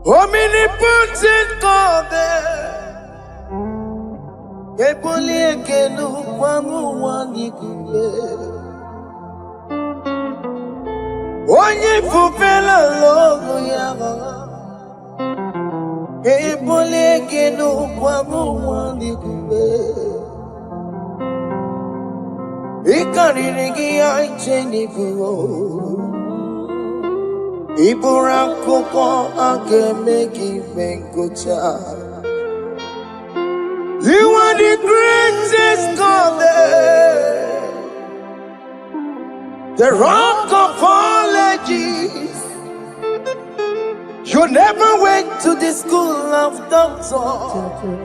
Omnipotent God, Kepoli ekelu kwamu wanikule. Onye fufela logo yaga, Kepoli ekelu kwamu wanikule. Ikarigi aicheni fuo. Iburakoko akemeki venkocha. You are the greatest God, the rock of all ages. You never went to the school of doctor,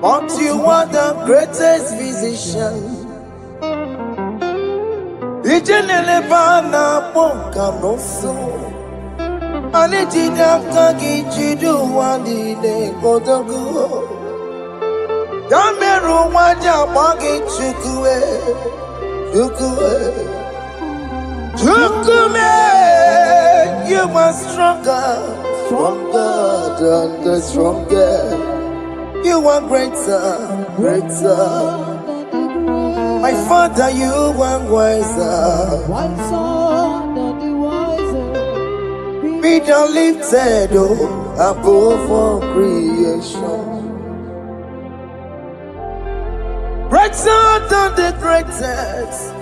but you are the greatest physician. Ijenele bana ponka noso Anejida kagi jidu wani ne kodogu Yameru waja wagi chukue Chukume You are stronger than the stronger You are greater My Father, you are wiser than the wiser. Be thou lifted above all creation. Greater than the greatest.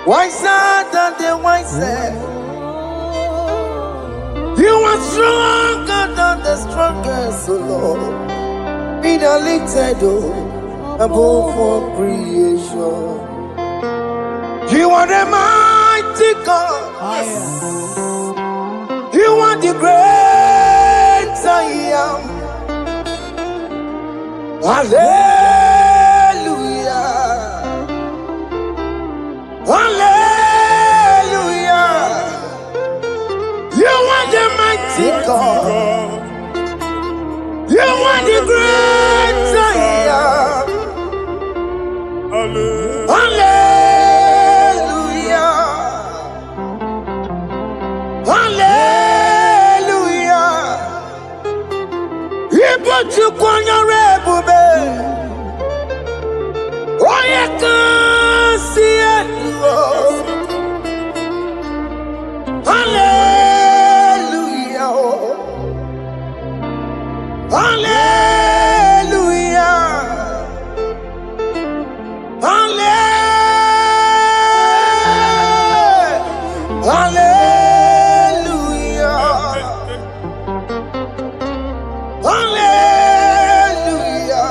Wiser than the wisest. You are stronger than the strongest, O Lord. Be thou lifted above all creation. You are the mighty God. Yes. You are the great I am. Hallelujah. Hallelujah. You are the mighty God. You are the great I am. Hallelujah. Hallelujah. He put you on your rebube. Oh, you can see it. Hallelujah. Hallelujah. Hallelujah. Hallelujah.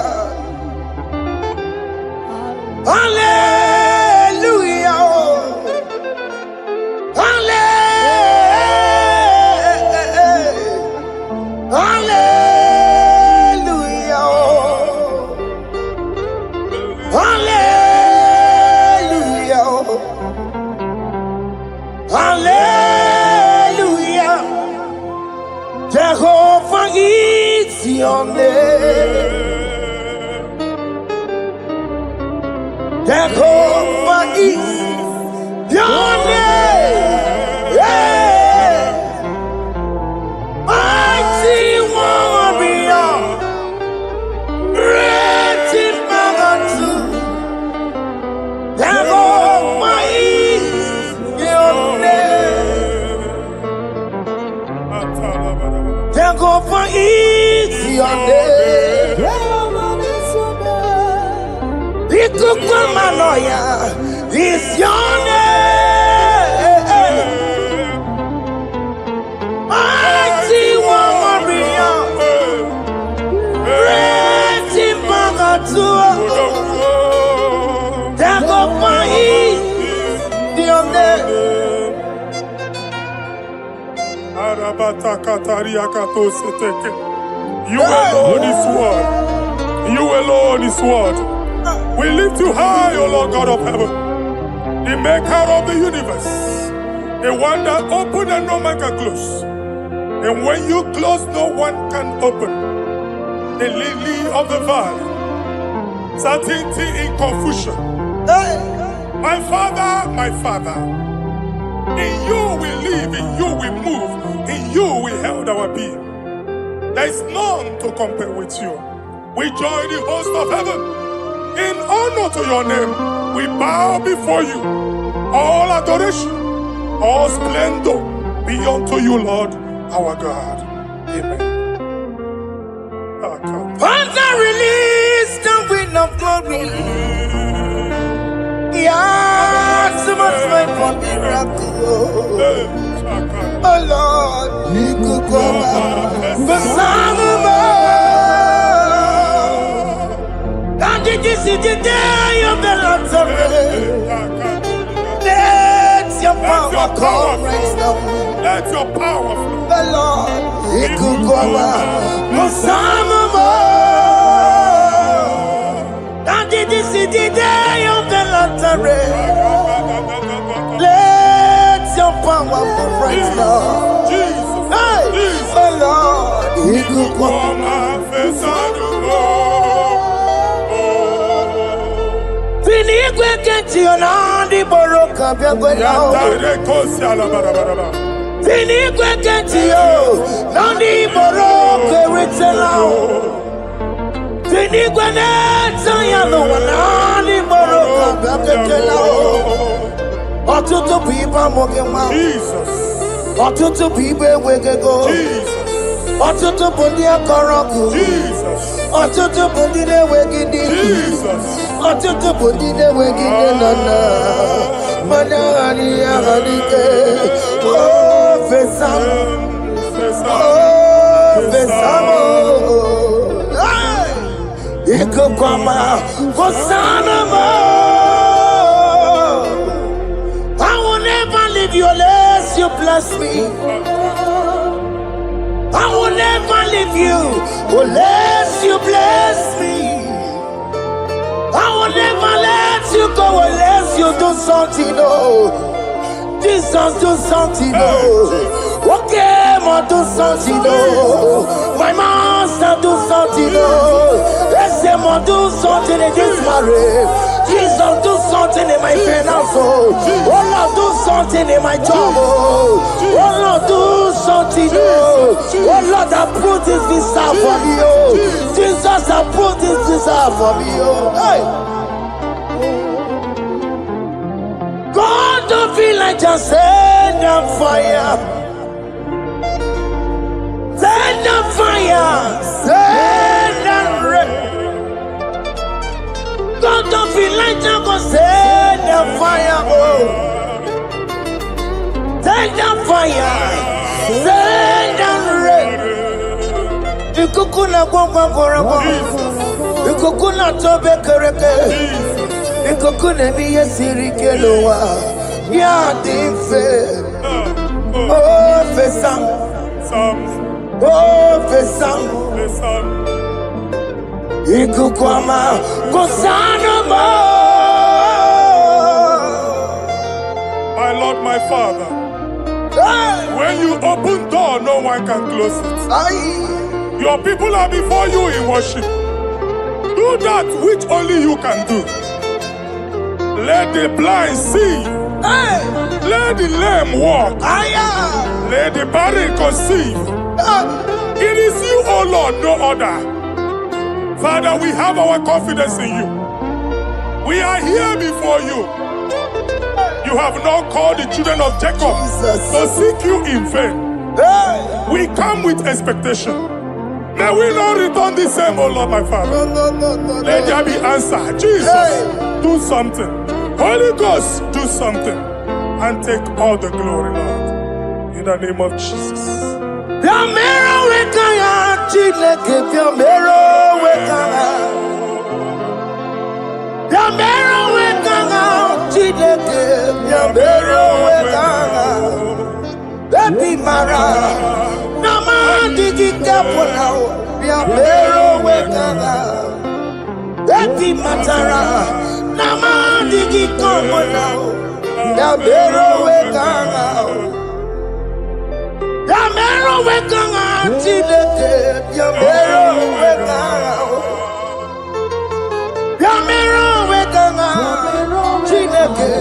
Hallelujah. Hallelujah. Jehovah is your name. Jehovah is your name. Yeah. Mighty warrior. Great in magnitude. Jehovah is your name. Jehovah is your name. Ikukumanoya is your name. Mighty warrior, great in magnitude. Jehovah is your name. You alone is word. You alone is word. We lift you high, O Lord God of heaven, the maker of the universe, the one that opened and no man can close. And when you close, no one can open. The lily of the valley, certainty in confusion. My Father, in you we live, in you we move, you we held our being. There is none to compare with you. We join the host of heaven. In honor to your name, we bow before you. All adoration, all splendor be unto you, Lord, our God. Amen. Father, release the wind of glory. Yeah, so much time for miracle. Oh Lord, you could come out. The Son of God. And this is the day of the Lord's array. Let your power come right now. Let your power flow. The Lord, you could come out. The Son of God. And this is the day of the Lord's array. Let your power come right now. Jesus, Hey, Jesus. the Lord, you could come out. Finigwe kenti onandi boroka biagwela. Finigwe kenti yo nandi boroka ritela. Finigwe neta yalo nandi boroka biagwela. Otutu pipa mogema. Jesus. Otutu pipa wegego. Jesus. Otutu bundi akoroku. Jesus. Otutu bundi ne wegidi. Jesus. Otutu bundi ne wegidi nana. Manani ahanike. Oh, fesam. Oh, fesamo. Iko kwama. Hosanama. I will never leave you unless you bless me. I will never leave you unless you bless me. I will never let you go unless you do something. Oh, Jesus, do something. Oh, okay, ma do something. Oh, my master, do something. Oh, let's say, ma do something in this marriage. Jesus, do something in my finance. Oh, Lord, do something in my job. Oh, Lord, do something. Oh, Lord, I put this visa for me. Oh, Jesus, I put this visa for me. Oh, hey. God, don't feel like just send the fire. Send the fire. Send the rain. God, don't feel like just go send the fire. Oh, send the fire. Send the rain. You kukuna gwangwa gwangwa. You kukuna tobe kereke. You kukuna miye sirike lowa. Ya dimfe. Oh, fesam. Oh, fesam. Ikukwama Kosanoma. My Lord, my Father, when you open door, no one can close it. Your people are before you in worship. Do that which only you can do. Let the blind see. Let the lame walk. Let the barren conceive. It is you, O Lord, no other. Father, we have our confidence in you. We are here before you. You have not called the children of Jacob to seek you in vain. We come with expectation. May we not return the same, O Lord, my Father. Let there be answer. Jesus, do something. Holy Ghost, do something. And take all the glory, Lord. In the name of Jesus. Baby Mara, Nama Digi Kapona, Yamero Wekana, Baby Matara, Nama Digi Kapona, Yamero Wekana, Yamero Wekana, Chileke, Yamero Wekana, Yamero Wekana, Chileke,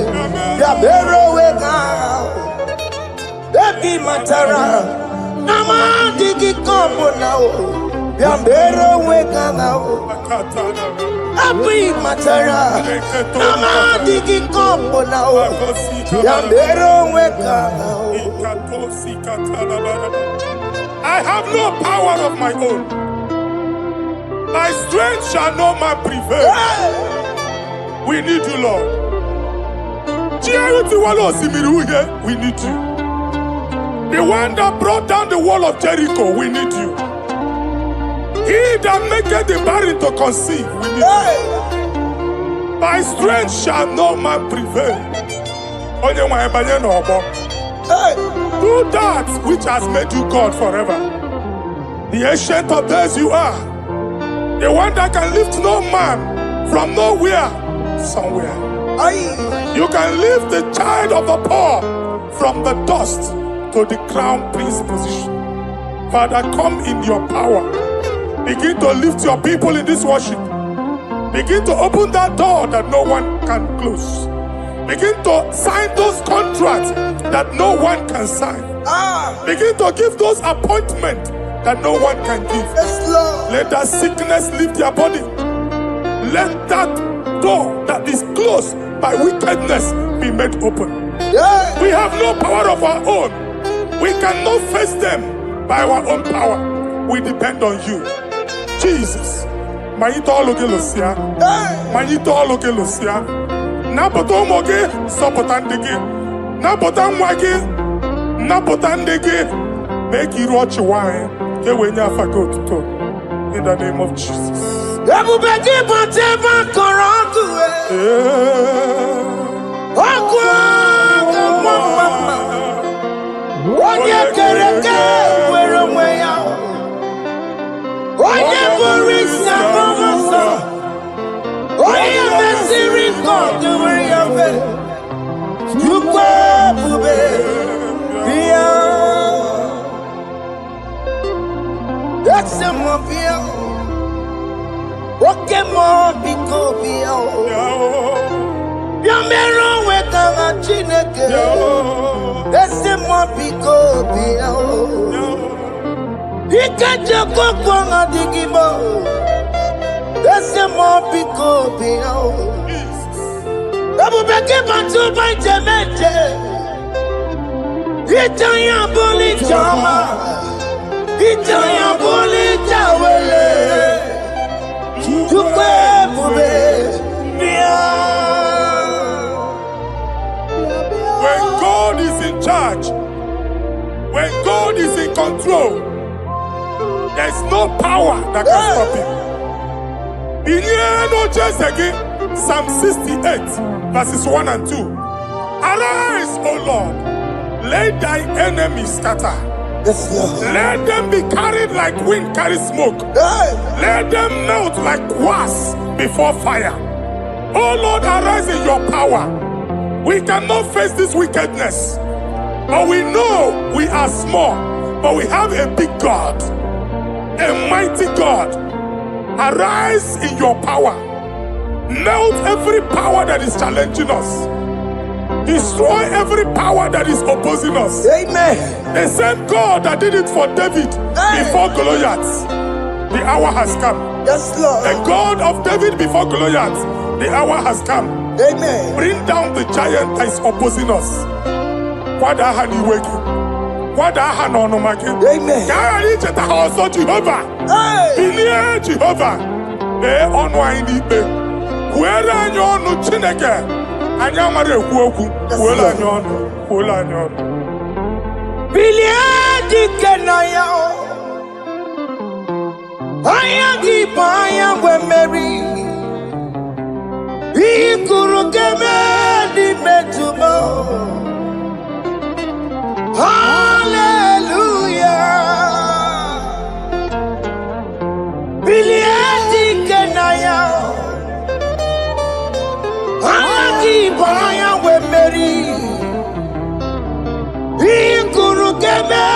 Yamero Wekana. Baby Matara, Nama digi kombo now. Yambero weka now. Abi matara. Nama digi kombo now. Yambero weka now. I have no power of my own. My strength shall not man prevail. We need you, Lord. We need you. The one that brought down the wall of Jericho, we need you. He that maketh the barren to conceive, we need you. By strength shall no man prevail. Do that which has made you God forever. The ancient of days you are. The one that can lift no man from nowhere, somewhere. You can lift the child of the poor from the dust to the crown prince position. Father, come in your power. Begin to lift your people in this worship. Begin to open that door that no one can close. Begin to sign those contracts that no one can sign. Begin to give those appointments that no one can give. Let that sickness leave their body. Let that door that is closed by wickedness be made open. We have no power of our own. We cannot face them by our own power. We depend on you. Jesus. Manito alogelosia. Manito alogelosia. Napotomoge sopotandege. Napotamwage. Napotandege. Make you watch wine. In the name of Jesus. That's a mobile. What can more be copy? Yamero with a chineke. That's a mobile. He can't just go on a IGBO. That's a mobile. Double back in my two by Jamaica. It's a young bully drama. It's a young bully tower. When God is in charge, when God is in control, there's no power that can stop him. In no just again, Psalm 68, verses 1 and 2. Arise, O Lord, let thy enemies scatter. Let them be carried like wind carries smoke. Let them melt like wax before fire. Oh Lord, arise in your power. We cannot face this wickedness, but we know we are small, but we have a big God, a mighty God. Arise in your power. Melt every power that is challenging us. Destroy every power that is opposing us. Amen. The same God that did it for David before Goliath, the hour has come. Yes, Lord. The God of David before Goliath, the hour has come. Amen. Bring down the giant that is opposing us. Amen. Also Jehovah. Hey. Jehovah. Where are you no chineke? Anyamare kuoku. Where are you? Biliadi kenaya. Ayagi baya we Mary. Ikuru keme di metumo. Hallelujah. Biliadi kenaya. Ayagi baya we Mary. Ikuru keme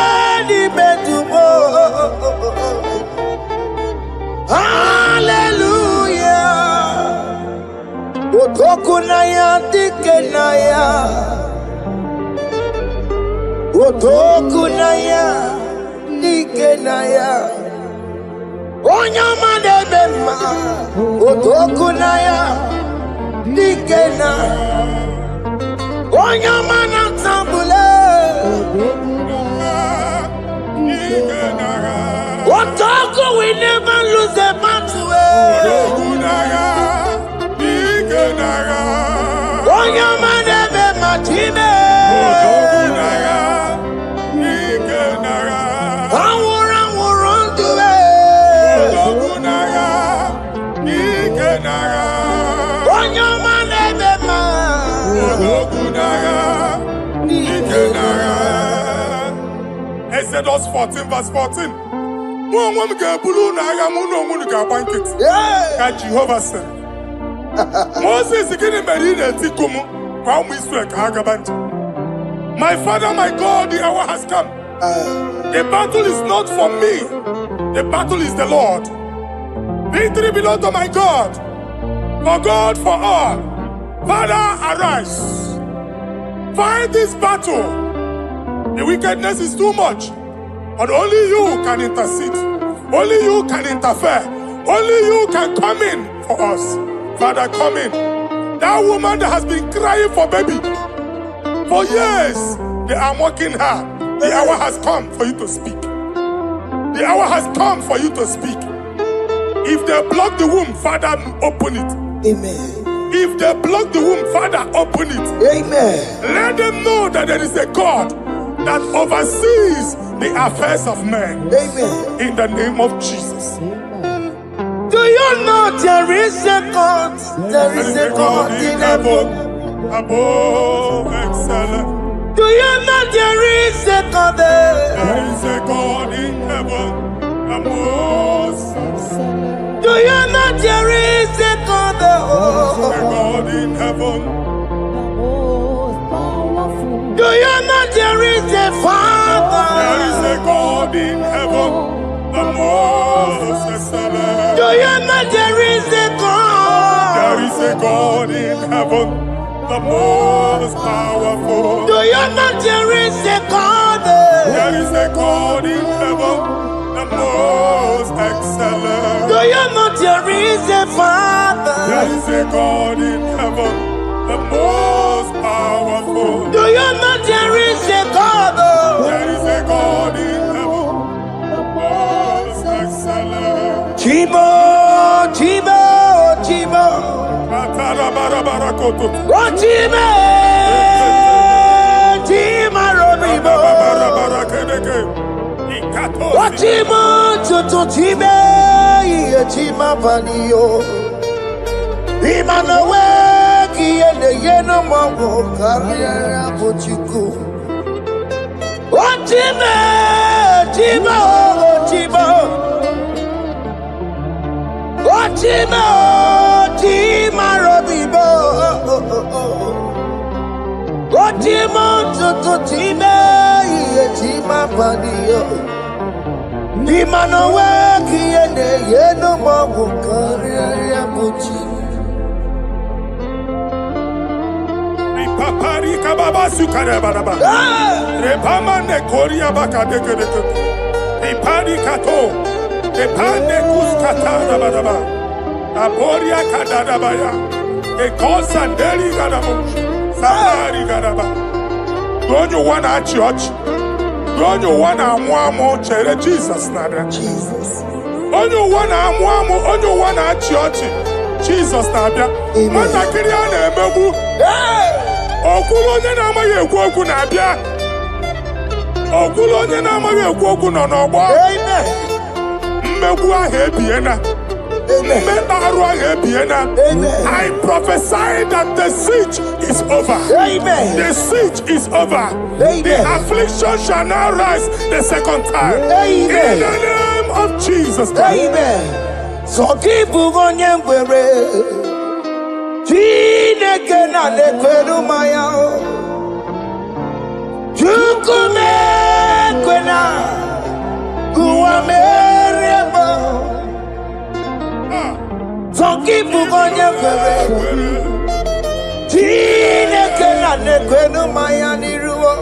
di metumo. Hallelujah. Otokunaya dikenaya. Otokunaya. Dikenaya Onyama de Bema Otokunaya Dikena Onyama Natambule Otoku, we never lose a battle. Onyama de Bema Time Exodus 14 verse 14. Jehovah said, Moses my father, my God, the hour has come. The battle is not for me. The battle is the Lord. Victory belongs to my God. For God, for all. Father, arise. Fight this battle. The wickedness is too much. But only you can intercede. Only you can interfere. Only you can come in for us. Father, come in. That woman that has been crying for baby for years, they are mocking her. The hour has come for you to speak. The hour has come for you to speak. If they block the womb, Father, open it. Amen. If they block the womb, Father, open it. Amen. Let them know that there is a God that oversees the affairs of men. Amen. In the name of Jesus. Do you know there is a God? There is a God in heaven. Above excellent. Do you know there is a God there? There is a God in heaven. Above excellent. Do you know there is a God there? There is a God in heaven. Do you know there is a Father? There is a God in heaven. The most excellent. Do you know there is a God? There is a God in heaven, the most powerful. Do you know there is a God? There is a God in heaven, the most excellent. Do you know there is a Father? There is a God in heaven, the most powerful. Do you know there is a God? There is a God in heaven, the most excellent. Chibo, Chibo, Chibo. Oh, Chibo, Chima Robibo. Oh, Chibo, Chutu Chibe, Chima Panio. Imanowe, Kiene Yeno Mawo, Carriera Pochiku. Oh, Chibo, Chibo, Chibo. Chima, Chima Robibo. Chima, Tutu Chima, Chima Padio. Chima no work, Yeno Mawu, Carriera Pucci. Papari Kababa Sukarababa. Repamane Korea Bakadeke. Ipari Kato. Epane kuskatana badaba. Aboria kadadabaya. Ekosandeli gadabo. Samari gadaba. Don't you want a church? Don't you want a mwamo chere Jesus nada? Jesus. Don't you want a mwamo? Don't you want a church? Jesus nada. Mata kiriane emebu. Okulonye na amaye ekwoku na abia. Okulonye na amaye ekwoku no n'ogbo. Amen. I prophesy that the siege is over. Amen. The siege is over. Amen. The affliction shall now rise the second time. Amen. In the name of Jesus Christ. Amen. So keep on your way. Chineke na lekweru maya. Chukume kwena. So keep on your way. Chineke na lekweru maya niruo.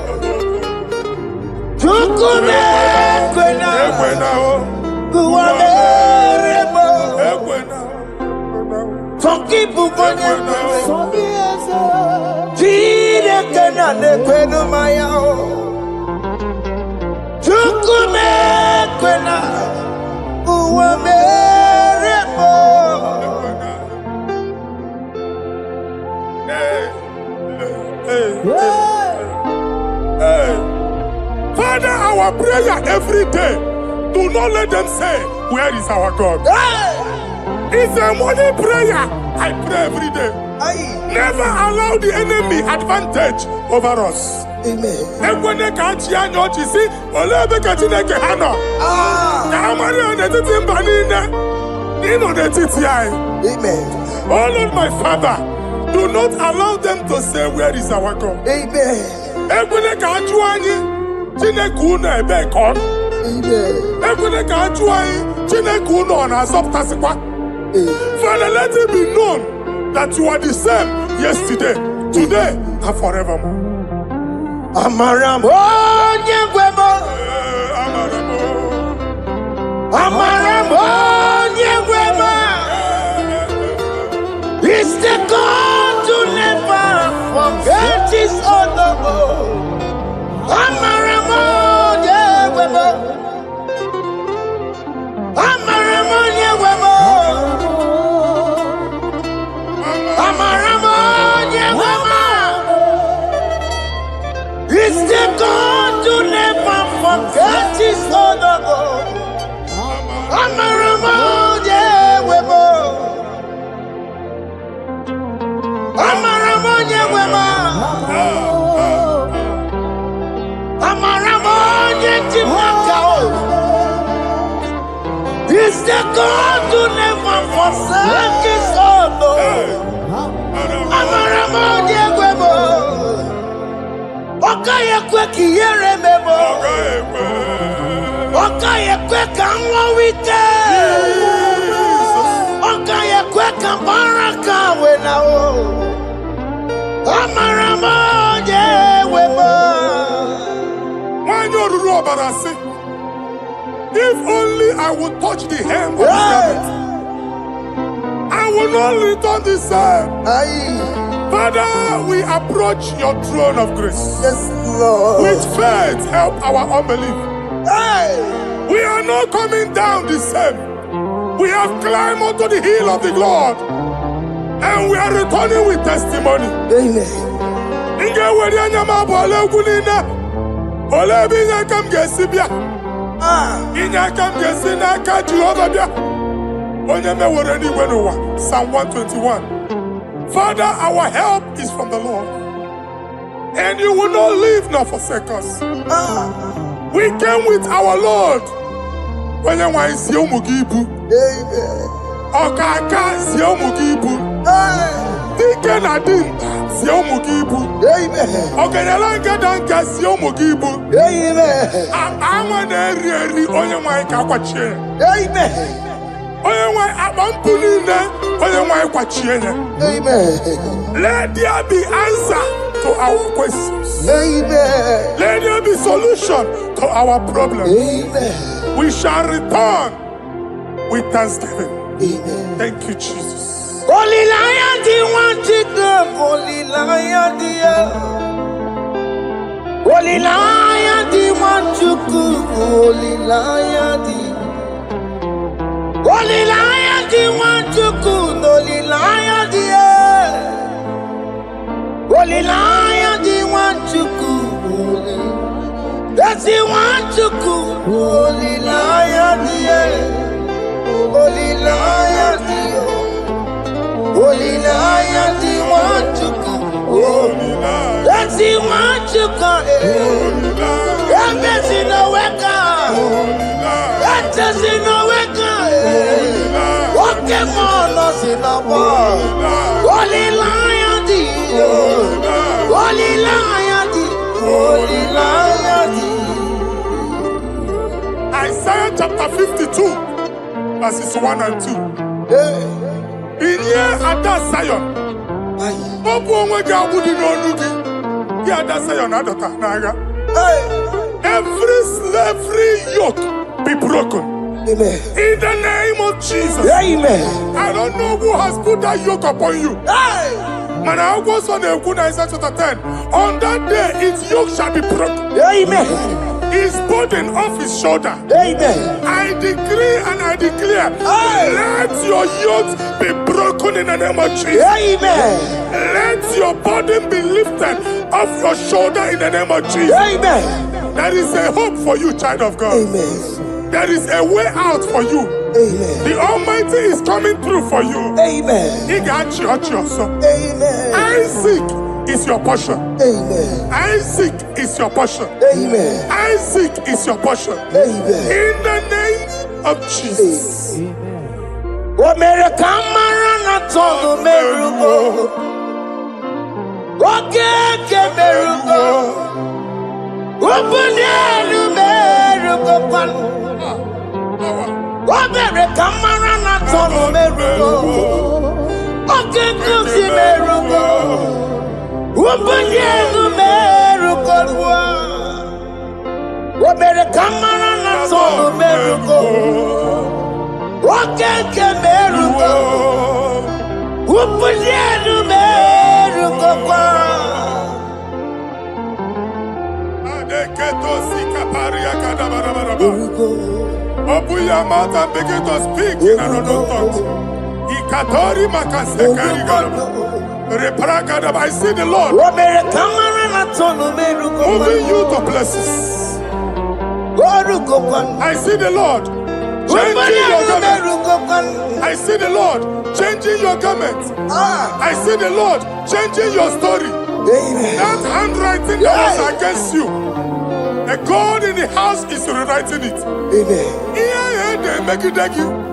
Chukume kwena. Guameremo. Forgive Guameremo. Jide kena ne kwenu mayao. Chukume kwena. Guameremo. Father, our prayer every day, do not let them say, where is our God? It's a morning prayer. I pray every day. Never allow the enemy advantage over us. Amen. Amen. Oh Lord, my Father, do not allow them to say, where is our God? Amen. Amen. Father, let it be known that you are the same yesterday, today, and forevermore. Amaramo nyegwemo. Amaramo nyegwemo. It's the God to never forget his honor. Amaramo nyegwemo. Amaramo nyegwemo. Amaramo nyegwemo. It's the God to never forget his honor. Amaramo nyegwemo. Amaramo nyegwemo. Amaramo nyegwemo. It's the God to never forsake his honor. Amaramo nyegwemo. Okaye kwe kiyere mebo. Okaye kwe kanwa wite. Okaye kwe kambaraka wenao. Amaramo nyegwemo. If only I would touch the hem of his garment, I will not return the same. Father, we approach your throne of grace. Yes, Lord. With faith, help our unbelief. We are not coming down the same. We have climbed onto the hill of the Lord, and we are returning with testimony. Amen. Psalm 121. Father, our help is from the Lord, and you will not leave nor forsake us. We came with our Lord. Amen. Let there be answer to our questions. Amen. Let there be solution to our problems. Amen. We shall return with thanksgiving. Amen. Thank you, Jesus. Holy Lion, the one to them. Holy Lion, the Holy Lion, the one to go. Holy Lion, the Holy Lion, the one to go. Holy Lion, the Holy Lion, the one to go. That's the one to go. Holy Lion, the Holy Lion, the Holy Lion, the one to go. That's the one to go. That's in the weka. That's in the weka. Walk him on us in the world. Holy Lion, the Holy Lion, the Holy Lion, the Isaiah chapter 52, verses 1 and 2. In here at that Zion, every slavery yoke be broken. Amen. In the name of Jesus. Amen. I don't know who has put that yoke upon you. Hey. Man, I was on the Isaiah chapter 10. On that day, its yoke shall be broken. Amen. His burden off his shoulder. Amen. I decree and I declare, Hey. let your yokes be broken in the name of Jesus. Amen. Let your burden be lifted off your shoulder in the name of Jesus. Amen. There is a hope for you, child of God. Amen. There is a way out for you. Amen. The Almighty is coming through for you. Amen. He got you, so. Amen. Isaac is your portion. Amen. Isaac is your portion. Amen. Isaac is your portion. Amen. In the name of Jesus. What made a camera not on the miracle? What can miracle? Open the miracle. What made a camera not on the miracle? What can the miracle? Open the miracle. What made a camera not on the miracle? What can miracle? Open the miracle. Open your mouth and begin to speak in another tongue. I see the Lord moving you to places. I see the Lord changing your garment. I see the Lord changing your garment. I see the Lord changing your story. That handwriting that was against you, a God in the house is rewriting it. They make it again.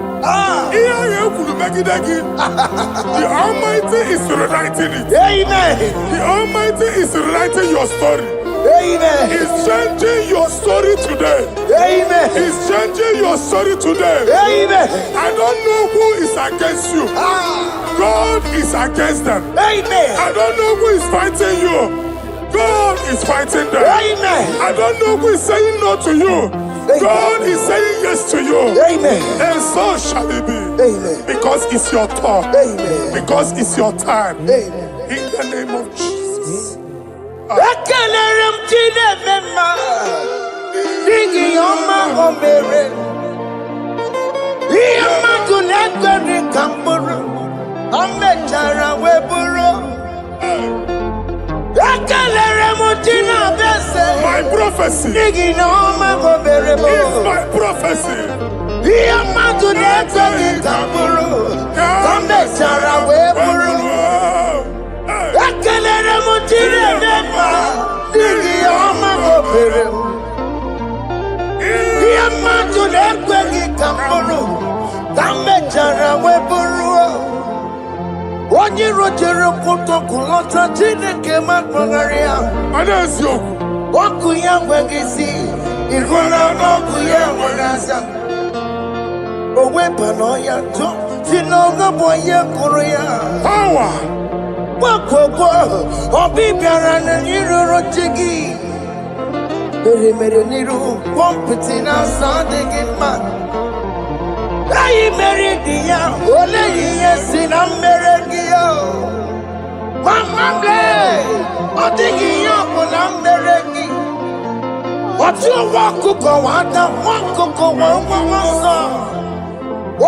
The Almighty is rewriting it. Amen. The Almighty is rewriting your story. Amen. He's changing your story today. Amen. He's changing your story today. Amen. I don't know who is against you. God is against them. Amen. I don't know who is fighting you. God is fighting them. Amen. I don't know who is saying no to you. God is saying yes to you. Amen. And so shall it be. Amen. Because it's your turn. Amen. Because it's your time. Amen. In the name of Jesus. My prophecy is my prophecy. Onye rojere kutokulota Chineke makpọgharịa. Ọkụ ya nweghị isi, ịhụla n'ọkụ ya nwere asa. O weba n'ọya tụ, si n'ọgọbọ ya kụrụ ya. Power. Gbakwogbo, ọbị bịara na n'iruru chi gị. Mere n'iru, pọmpịtị na-asa adịghị mma. Anyị mere dị ya, ole ihe si na mmere gị ya. Mama ble, ọ dịghị ihe ọ bụ na mmere gị. Ọtụ nwa ọkụkọ nwata, nwa ọkụkọ nwa nwa nsọ.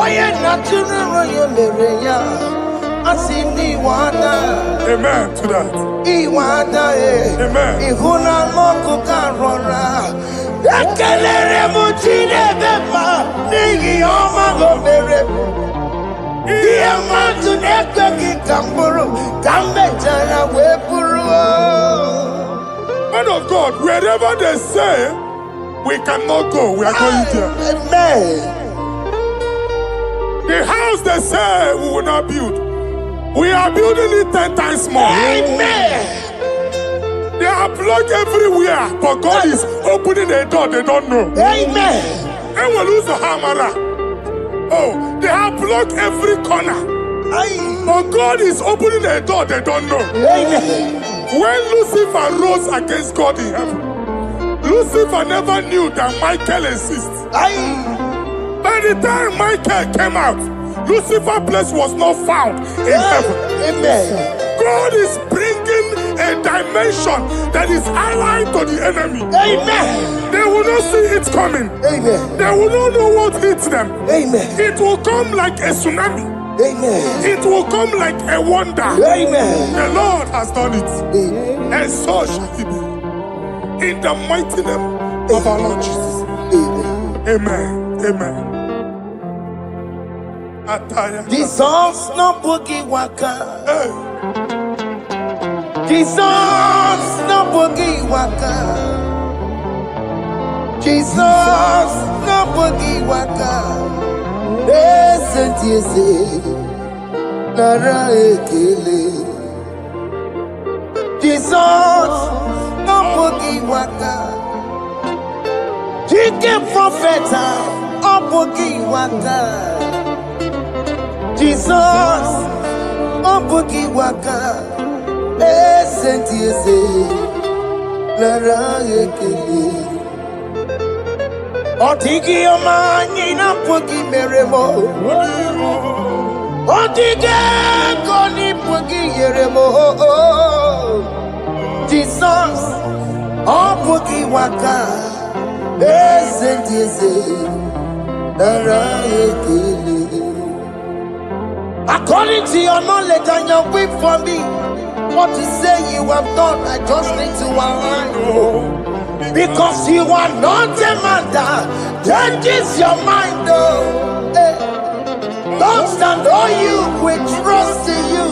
Onye na-atụrụ ya mere ya, asị n'iwe ada. Amen to that. Iwe ada Amen. Ịhụ na anụ ọkụkọ arọra. Ekelere m Chineke ma n'ihi ọma o mere. Ihe mmadụ na-ekweghị ka m bụrụ, ka m mechara wee bụrụ. Man of God, wherever they say we cannot go, we are going there. Amen. The house they say we will not build, we are building it 10 times more. Amen. They are blocked everywhere, but God is opening a door they don't know. Amen. And we lose the hammer. Oh, they have blocked every corner, but God is opening a door they don't know. Amen. When Lucifer rose against God in heaven, Lucifer never knew that Michael exists. By By the time Michael came out, Lucifer's place was not found in heaven. Amen. God is bringing a dimension that is allied to the enemy. Amen. They will not see it coming. Amen. They will not know what hits them. Amen. It will come like a tsunami. Amen. It will come like a wonder. Amen. The Lord has done it. Amen. And so shall it be. In the mighty name of our Lord Jesus. Amen. Amen. Amen. Ataya. Jesus no boogie waka. Hey. Jesus no boogie waka. Jesus no boogie waka. Listen to you say, Nara ekele. Jesus no boogie waka. Jike profeta no boogie waka. Jesus no boogie waka. Listen to you say, Nara ekele. Otigi omani na pogi meremo. Otige koni pogi yeremo. Jesus, oh pogi waka. Esentiese, nara ekele. According to your knowledge and your will for me, what you say you have done, I just need to align. Because you are not a man that changes your mind, though. Don't stand on you, we trust in you.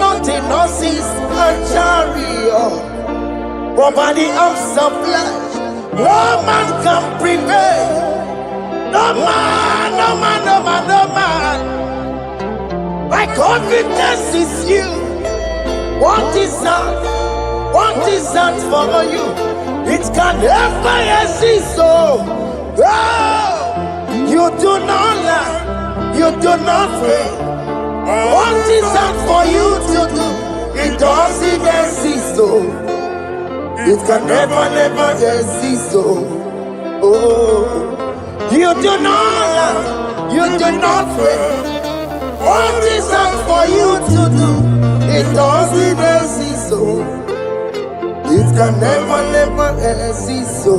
Not in horses and chariot, but by the arms of flesh, no man can prevail. No man, no man, no man, no man. My confidence is you. What is that? What is that for you? It can never exist, so you do not lie, you do not fail. What is that for you to do? It doesn't exist, so it can never, never exist, so you do not lie, you do not fail. What is that for you to do? It doesn't exist, so it can never, never exist, so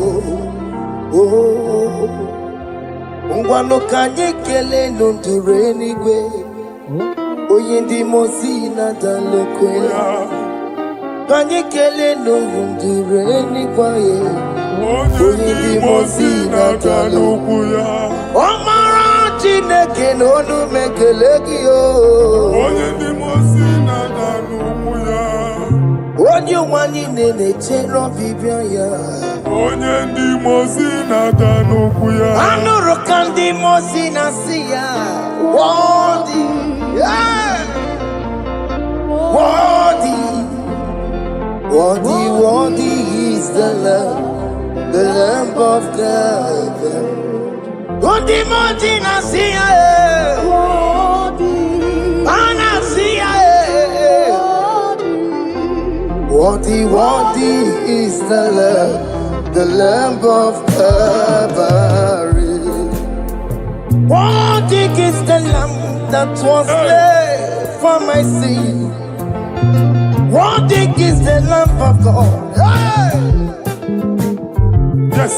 Ngwano kanye kele nundure nigwe Oyindi mozi na dalokwe Kanye kele nundure nigwe Oyindi mozi na dalokwe Omara chineke nonu mekelegi yo Oyindi mozi na dalokwe Onye wani nene chero bibia ya Onye ndi mozi na danukwu ya Anụrụ ka ndị mozi na si ya Worthy, yeah. Worthy, worthy, worthy is the Lamb of God. Ndị mozi na si ya Ana si ya Worthy, worthy is the Lamb of Calvary. Worthy is the Lamb that was slain for my sin. Worthy is the Lamb of God. Hey! Yes.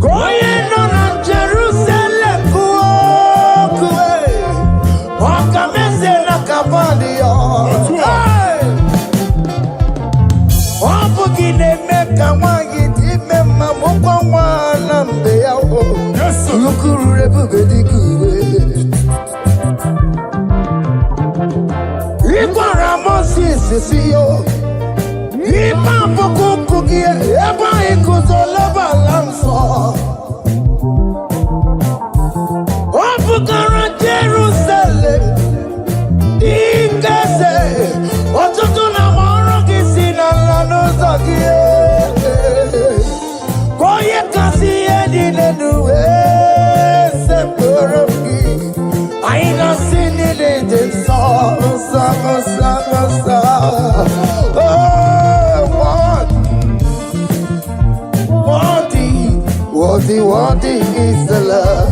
Going on Jerusalem, walk a mess in a cavalia. Yes, sir. Jerusalem, I ain't not seen it in song. Worthy is the love.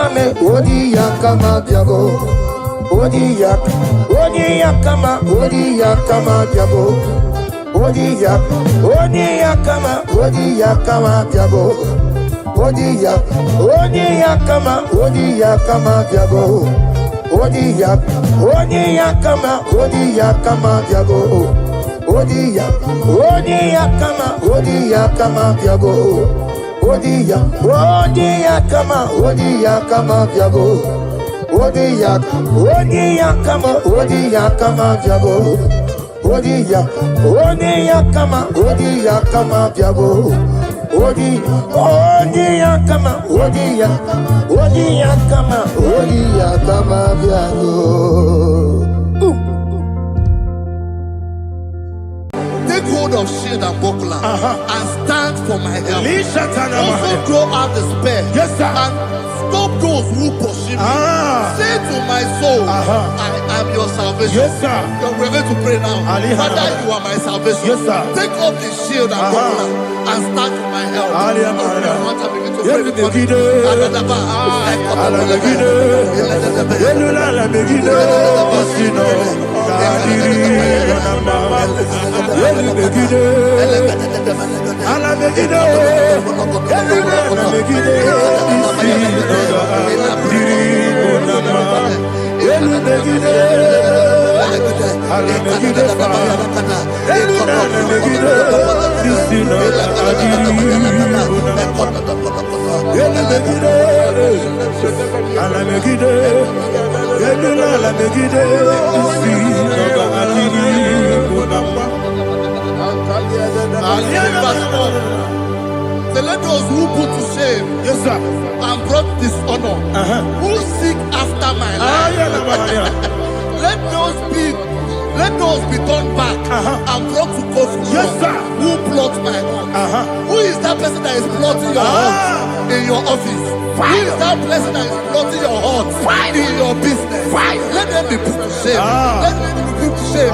Same Odi Yakama Diabo Odi Yakama Diabo Odi Yakama Diabo Odi Yakama Diabo Odi Yakama Diabo Odi Yakama Diabo Odi Yakama Diabo Odi Yakama Diabo Odi Yakama Diabo Odi Yakama Diabo. Take hold of shield and buckler and stand for my help. Also throw out despair. Yes, sir. And stop those who pursue me. Say to my soul, I am your salvation. Yes, sir. We're going to pray now. Father, you are my salvation. Yes, sir. Take off the shield and buckler and stand for my help. So let those who put to shame, Yes, sir. and brought dishonor, who seek after my life, let those be turned back and brought to confusion. Yes, sir. Who plot my hurt? Who is that person that is plotting your hurt in your office? Who is that person that is plotting your hurt in your business? Let them be put to shame. Let them be put to shame.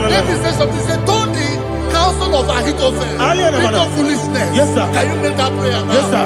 Let me say something. Say, don't the counsel of Ahithophel think of foolishness. Yes, sir. Can you make that prayer now? Yes, sir.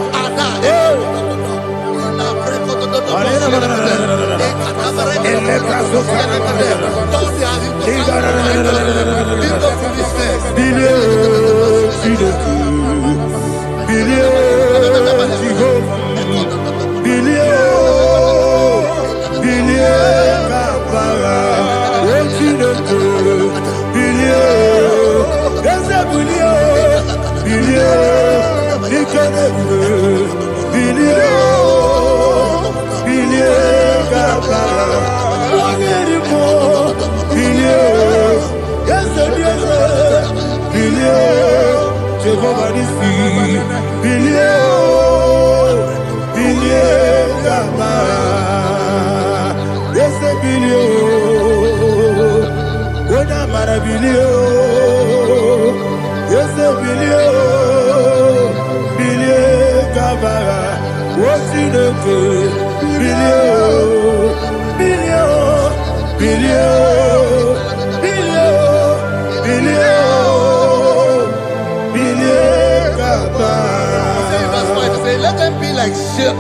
Let them be like shelter.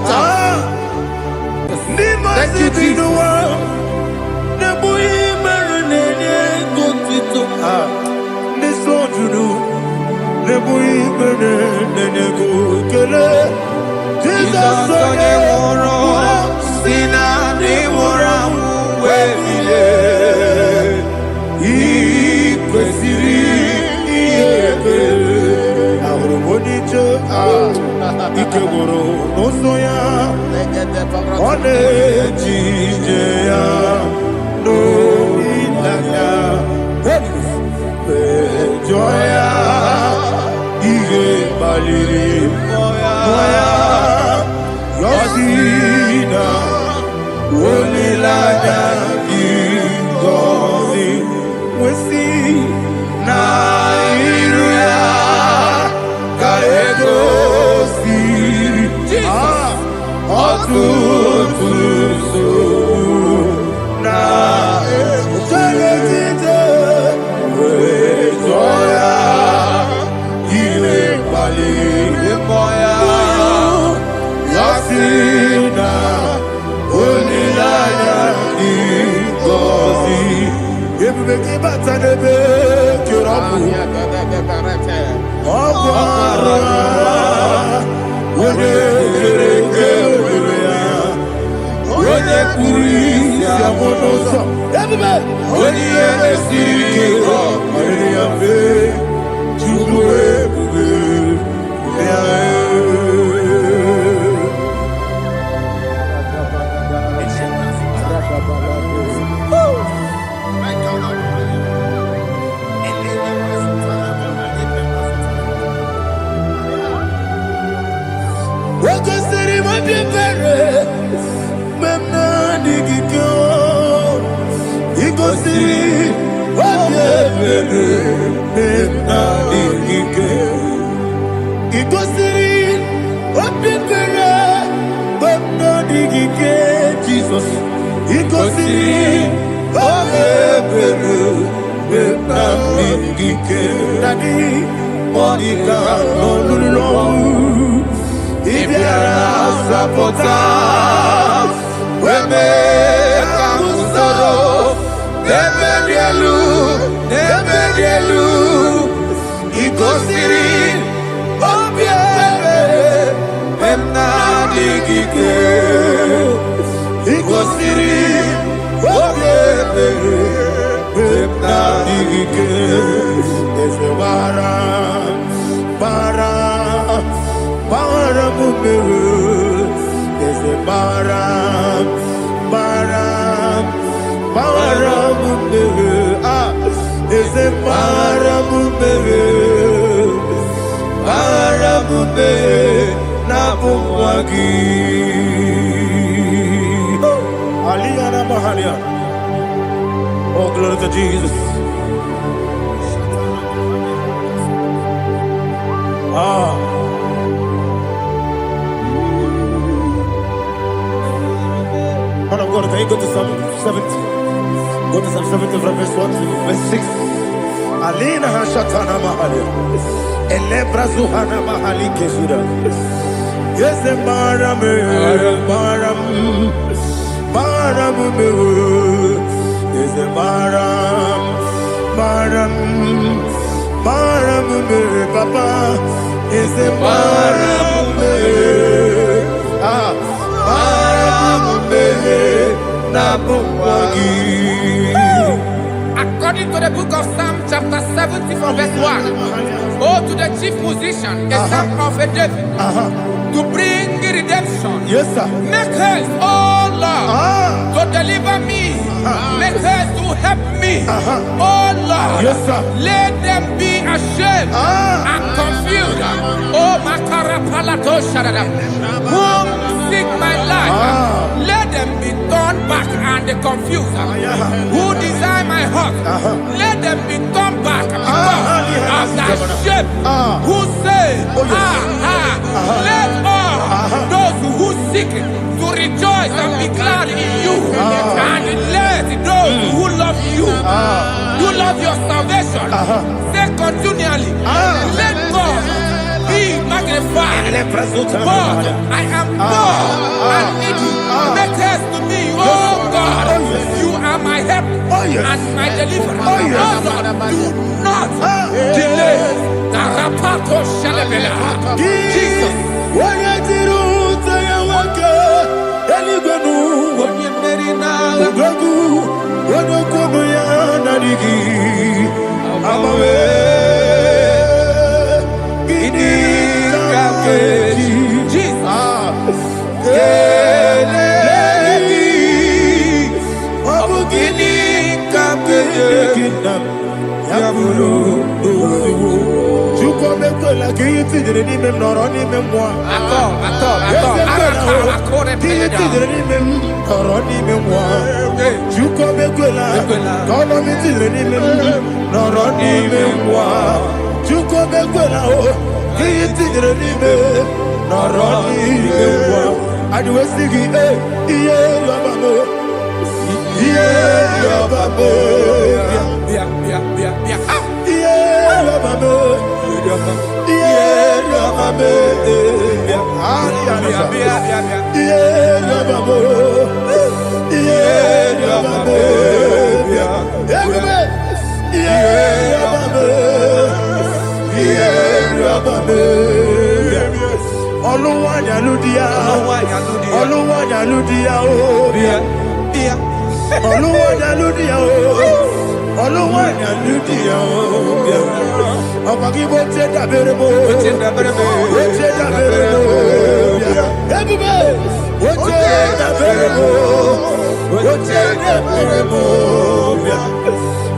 Thank you, Jesus. Jesus, oh, glory to Jesus. Man of God, can you go to Psalm 70? Go to Psalm 70 from verse 1 to verse 6. Alina Hashatana Mahali. Elebra Zuhana Mahali Kesuda. Yes, the Baram, yes, the Baram, Papa, is the Baram, According to the book of Psalm chapter 70 from verse 1, oh, to the chief musician, a psalm of a David, to bring redemption. yes, sir. Make haste, oh Lord, to deliver me. Make haste to help me. Oh Lord, Yes, sir. let them be ashamed and confused. Oh Makarapalato Shadada, whom seek my life, let them be turned back and confused. Who desire my heart, let them be turned back because of that shape. Who say, let all those who seek to rejoice and be glad in you, and let those who love you, you love your salvation, say continually, let God be magnified. God, I am poor and needy. Make haste to me, oh God. You are my help and my deliverer. Oh Lord, do not delay. Tarapato Shalabela. Jesus. Oluwa Yaludia, Oluwa Yaludia, Oluwa Yaludia, Oluwa Yaludia, Apagibo Teta Berebo, Teta Berebo, everybody, Teta Berebo, Teta Berebo.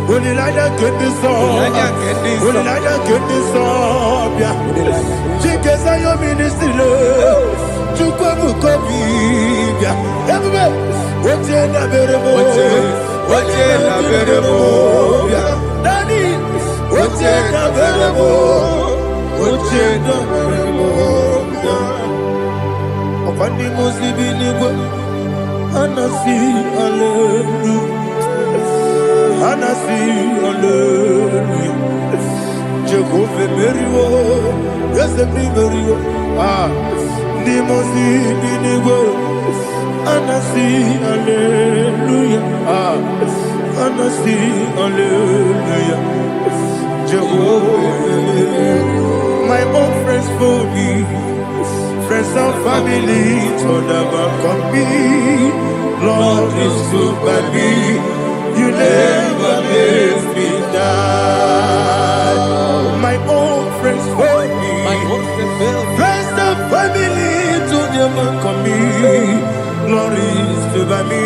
Only like that get this song. Only like that get this song. Chicken say your ministry love. Chukwu kobi. Everybody, what's in the berebo? What's in the berebo? Daddy, what's in the berebo? What's in the berebo? Upon the Muslim Nigo, Anasi Hallelujah. Anasi, hallelujah. Jehovah Merio, yes, the Merio. Nimosi, Binigo. Anasi, hallelujah. Anasi, hallelujah. Jehovah, my own friends for me, friends and family, told them come me. Lord is good by me. You never let me die. My own friends for me. Friends and family to them come me. Glory is to by me.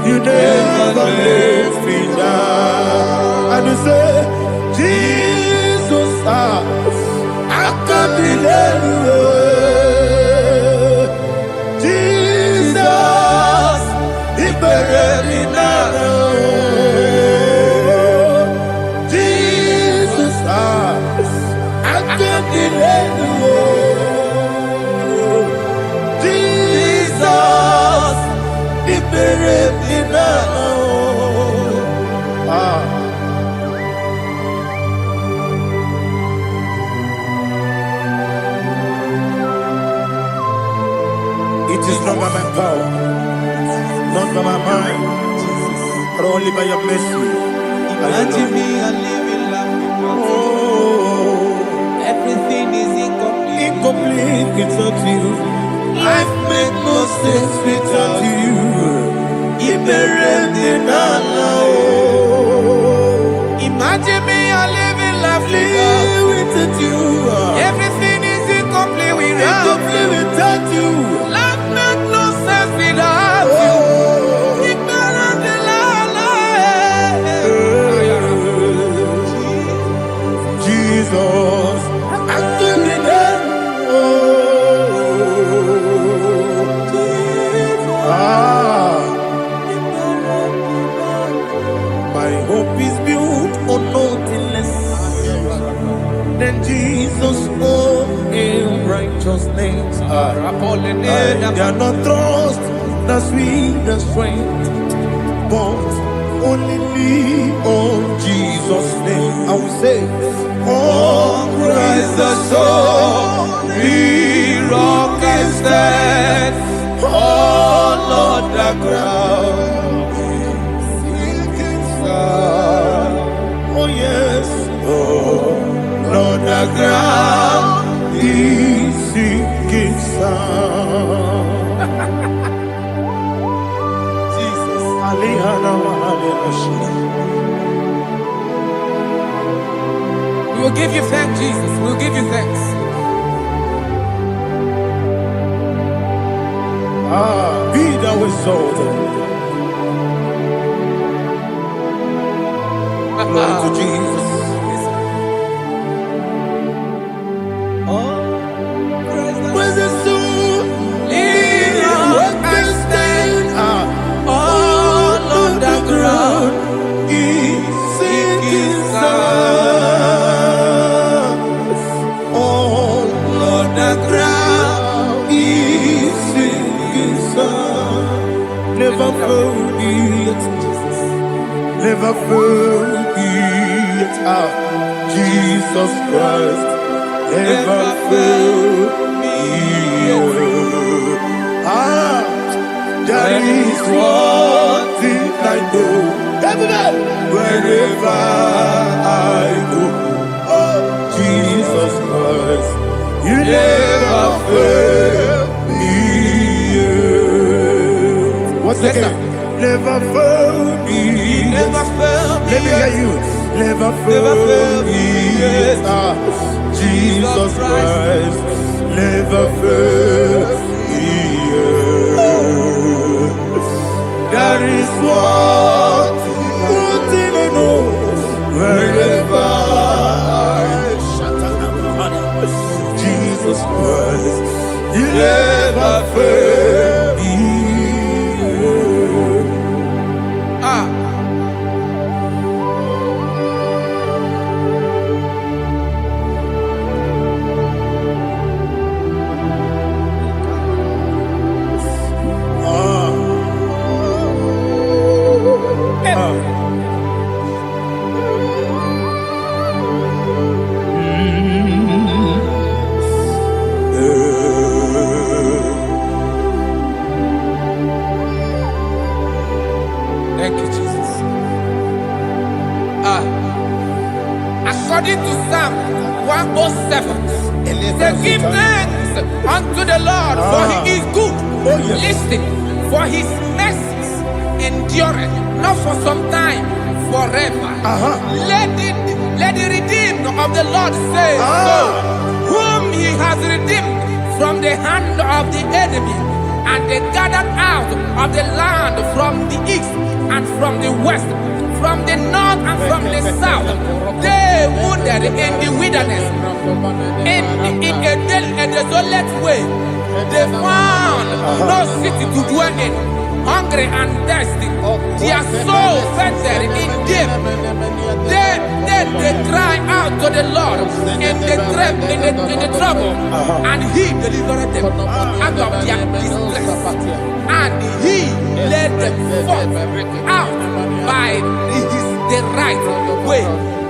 You never let me die. And you say, Jesus, I can't believe you. Jesus, He buried me now. Jesus, He buried me now. It is not by my power, not by my mind, but only by your mercy. Imagine me a living life. Everything is incomplete. Incomplete without you. Life make no sense without you. Imagine me a living life without you. Everything is incomplete without you. Life make no sense without you. Jesus, my hope is built on nothing less than Jesus' own righteousness. They are not trust the sweetest strength, but only lean on Jesus' name. I will say, on Christ the solid rock I stand. All on the ground sinking sun. Oh yes, all on the ground is sinking sun. Jesus, We will give you thanks, Jesus. We will give you thanks. Be thou exalted. Glory to Jesus. Where's the soul? What can stand? All on the ground is sinking sun. All on the ground is sinking sun. Never forget, never forget Jesus Christ. Never forget. That is one thing I know. Wherever I go, oh Jesus Christ, you never fail. once Yes, again. Never fail me. He never failed me. Let me hear you. Never Never fail failed me. me. Yes. Jesus Christ. Never fail me. That is one thing I know. Wherever Jesus Christ, He never fail me. Thank you, Jesus. According to Psalm 107, they give thanks unto the Lord, for He is good. Listen, for His mercies endureth not for some time, forever. Let the redeemed of the Lord say so, whom He has redeemed from the hand of the enemy, and they gathered out of the land from the east and from the west, from the north and from the south. They wandered in the wilderness, in a desolate way. They found no city to dwell in, hungry and thirsty. Their soul fainted in deep. Then they cry out to the Lord in the trouble, and He delivered them out of their distress, and He led them forth out by the right way,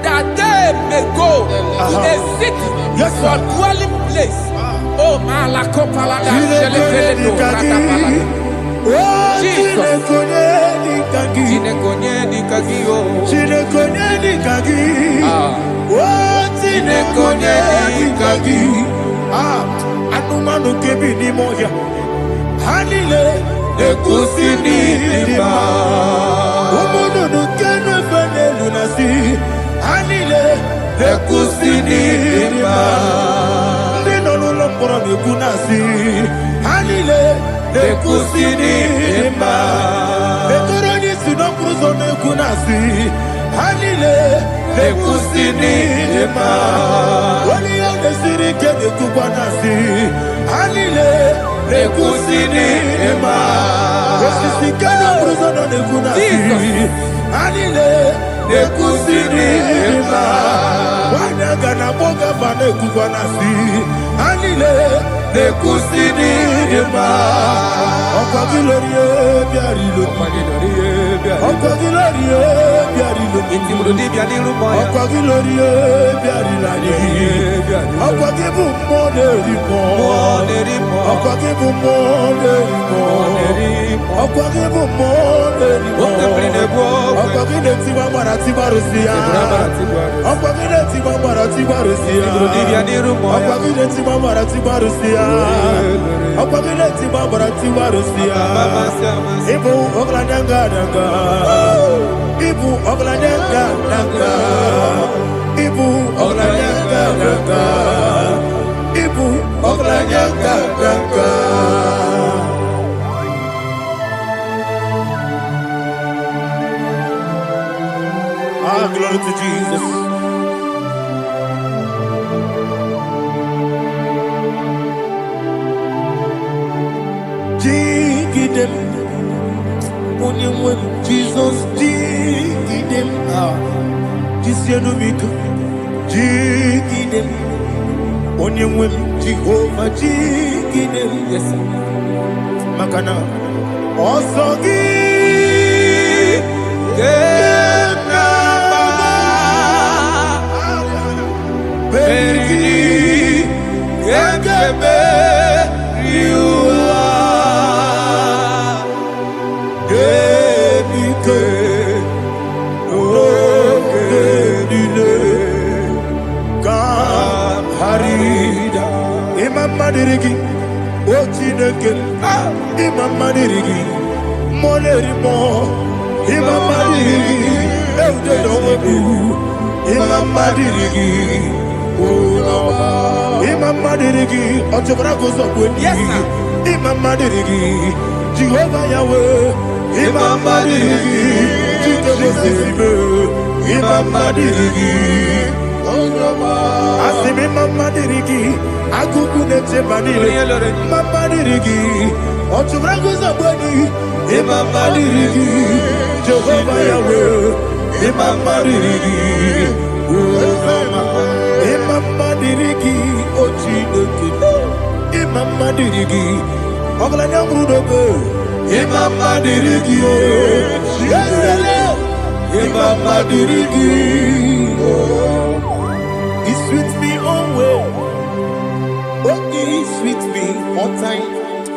that they may go to a city for dwelling place. Oh, Malakopalada, Jesus. Anumanu kebi ni moya. Hanile ekusini lima. Umudu nukene fene lunasi. Hanile ekusini lima. Nino nulo pora mikunasi. Hanile ekusini lima. Ekoroni sino kruzo mekunasi. Hanile ekusini lima. Wali yane siri kene kubanasi. Hanile ekusini lima. Esisi kene kruzo mekunasi. Hanile ekusini lima. Wanaga na boga bane kubanasi. Hanile ekusini lima. Ọkọ̀ gílóríé biarilo. Ọkọ̀ gílóríé biarilo. Ọkọ̀ gílóríé biarilani. Ọkọ̀ gíbù mọ́ lérí mọ́. Ọkọ̀ gíbù mọ́ lérí mọ́. Ọkọ̀ gíbù mọ́ lérí mọ́. Ọkọ̀ gílé tí wọ́n mọ̀ra tí wọ́n rò sí ya. Ọkọ̀ gílé tí wọ́n mọ̀ra tí wọ́n rò sí ya. Ọkọ̀ gílé tí wọ́n mọ̀ra tí wọ́n rò sí ya. Ọkọ̀ gílé tí wọ́n mọ̀ra tí wọ́n rò sí ya. Ibu oglanyanga danga. Ibu oglanyanga danga. Ibu oglanyanga danga. Ibu oglanyanga danga. Glory to Jesus. Jigidem, Onyemwem, Jesus, Jigidem, Jisianumika, Jigidem, Onyemwem, Jehovah, Jigidem, yes, Makana, Osogi, Imam Madirigi, Molerimo, Imamadiri, Eudedobu, Imamadiri, Imamadiri, Otobragos of Winnie, Imamadiri, Jehovah Yahweh, Imamadiri, Jehovah Imamadiri, Asimi Mamadiri, Akukunete Manili, Mamadiri, Otobragos of Winnie, Imamadiri, Jehovah Yahweh, Imamadiri, Imamadiri, Ochineki, Imamadiri, Oglanyamudobe, Imamadiri, Imamadiri, He sweet me always, He sweet me all time.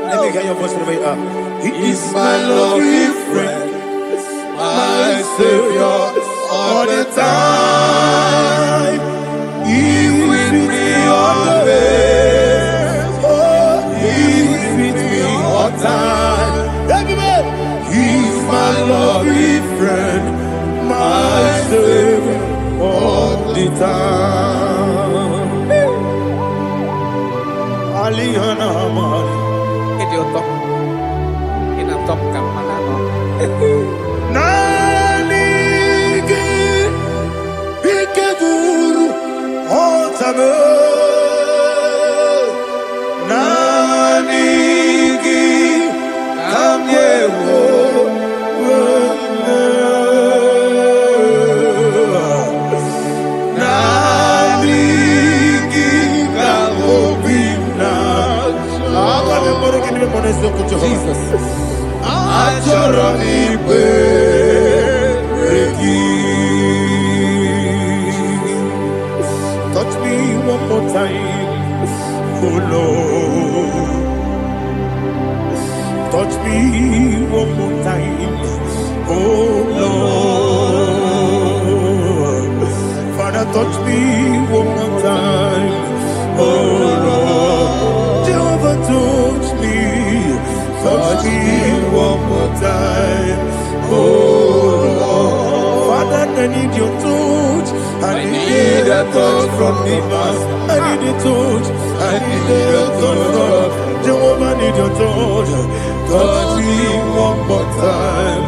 Let me hear your voice from here. He is my lovely friend, my Savior all the time. He with me always. Oh, He with me all time. Everybody, He's my lovely friend, my Savior all the time. Aliyana Mari. Nanigi Ikeguru Otame Nanigi Kamyewo Nanigi Kamobina Jesus touch me one more time, oh Lord. Touch me one more time, oh Lord. Father, touch me one more time, oh Lord. Jehovah, touch me. Touch me one more time, oh Lord. Father, I need your touch. I need a touch from the master. I need a touch. I need a touch from Jehovah. I need your touch. Touch me one more time,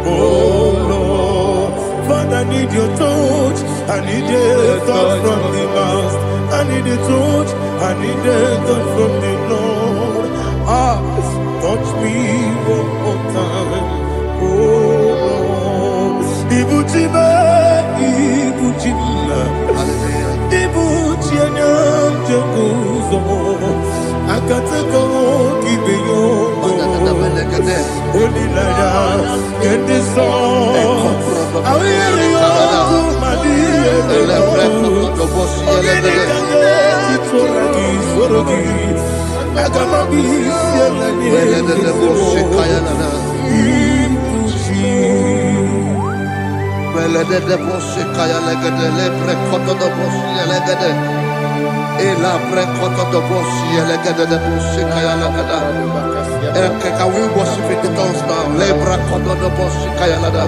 oh Lord. Father, I need your touch. I need a touch from the master. I need a touch. I need a touch from the Lord. Touch me one more time, oh Lord. Ibuchima, Ibuchima, Ibuchina, Jaguzo. Akatako, Kibeyo, Olilaya, get this song. I will hear you, Madia, Can we worship in the tongues now? Lebra kodo do bosi kaya lada.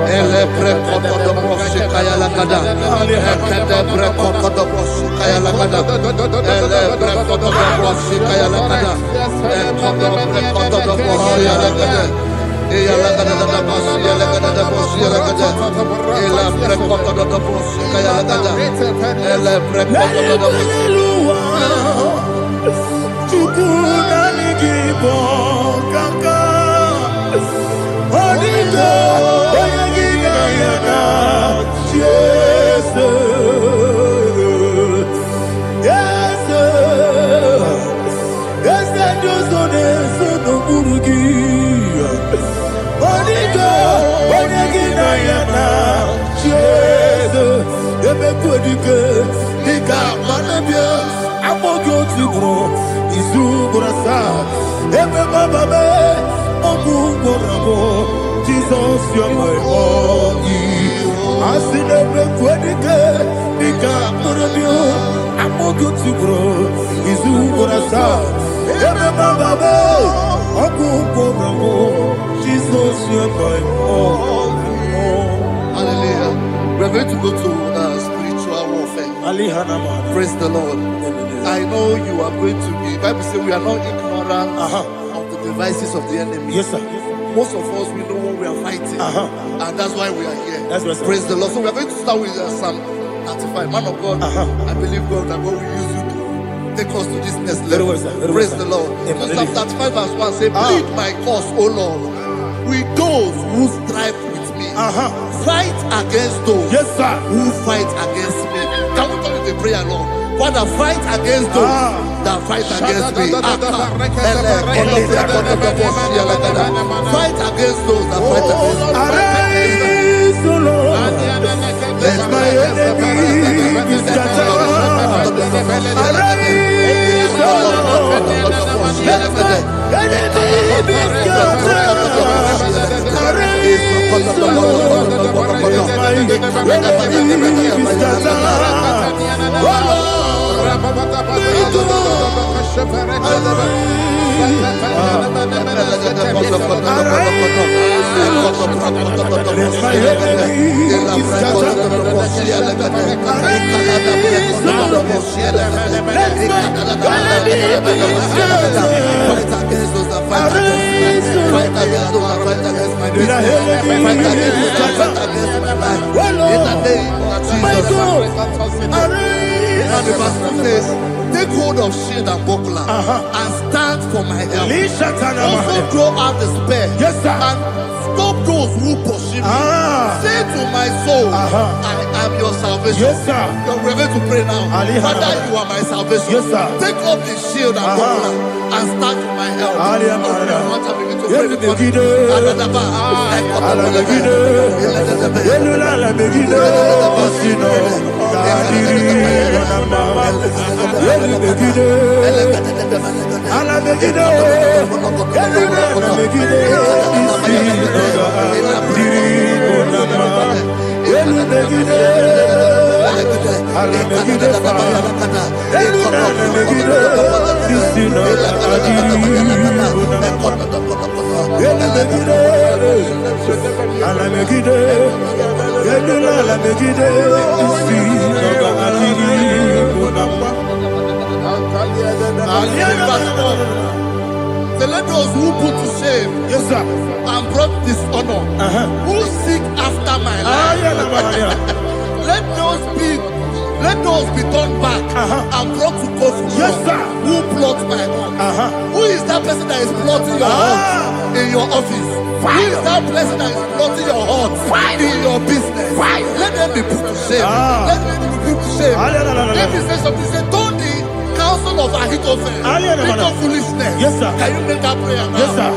Ele pre kodo do bosi kaya lada. Ekede pre kodo do bosi kaya lada. Ele pre kodo do bosi kaya lada. Ekodo pre kodo do bosi lada. Eya lada da bosi lada da bosi lada. Ele pre kodo do bosi kaya lada. Ele pre kodo do bosi. IGBO kaka Onigo Oyagina yana Jesus Yes Yes Josone Sono Burugi Onigo Oyagina yana Jesus Ebe Kodike Nika Manabia Amogo Tibro Izubrasa Ebe Baba Me Ogugorabo Jesus you are my all Asinebe Kodike Nika Manabia Amogo Tibro Izubrasa Ebe Baba Me Ogugorabo Jesus Hallelujah. We're going to go to spiritual warfare. Praise the Lord. I know you are going to be. Bible says we are not ignorant of the devices of the enemy. Yes, sir. Most of us, we know what we are fighting. And that's why we are here. That's right, sir. Praise the Lord. So we are going to start with Psalm 95. Man of God, I believe God that God will use you to take us to this next level. Praise the Lord. So Psalm 35 verse 1 say, plead my cause, O Lord, with those who strive with me. Fight against those who fight against me. Can we come with a prayer, Lord? Father, fight against those that fight against me. Fight against those that fight against me. Arise, O Lord. Let my enemies be scattered. Arise, O Lord. Let my enemies be scattered. Arise, O Lord. Let my enemies be scattered. O Lord. And the verse 2 says, take hold of shield and buckler and stand for my help. Also throw out the spear and stop those who pursue me. Say to my soul, I am your salvation. We're going to pray now. Father, you are my salvation. Take up the shield and buckler and stand for my help. So let those who put to shame and brought dishonor, who seek after my life, let those be turned back and brought to confusion. Who plot my own? Who is that person that is plotting your heart in your office? Who is that person that is plotting your heart in your business? Let them be put to shame. Let them be put to shame. Let me say something. Say, don't the counsel of Ahithophel think of foolishness. Can you make that prayer now? Yes, sir.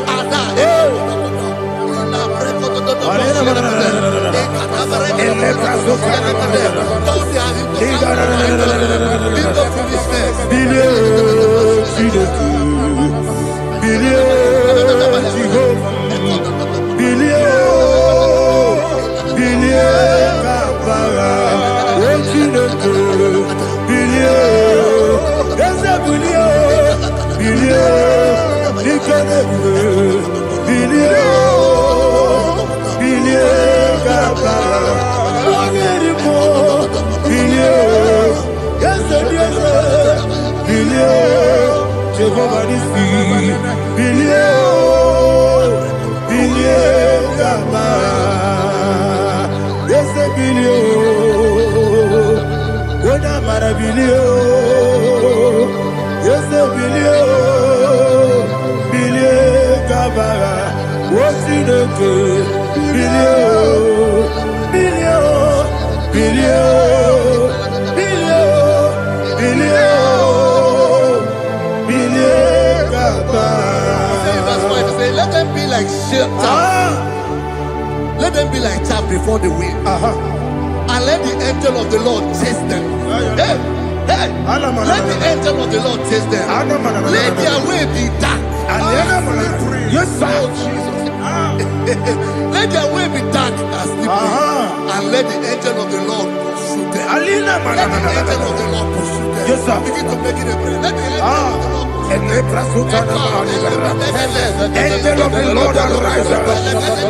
Let them be like chaff. Let them be like chaff before the wind. And let the angel of the Lord chase them. Hey, hey. Let the angel of the Lord chase them. Let their way be dark. Yes, sir. Let their way be dark and slippery. And let the angel of the Lord pursue them. Let the angel of the Lord pursue them. Yes, sir. Begin to make it a prayer. Let the angel of the Lord pursue them. Angel of the Lord arise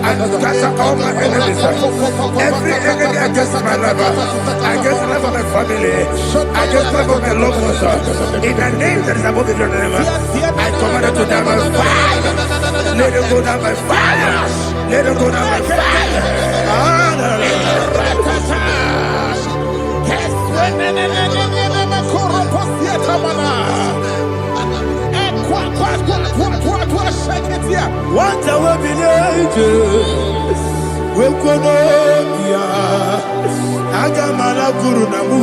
and scatter all my enemies. Every enemy against my life, against the life of my family, against the life of my loved ones. In the name that is above the name, I command it to die by fire. Let it go down by fire. Let it go down by fire. What I will be we kono ya agamala guru na mu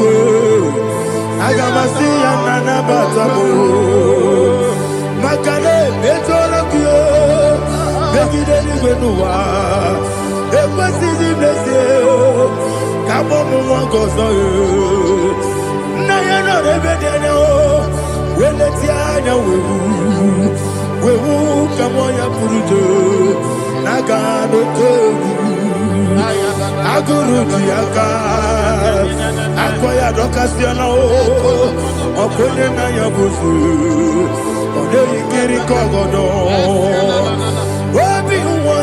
agamasi ya nana batamo makale betolo kyo begide ni gbenuwa ekwesi ni blese kabo mu won gozo na ya no rebede ne o weleti anya wewu kamo ya purujo naga no togu aguru diaka akoya dokasiana o okonye na ya bozu ode ikiri kogodo obi uwe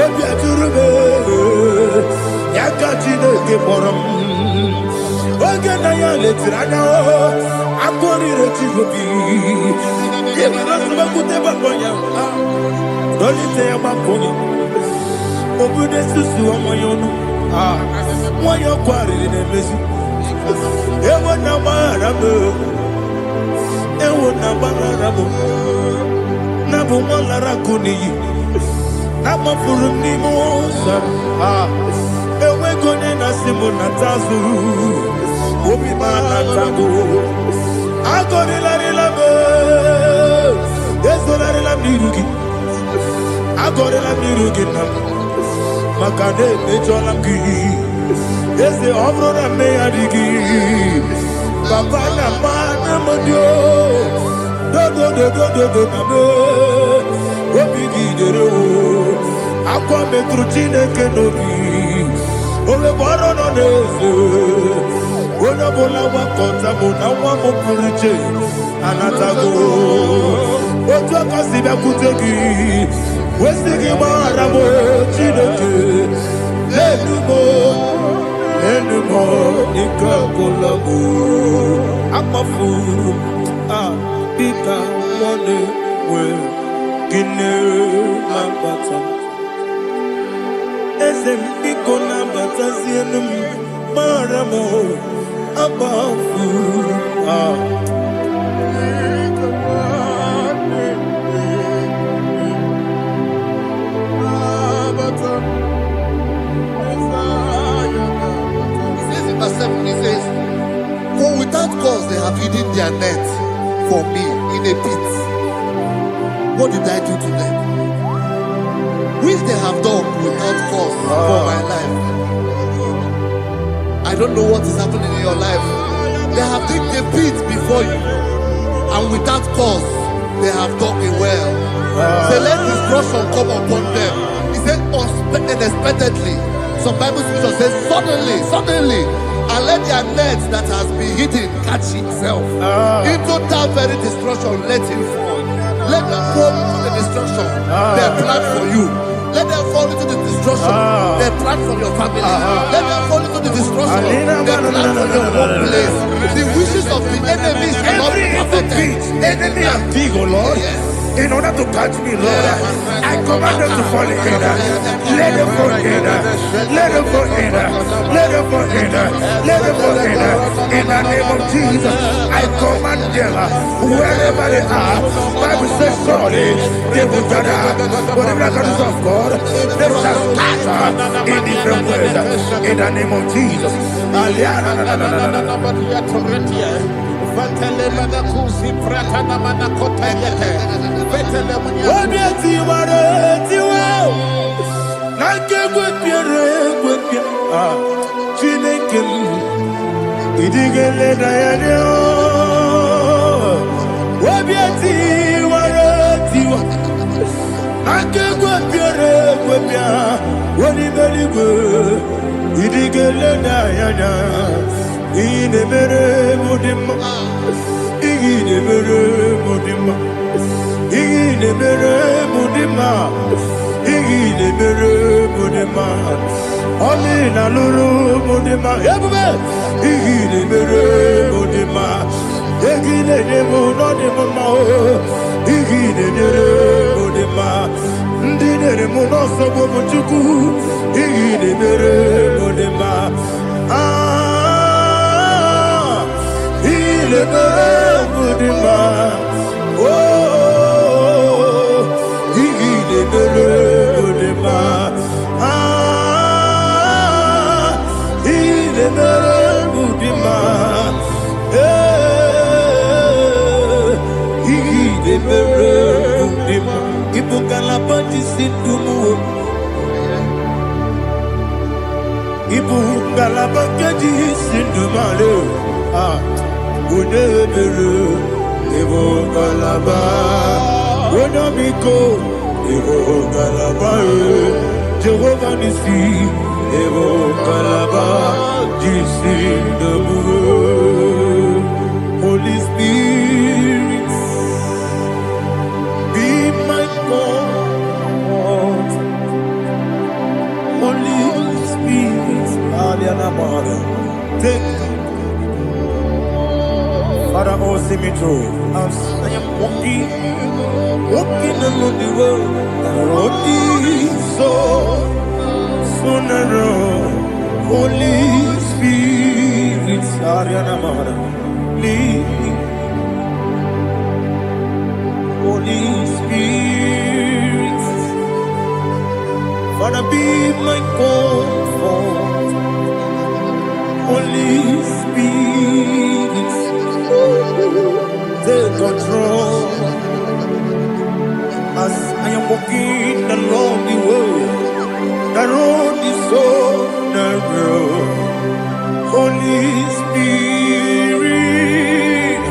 obi aturu be yakati no ke borom oge na ya letirana o akori retigobi yebara suba kuteba bonya dolite ya bakoni obude susu omoyono moyo kwari ne mesu ewo na marabo na bu molara kuni na mafuru ni mosa ewe gone na simu na tazu obi mana tango agori la be esolari la mirugi agore la mirugi na makane mejola ki ese obro na me adigi papa na mana modio do na me obigi dero akwa metrutine kenobi ole boro no neze ona bola wa kota bona wa mo puriche anatago otu akasiba kutegi wesigi maramo chineke lenumo ikakolago amafuru bika one we kine mabata esem biko na bata sienum maramo amafuru He says, for without cause they have hidden their net for me in a pit. What did I do to them? Which they have done without cause for my life. I don't know what is happening in your life. They have digged a pit before you, and without cause they have done it well. Say, let destruction come upon them. He said, unexpectedly. Some Bible scripture says, suddenly, and let their net that has been hidden catch itself. Into that very destruction, let it fall. Let them fall into the destruction they plan for you. Let them fall into the destruction they plan for your family. Let them fall into the destruction they plan for your workplace. The wishes of the enemies are not perfected. Enemy and big, oh Lord. Yes. In order to catch me, Lord, I command them to fall in. Let them fall in. Let them fall in. Let them fall in. Let them fall in. In the name of Jesus, I command them wherever they are. Bible says surely they will gather. But the miracles of God, they shall scatter in different ways. In the name of Jesus. mere mudima. Igine mere mudima. Igine mere mudima. Igine mere mudima. Oli na luru mudima. Ebube. Igine mere mudima. Igine nemo no nemo ma. Igine mere mudima. Ndine mo no sobo muchuku. Igine mere mudima. Igine mere mudima. Oh, igine mere mudima. Igine mere mudima. Igine mere mudima. Ibukala bati sindumu. Ibukala bati sindumalo. Unebere. Ibukala ba. Unamiko. Ibukala ba. Jehovah Nisi. Ibukala ba. Jisindumu. Holy Spirit. Be my God, Holy Spirit, take Father, oh, see me through. As I am walking along the road, the road is so narrow. Holy Spirit, lead me. Holy Spirit, Father, be my comfort. Holy Spirit, take control. As I am walking along the road is so narrow. Holy Spirit,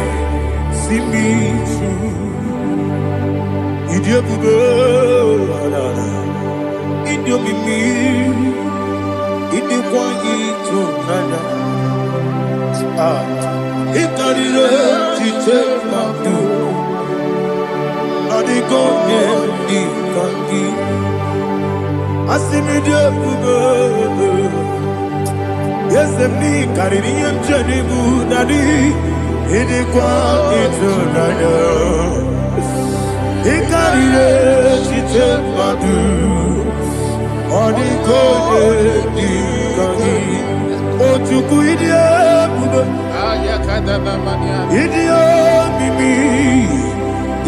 see me through. Idio bugo, idio mimi, idio kwa ito nana. Ikarire tite madu, adigo ne ikangi. Asimi dio bugo, yesemi kariri mjani budadi, idio kwa ito nana. Ikarire chite madu, odiko di kangi. Ochuku idie bube, idie mimi,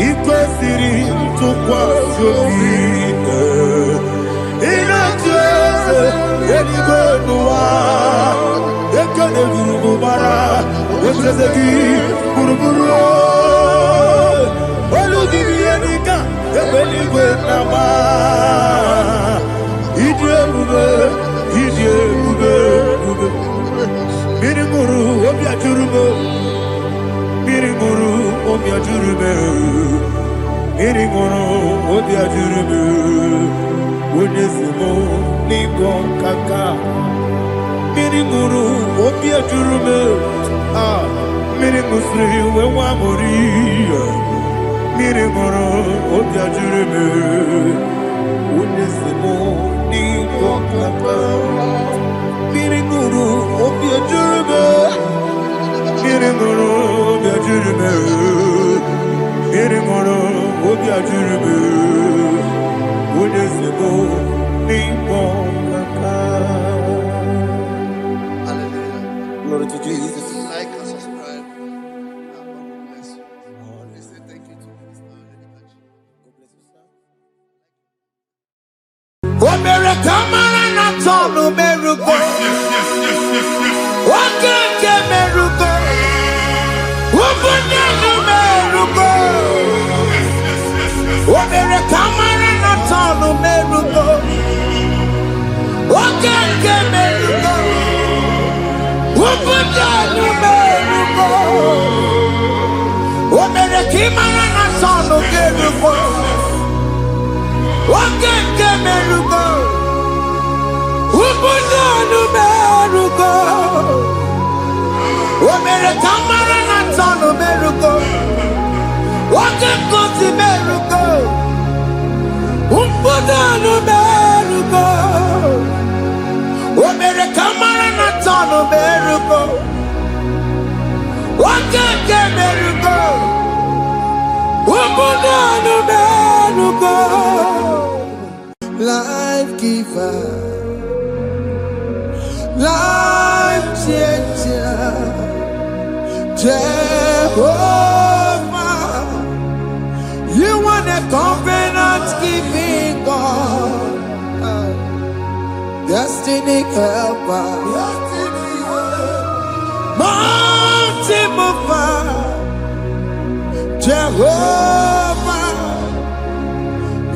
iko siri tukwa sopite. Inatese edigo nuwa, ekane gurugu bara, wetezegi buruburu. Olugibiyenika, ebeligwe nama. Idie bube, Mirimuru, obia jurube. Mirimuru, obia jurube. Mirimuru, obia jurube. Unesimo, ningon kaka. Mirimuru, obia jurube. Mirimusri, wewa moria. Mirimuru, obia jurube. Unesimo, ningon kaka. Mirimuru, obia jurube. Mirimuru, obia jurube. Mirimuru, obia jurube. Unesimo, ningon kaka. Glory to Jesus. Like and subscribe. God bless you. Let's say thank you to Minister Lady Kachi. God bless you, sir. Omere kamara na tonu merugo. Wakeke merugo. Ubunye no merugo. Omere kamara na tonu merugo. Wakeke merugo. Ubunye no merugo. Omere kimara na tonu merugo. Wakeke merugo. Ubunye no merugo. mere kamara na tonu meruko. Wake kosi meruko. Umpudanu meruko. O mere kamara na tonu meruko. Wake ke meruko. Umpudanu meruko. Life giver, life changer, Jehovah, you are the covenant keeping God, destiny helper, mountain mover, Jehovah,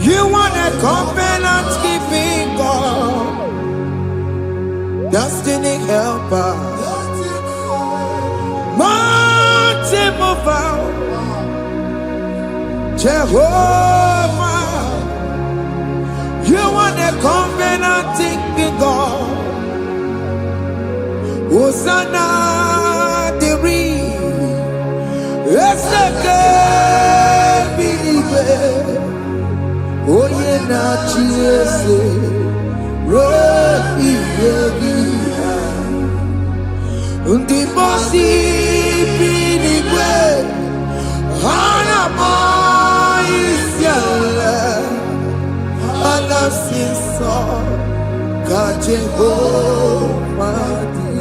you are the covenant keeping God, destiny helper, mountain mover, Jehovah, you are the covenant keeping God. Hosanna, Diri, oh yeah, na chiese, rohi yogi, undi bosi pinigwe, hana moisyala, ana sinso, kaje homadi,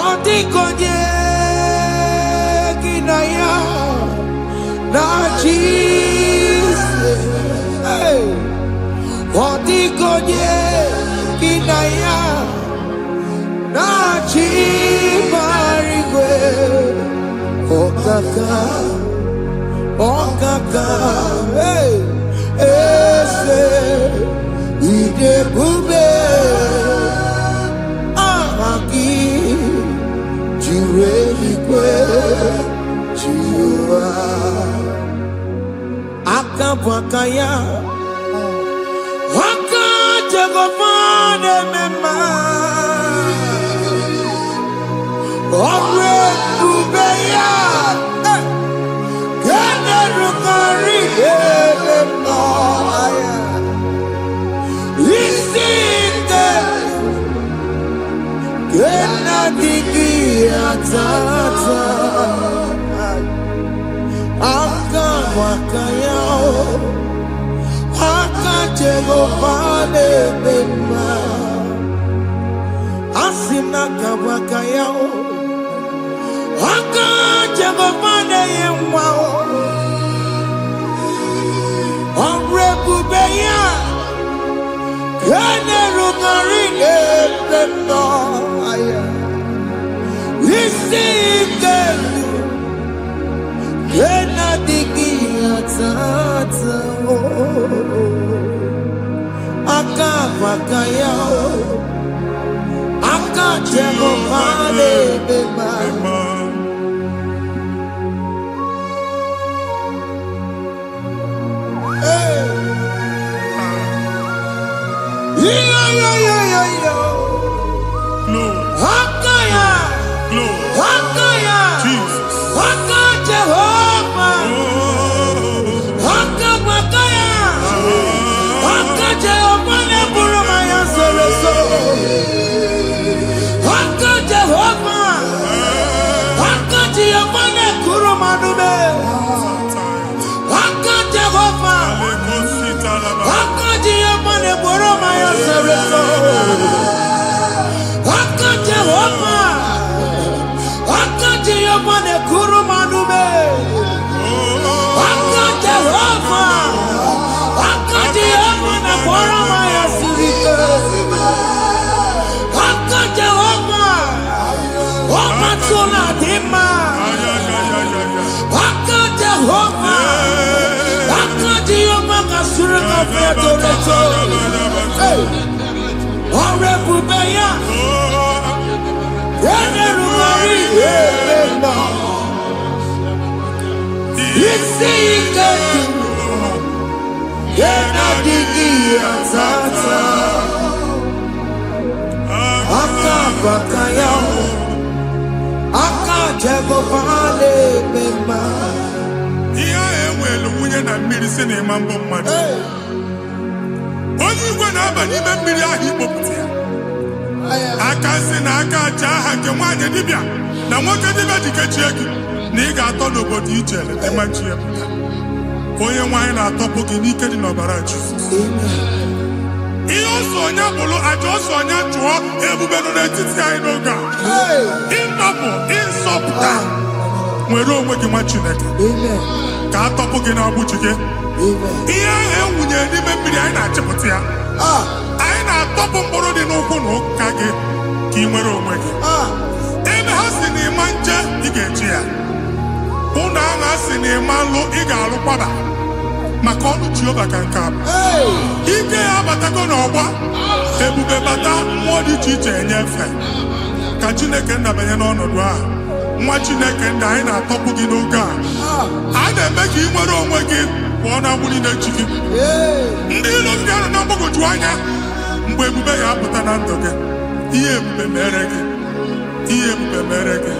odi konye kinaya. Na Jesus, hey, Odigonye kinaya, na chibarigwe, okaka, hey, ese, ide bube, ahaki, jireligwe, jiwa. Akabwakaya Wakajagofane mema Omre Kubeya Kene Rukari Mema Isinde Kena Diki Atata Akabwakaya Akajagofane mema Asina kabwakaya Akajagofane yemwa Omrebubeya Kene Rugarine mema Isike Kena digi atata Akabakaya Akajagofane mema Hakaya Hakaya Jesus. Haka Jehovah Haka Makaya Haka Jehovah Neburu Maya Sereso Haka Jehovah Haka Jehovah Nekuru Manume Haka Jehovah Haka Jehovah Neburu Maya Sereso Haka Jehovah Haka Jehovah Nekuru Manume Haka Jehovah Haka Jehovah Neburu Maya Sirike Haka Jehovah Haka Tuna Dima Haka Jehovah Haka Jehovah Kasurika Fiatoreto Orebubeya Yenerumari Yemena Isiketu Yenadigi Atata Akabakaya ihe ahụ ewelu nwunye na mmiri si na ịma mbọ mmadụ onye igwe na-aba n'ime mmiri ahụ ikpopụta ya aka si na aka aja aha nke nwaanyị dibịa na nwoke dibịa ji kechie gị na ị ga-atọ n'obodo ije leta machi ya pụta onye nwaanyị na-atọpụ gị n'ike dị n'ọbara Jizọs ihe ọsọ onye bụrụ aja ọsọ onye chụọ ebube nọ n'etiti anyị n'oge a ịnọpụ ịsọpụta nwere onwe gị nwa Chineke ka a tọpụ gị n'agbụchi gị ihe ahụ ewunye n'ime mmiri anyị na-achịpụta ya anyị na-atọpụ mkpụrụ dị n'ụkwụ na ụka gị ka ị nwere onwe gị ebe ha si na ịma nje ị ga-eji ya ụlọ ahụ ha si na ịma nlụ ị ga-alụ kwaba maka ọnụ Jehova ka nke a bụ ike ya abatago n'ọgba ebube bata mmụọ dị iche iche enyefe ka Chineke ndabanye n'ọnọdụ ahụ nwa Chineke ndị anyị na-atọpụ gị n'oge a na-eme ka ị nwere onwe gị pụọ na agbụrụ na-echi gị ndị ilo ndị ahụ na mgbagwoju anya mgbe ebube ya apụta na ndụ gị ihe ebube mere gị ihe ebube mere gị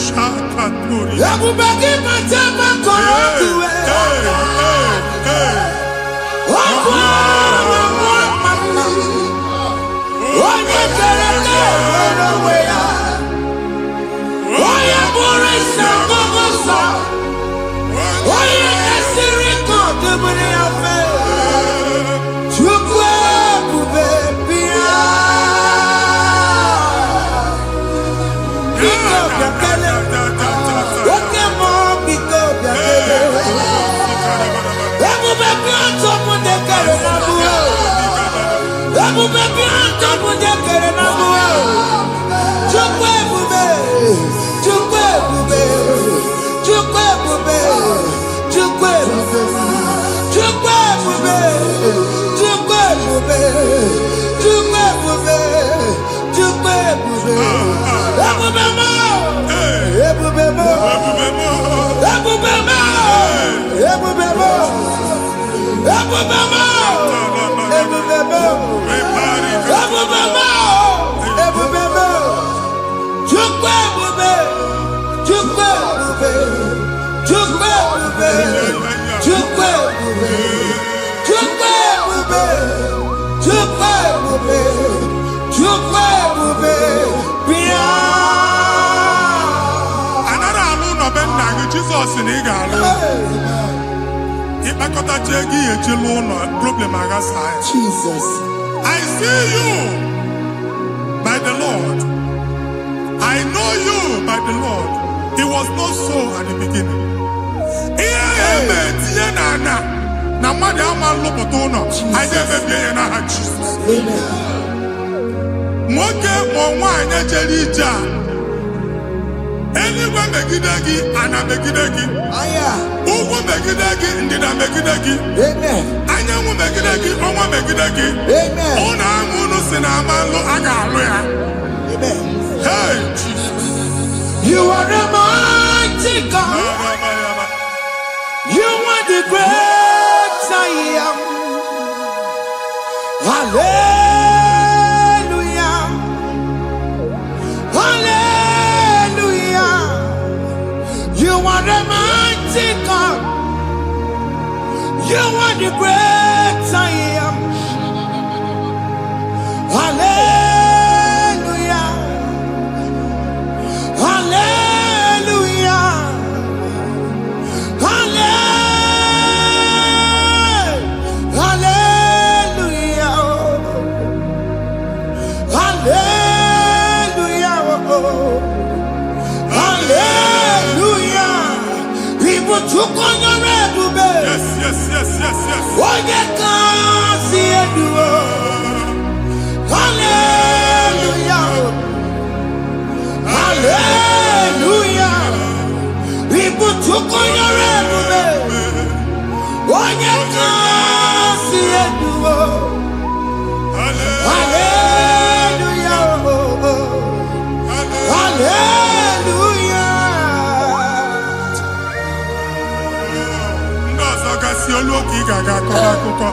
shakatori ebube gị mata maka ọkụ onye kere nwere onwe ya onye bụrụ isi ọgụgụ nsọ onye na-esiri ka ọdụbụrụ ya fe Chukwu ebube bịa biko bịakele oke mmụọ biko bịakele ebube bịa ntọpụ dekere na mụọ ebube bịa ntọpụ dekere na mụọ Chukwu ebube Chukwu ebube Chukwu ebube Chukwu ebube Chukwu ebube Chukwu ebube Chukwu ebube Chukwu ebube ebube mo ebube mo ebube mo ebube mo ebube mo ebube mo ebube mo ebube mo Chukwu ebube Chukwu ebube Chukwu ebube Chukwu ebube Chukwu ebube Chukwu ebube Chukwu ebube bịa anara alụ n'obe nna gị Jizọs na ị ga-alụ ịkpakọtacha ego ihe eji lụọ ụlọ problem aghasa ya Jesus I see you by the Lord I know you by the Lord it was not so at the beginning ihe eme tinye na ana na mmadụ ama nlụpụta ụlọ anyị ga-emebie ya n'aha Jizọs nwoke ma nwaanyị jere ije a eluigwe megide gị ana megide gị ugwu megide gị ndịda megide gị anyanwụ megide gị ọnwa megide gị ụlọ ahụ unu si na ama nlụ a ga-alụ ya hey Jesus You are the mighty God You are the great I am Hallelujah Hallelujah You are the mighty God You are the great I am Hallelujah Hallelujah Hallelujah Hallelujah Hallelujah People took on your red yes yes yes yes yes Why you can't see it Hallelujah Hallelujah People took on your red Why you can't see it Hallelujah Hallelujah ndị ọzọ gasị olu oge ị ga-aga akọba akụkọ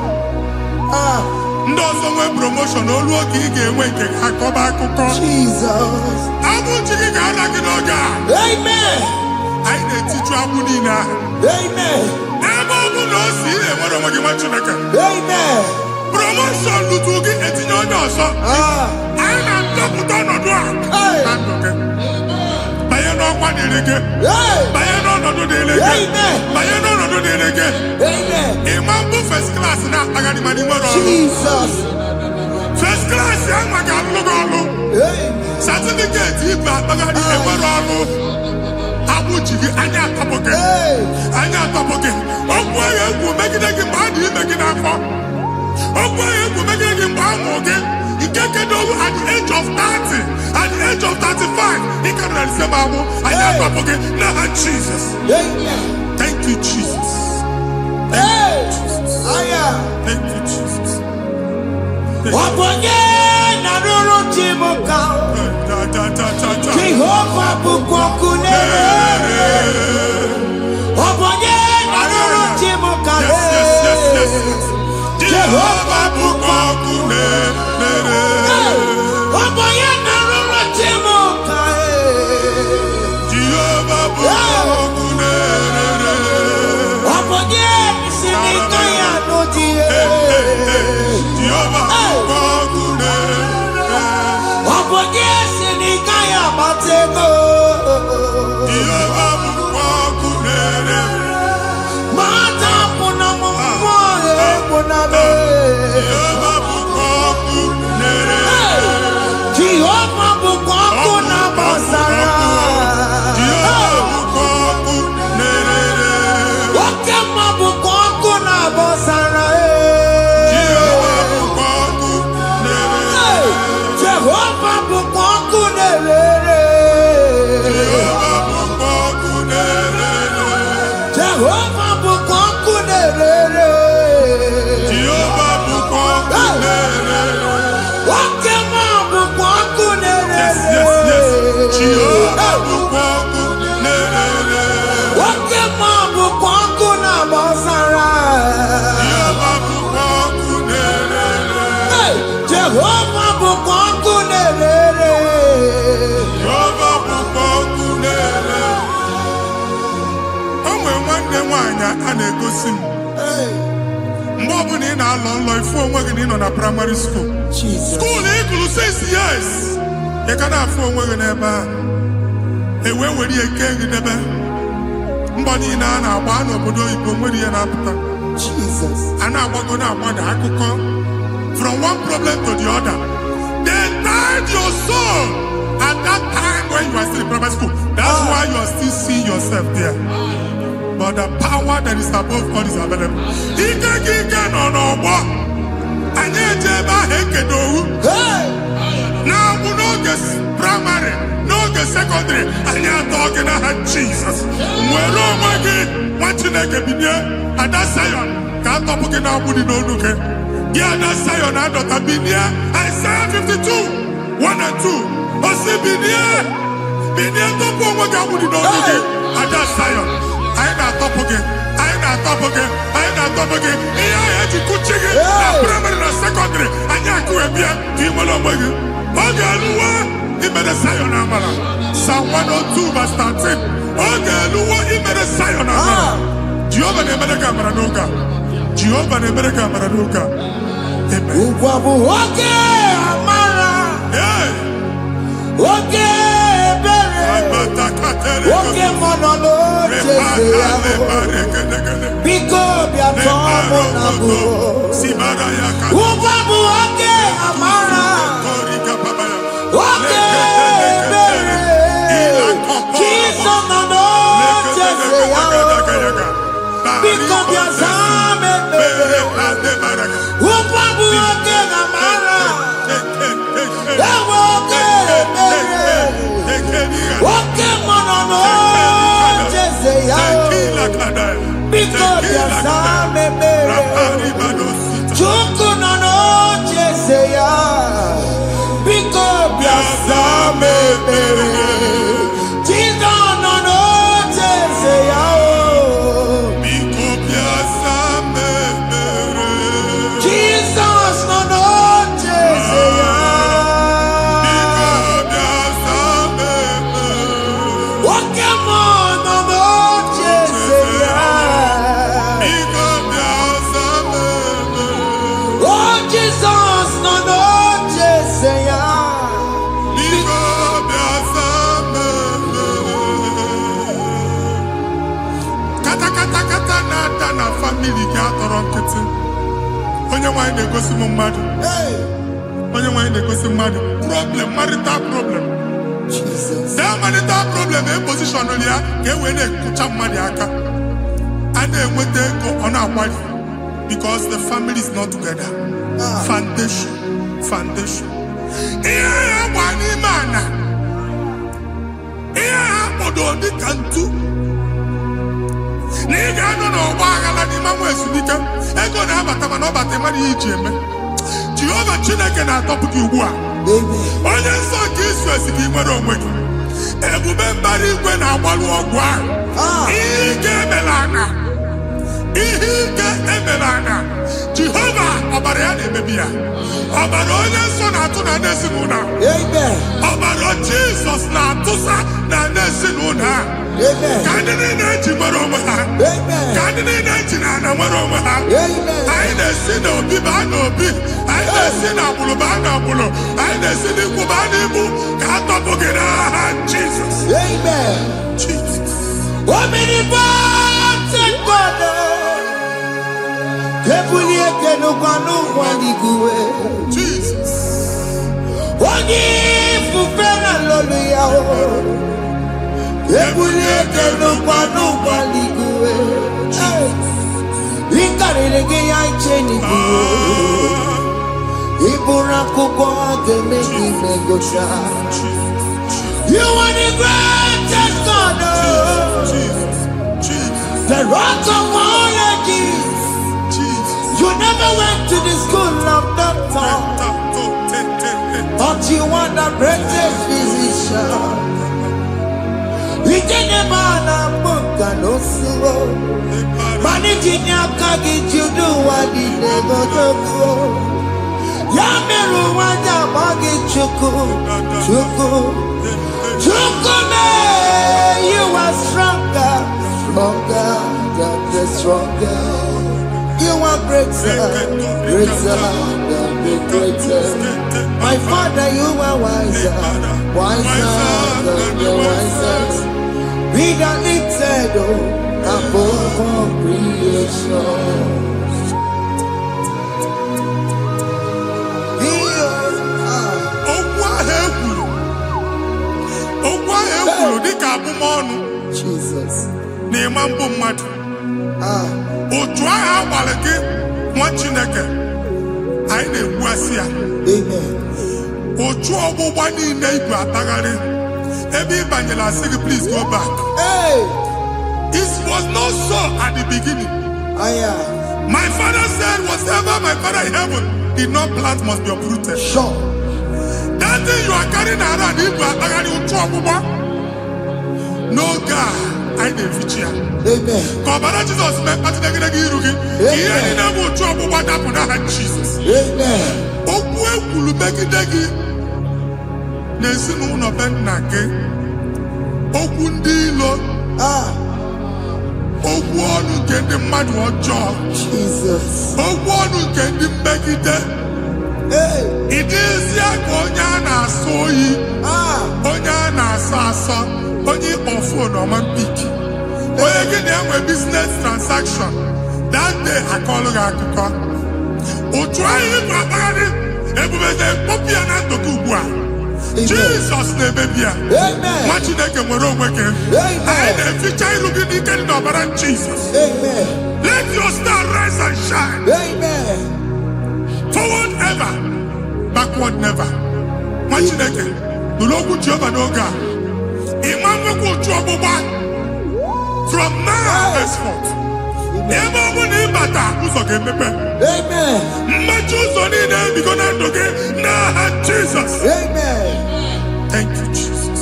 ndị ọzọ nwee promoshọn olu oge ị ga-enwe nke ga-akọba akụkọ Jesus abụ chi gị ga-ala gị n'oge a Amen. I teach you Abudina. Amen. Never no see a mother when you want to make. Amen. Promotion to get it in your nose. I'm not double down on one. Bayano one in again. Bayano no do the again. Amen. Bayano no do the again. Amen. Imam first class now. I got the money. Jesus. First class, young man, certificate, you got the Abuji, Anya Topoke, Anya Topoke. Oh, boy, you make it again, body, make it up for. Oh, boy, you make it again, again. You can't get over at the age of 30, at the age of 35. He can say, Babu, Anya Topoke. Now, Jesus. Thank you, Jesus. Thank you, Jesus. Thank you, Jesus. Waponye na ruru chimuka Jehovah bukokune Waponye na ruru chimuka Jehovah bukokune Waponye na ruru chimuka Jehovah bukokune Waponye sinika ya nodie Jehovah Waponyesi ni kaya matego Mata puna mumwe puna be Jehova bukwaku na basara Wakema bukwaku na basara Jehovah bukwaku nerere Jehovah bukwaku nerere Wakema bukwaku nerere Wakema bukwaku na basara Jehovah bukwaku nerere a na-egosi m mgbe ọbụla ị na-alọ nlọ ifu onwe gị na ị nọ na praịmarị skuul skuul ịgụrụ 6 years ị ka na-afụ onwe gị n'ebe a ewee were eke gị debe mbọ niile a na-agba n'obodo oyibo nwere ihe na-apụta a na-agbago na-agbada akụkọ from one problem to the other. They tied your soul at that time when you are still in primary school. That's why you are still seeing yourself there. But the power that is above God is available. Ike no what? And now we know this primary, no the secondary, and you're talking about Jesus. Well, oh my God, what you like at that Zion? Can't talk about no okay. Yeah, that's Zion, I don't have been here. Isaiah 52, 1 and 2. I say, been here, don't go what I would know. At that Zion, I ain't not top again. I ain't not top again. I ain't not top again. Here I had to go check it. Primary and secondary. And you could be a team along with you. Okay, he made a Zion Amala. Psalm 102, verse 13. Okay, he made a Zion Amala. Jehovah never the camera, no God. Jehovah never the camera, no God. Okay, Amara. Okay, okay, Monolo. Biko bia tomo nabu. Ubabu okay, Amara. Okay, Jesus nano jese yao. Biko bia zame. Ubabu okay, Amara. Okay, Monolo jese yao. Biko bia zame. Chuku nano jese yao. Biko bia zame. Jesus nano jese yao. Jesus nano jese yao. Okay. atọrọ nkịtị. Onye nwanyị na-egosi m mmadụ. Onye nwanyị na-egosi mmadụ. Problem, marital problem. That marital problem in position on ya ka e wee na-ekụcha mmadụ aka. A na-enweta ego ọ na-akwari because the family is not together. Foundation. Ihe ya gba n'ime ana. Ihe ha kpọdọ dị ka ntu. Na ị ga-anọ n'ọgba aghara n'ime nwa ezumike. Ego na-abata mana ọ bata mmadụ ihe iji eme. Jehova Chineke na-atọpụ gị ugbu a. Onye nsọ nke Izrel ka ị nwere onwe gị. Ebube mbara igwe na-agbalụ ọgwụ ahụ. Ihe ike emela ana. Jehova ọbara ya na-emebi ya. Ọbara onye nsọ na-atụ na n'ezinụlọ. Ọbara Jizọs na-atụsa na n'ezinụlọ. Ka ndị niile eji nwere onwe ha. Ka ndị niile eji na ana nwere onwe ha. Anyị na-esi n'obi baa n'obi. Anyị na-esi n'agbụrụ baa n'agbụrụ. Anyị na-esi n'ikwu baa n'ikwu. Ka a tọpụ gị n'aha Jizọs. Jesus. Omnipotent God. Ebulie kenu kwanu kwaliguwe. Jesus. Onye fufena lolu ya o. Ebulie kenu kwanu kwaliguwe. Ikarele ge ya icheni guwe. Ibura kuko ageme imegosha. You are the greatest God. The rock of all ages. You never went to the school of doctor, but you are the greatest physician. We didn't man a book and no slow. Managing your carriage, you do what you never do. Yameru wanda magi chuku. You are stronger than stronger. You are greater than the greatest. My Father, you are wiser than the wisest. Be the lifted above all creation. Jesus. Otu agha agbara gị nwa Chineke anyị na-egbu asị ya. Otu ọgbụgba niile igwe atagharị ebe ị banyere asị gị please go back. It was not so at the beginning. My father said whatever my father in heaven did not plant must be uprooted. Sure. That thing you are carrying around igwe atagharị otu ọgbụgba. No God. I didn't feature. Amen. Kọbara Jesus mee kpatị negidegi iru gị. Ihe niile bụ otu ọgbụgba dapụ n'aha Jesus. Amen. Okwu ekwuru megide gị n'ezinụlọ be nna gị. Okwu ndị ilo. Okwu ọnụ nke ndị mmadụ ọjọọ. Jesus. Okwu ọnụ nke ndị mmegide. Ị dịzie ka onye a na-asọ oyi. Onye a na-asọ asọ. Onye ọfụ n'ọma mpiki. Onye gị na-enwe business transaction. That day akọlụ gị akụkọ. Otu anyị gbagharị ebube na-ekpọpụ ya na ndụ gị ugbu a. Jesus na-emebi ya. Nwa Chineke nwere onwe gị. Anyị na-eficha iru gị n'ike dị n'ọbara Jesus. Let your star rise and shine. Forward ever, backward never. Nwa Chineke nụrụ okwu Jehova n'oge a. From now henceforth, ebe ọ bụ na ịbata ụzọ ga-emepe. Mmechi ụzọ niile ebigo na ndụ gị n'aha Jizọs. Thank you, Jesus.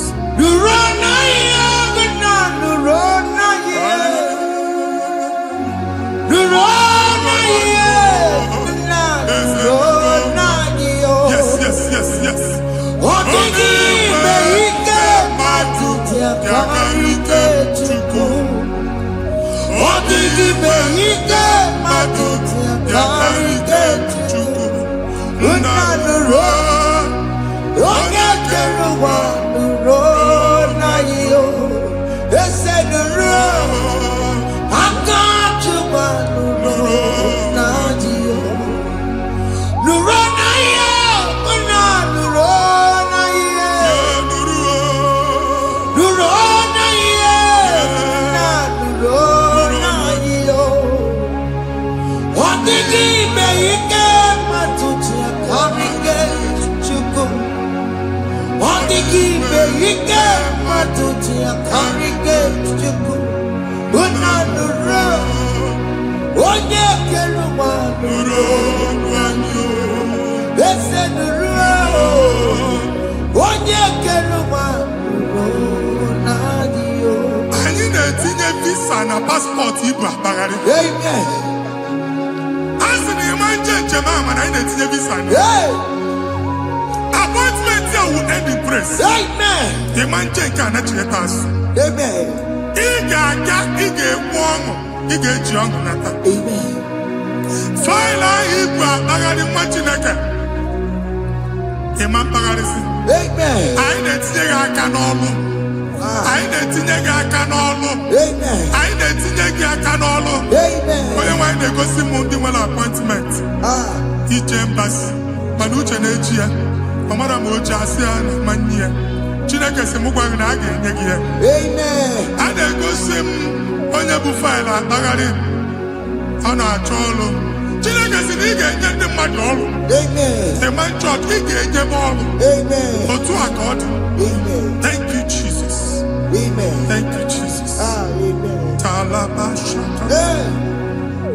Yes. They said the road, I got you by the road. mana passport ibu akpagharị. Amen. Asị na ịma njem a mana anyị na-etinye visa na. Appointment ya will end in praise. Amen. Ịma nke a na-echeta azụ. Amen. Ị ga-aga, ị ga-ekwu ọṅụ, ị ga-eji ọṅụ nata. Amen. Faịlụ ahụ ibu akpagharị nwa Chineke. Ịma mkpagharịsị. Amen. Anyị na-etinye gị aka n'ọlụ. Anyị na-etinye gị aka n'ọlụ. Amen. Anyị na-etinye gị aka n'ọlụ. Amen. Onye nwaanyị na-egosi m ndị nwere appointment ije mbasi mana uche na-eji ya ọ mara ma o ji asị ya na mmanyi ya. Chineke sị m gwa gị na a ga-enye gị ya. Amen. A na-egosi m onye bụ faịlụ akpagharị ọ na-achọ ọrụ. Chineke sị na ị ga-enye ndị mmadụ ọrụ. Amen. The man church ị ga-enye m ọrụ. Amen. Otu a ka ọ dị. Amen. Thank you Jesus. Amen. Thank you Jesus. Amen. Talabashaka.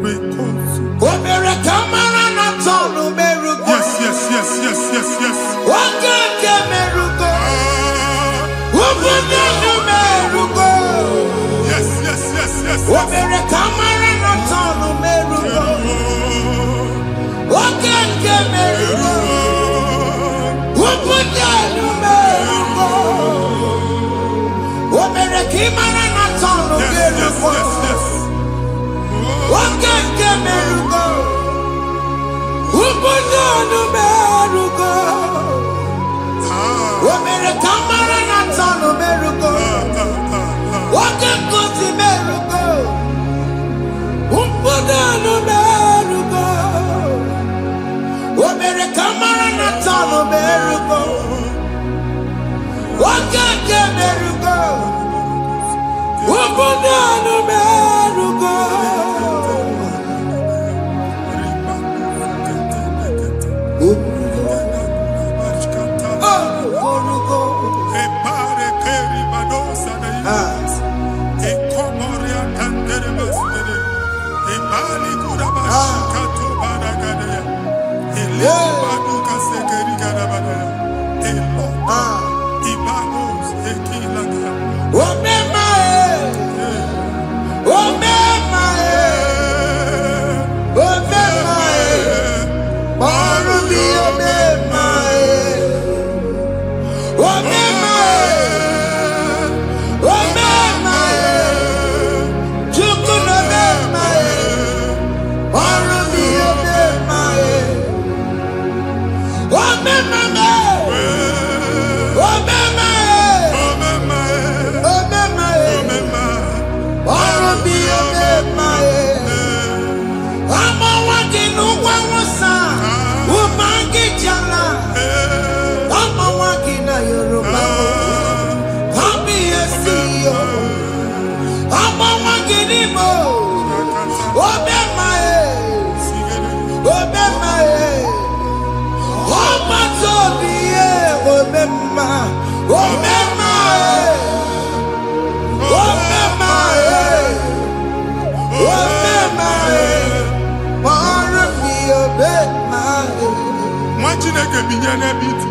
Rekosu. Omere kamara na tonu merugo. Yes. Okeke merugo. Ubunenu merugo. Yes. Omere kamara na tonu merugo. Okeke merugo. Ubunenu merugo. Omere kamara na tonu merugo. Okeke merugo. Ubunenu merugo. Omere kamara na tonu merugo. Okeke merugo. Ubunenu merugo. Omere kamara na tonu merugo. Okeke merugo. Ubunenu merugo. Chineke binye n'ebe iti.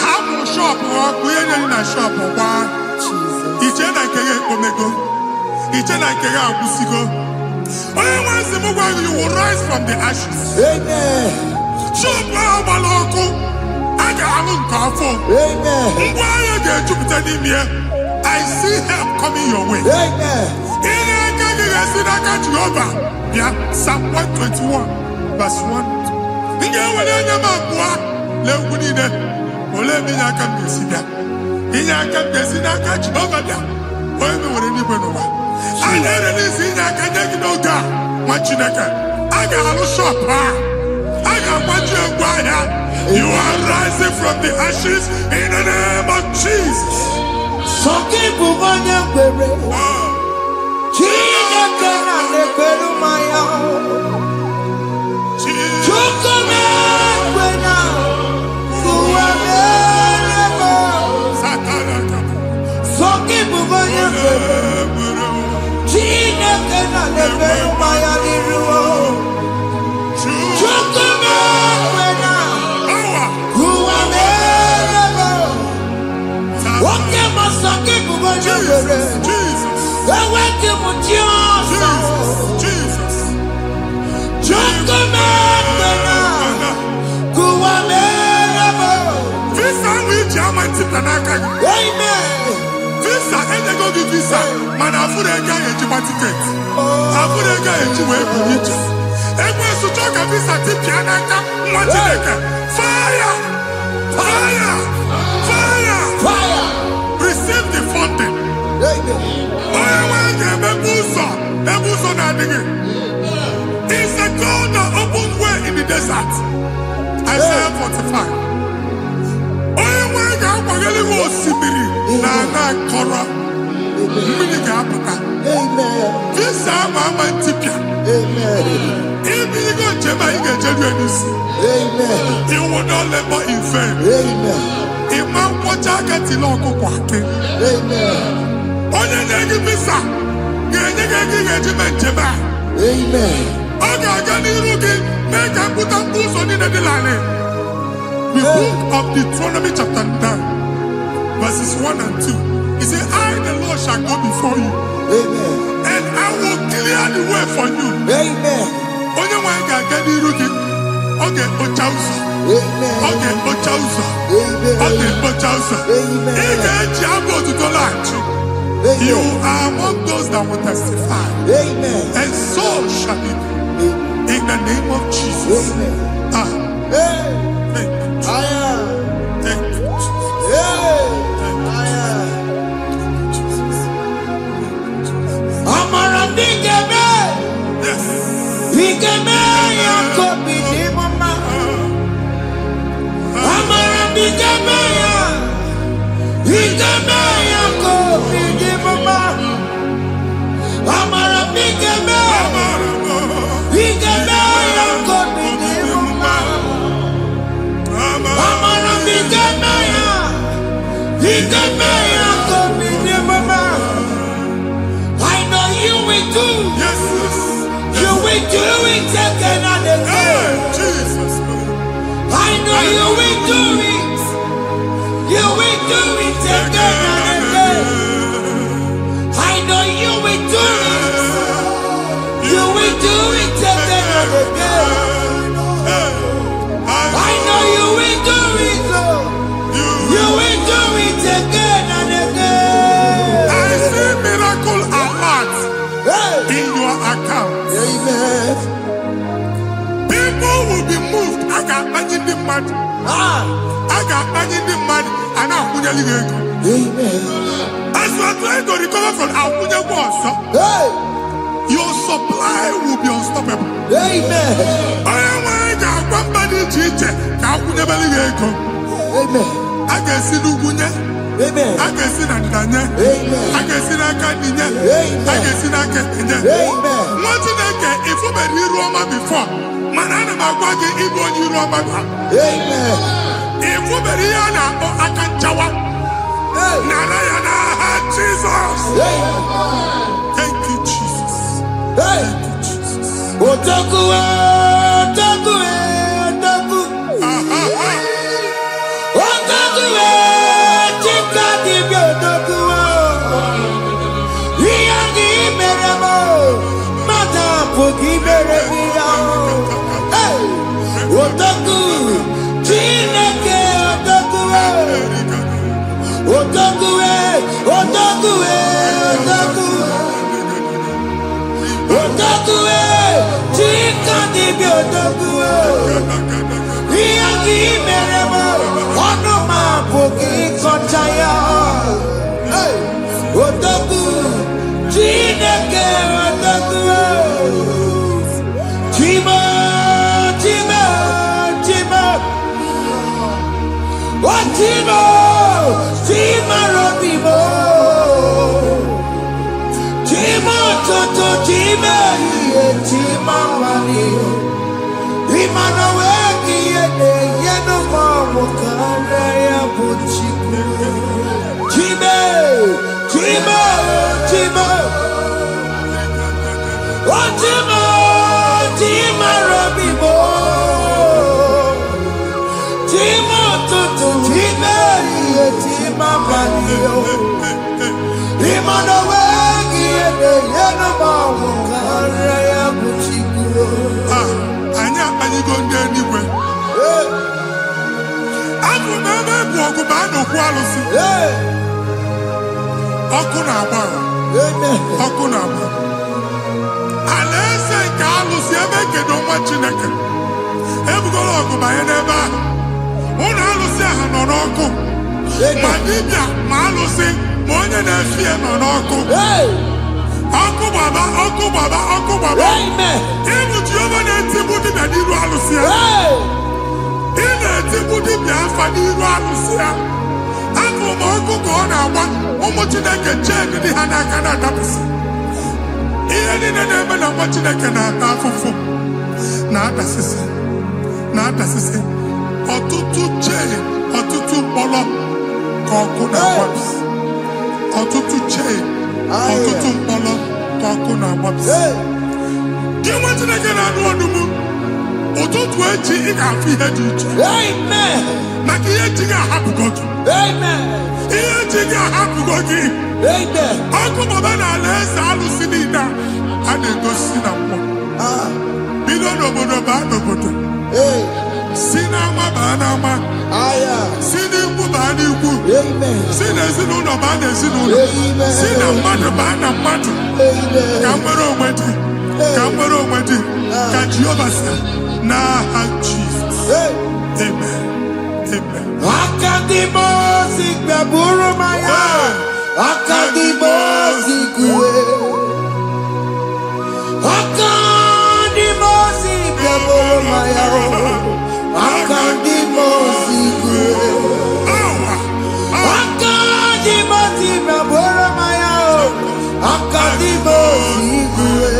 Hapụ shọpụ ọkụ ihe nyere na shọpụ kwa. Iche na nke ya ekpomego. Iche na nke ya agwụsigo. Onye nwe nsị m gwa gị, you will rise from the ashes. Amen. Shọpụ ahụ gbara ọkụ. A ga-alụ nke afọ. Amen. Ngwa ahịa ga-ejupụta n'ime ya. I see help coming your way. Amen. Ihe aka gị ga-esi n'aka Jehova. Bịa, Psalm 121 verse 1. Ị ga-ewere anya m abụọ n'egwu niile. Olee ebe inye aka m ga-esi bịa? Inye aka m ga-esi n'aka Jehova bịa. Onye mewere n'igwe n'ụwa. A na-ere n'isi inye aka nye gị n'oge a, nwa Chineke. A ga-alụ shọpụ a. A ga-agbaji egwu ahịa. You are rising from the ashes in the name of Jesus. Sọkị bụ onye kwere. Chineke na na-ekwere mmanya. Chukwu na-ekwe na ụwa na-erego. Sọkị bụ onye kwere. Chineke na na-ekwere mmanya n'iru. Chukwu na-ekwe na ụwa na-erego. Nwoke ma sọkị bụ onye kwere. Jesus. Visa which German Titanaka. Amen. Visa and they go give visa. Man, I put a guy in Japan ticket. I put a guy in Japan. And when you talk a visa Titanaka, fire! Fire! Fire! Fire. Receive the funding. Amen. It's a God that opens way in the desert. Isaiah 45. Amen. This Mama Tipia. Amen. If you go to Amen. you will not labor in vain. Amen. Imam Pochaka Tiloko Kwake. Amen. Onye na-egi visa ga-enye gị engagement jebe. Amen. Ọ ga-aga n'iru gị mee ka mpụta mkpu ụzọ niile dị larịị. The book of Deuteronomy chapter 9 verses 1 and 2. He said, I the Lord shall go before you. Amen. And I will clear the way for you. Amen. Onye nwe anyị ga-aga n'iru gị. Ọ ga-ekpocha ụzọ. Amen. Ọ ga-ekpocha ụzọ. Amen. Ọ ga-ekpocha ụzọ. Amen. Ị ga-eji abụ otuto laghachi. You are among those that will testify. Amen. And so shall it be. In the name of Jesus. Amen. Thank you, Jesus. Thank you, Jesus. Thank you, Jesus. Amara bigeme. Yes. Bigeme yakobi ni mama. Amara bigeme ya. Bigeme yakobi ni mama. Amara bigeme. Bigeme yakobi ni mama. Amara bigeme ya. Bigeme yakobi ni mama. I know you will do. Yes. You will do it again and again. Jesus. I know you will do it. You will do it again and again. I know you will do it. You will do it again and again. I know you will do it, Lord. You will do it again and again. I see miracle alert Hey. in your account. Amen. People will be moved. I got imagine the mad. I got imagine the mad. And I'm going to Amen. as you are trying to recover from Abuja Boss, Hey. your supply will be unstoppable. Amen. I am one body teacher. Amen. I can see Lugunya. Amen. I can see Nadanya. Amen. I can see Nakaninya. Amen. I can see Nakaninya. Amen. What did I get? If you were in Roma before, Manana Magwagi, Ibo, you Roma. Amen. If you were here now, I can Jawa. Hey. Narayana, Jesus. Thank you, Jesus. Hey. Thank you, Jesus. Otaku, otaku, otaku. Otaku, chika di bi otaku. Iya di meremo, mata pogi meremia. Hey. Otaku, chineke otaku. Otaku, otaku, otaku. Otaku, chika di bi otaku. Iya di meremo, ono ma pogi kochaya. Hey, otaku, chineke otaku. Chima, chima, chima. Oh, chima, chima robimo. Chima toto, chima iye, chima wali. Imana weki yene, yeno mamu kare ya buchiku. Chime, chima, chima. Oh, chima, chima robimo. Chima toto, chima iye, chima wali. Imana weki yene. baa n'okwu alụsị. Ọkụ na-agba. Ọkụ na-agba. Alaeze nke alụsị ebe kedu nwa Chineke. Ebugoro ọgụ banye n'ebe ahụ. Ụlọ alụsị ahụ nọ n'ọkụ. Ma dibịa ma alụsị ma onye na-efi ya nọ n'ọkụ. Ọkụ gbaba, ọkụ gbaba, ọkụ gbaba. Ịbụ Jehova na-etigbu dibịa n'iru alụsị ya. Ị na-etigbu dibịa afa n'iru alụsị ya. Afọ ma ọkụ ka ọ na-agba ụmụ Chineke chee ndị ha n'aka na-adapụsị. Ihe niile na-eme na nwa Chineke na-ata afụfụ na-adasịsị na-adasịsị. Ọtụtụ chee, ọtụtụ mkpọrọ ka ọkụ na-agbapụsị. Ọtụtụ chee, ọtụtụ mkpọrọ ka ọkụ na-agbapụsị. Gị nwa Chineke na-anụ ọdụmụ ụtụtụ echi ị ga-afụ ihe dị iche. Maka ihe echi ga-ahapụgo gị. Ihe echi ga-ahapụgo gị. Ọkụ baba na alaeze alụsị niile a na-egosi na mmụọ. Bido n'obodo baa n'obodo. Si n'ama baa n'ama. Si n'ikwu baa n'ikwu. Si n'ezinụlọ baa n'ezinụlọ. Si na mmadụ baa na mmadụ. Ka nwere onwe dị. Ka nwere onwe dị. Ka Jehova sị n'aha Jizọs. Amen. Amen. Akadimosi gbẹ̀bùrú maya. Akadimosi kúwe. Akadimosi gbẹ̀bùrú maya. Akadimosi kúwe. Akadimosi gbẹ̀bùrú maya. Akadimosi kúwe.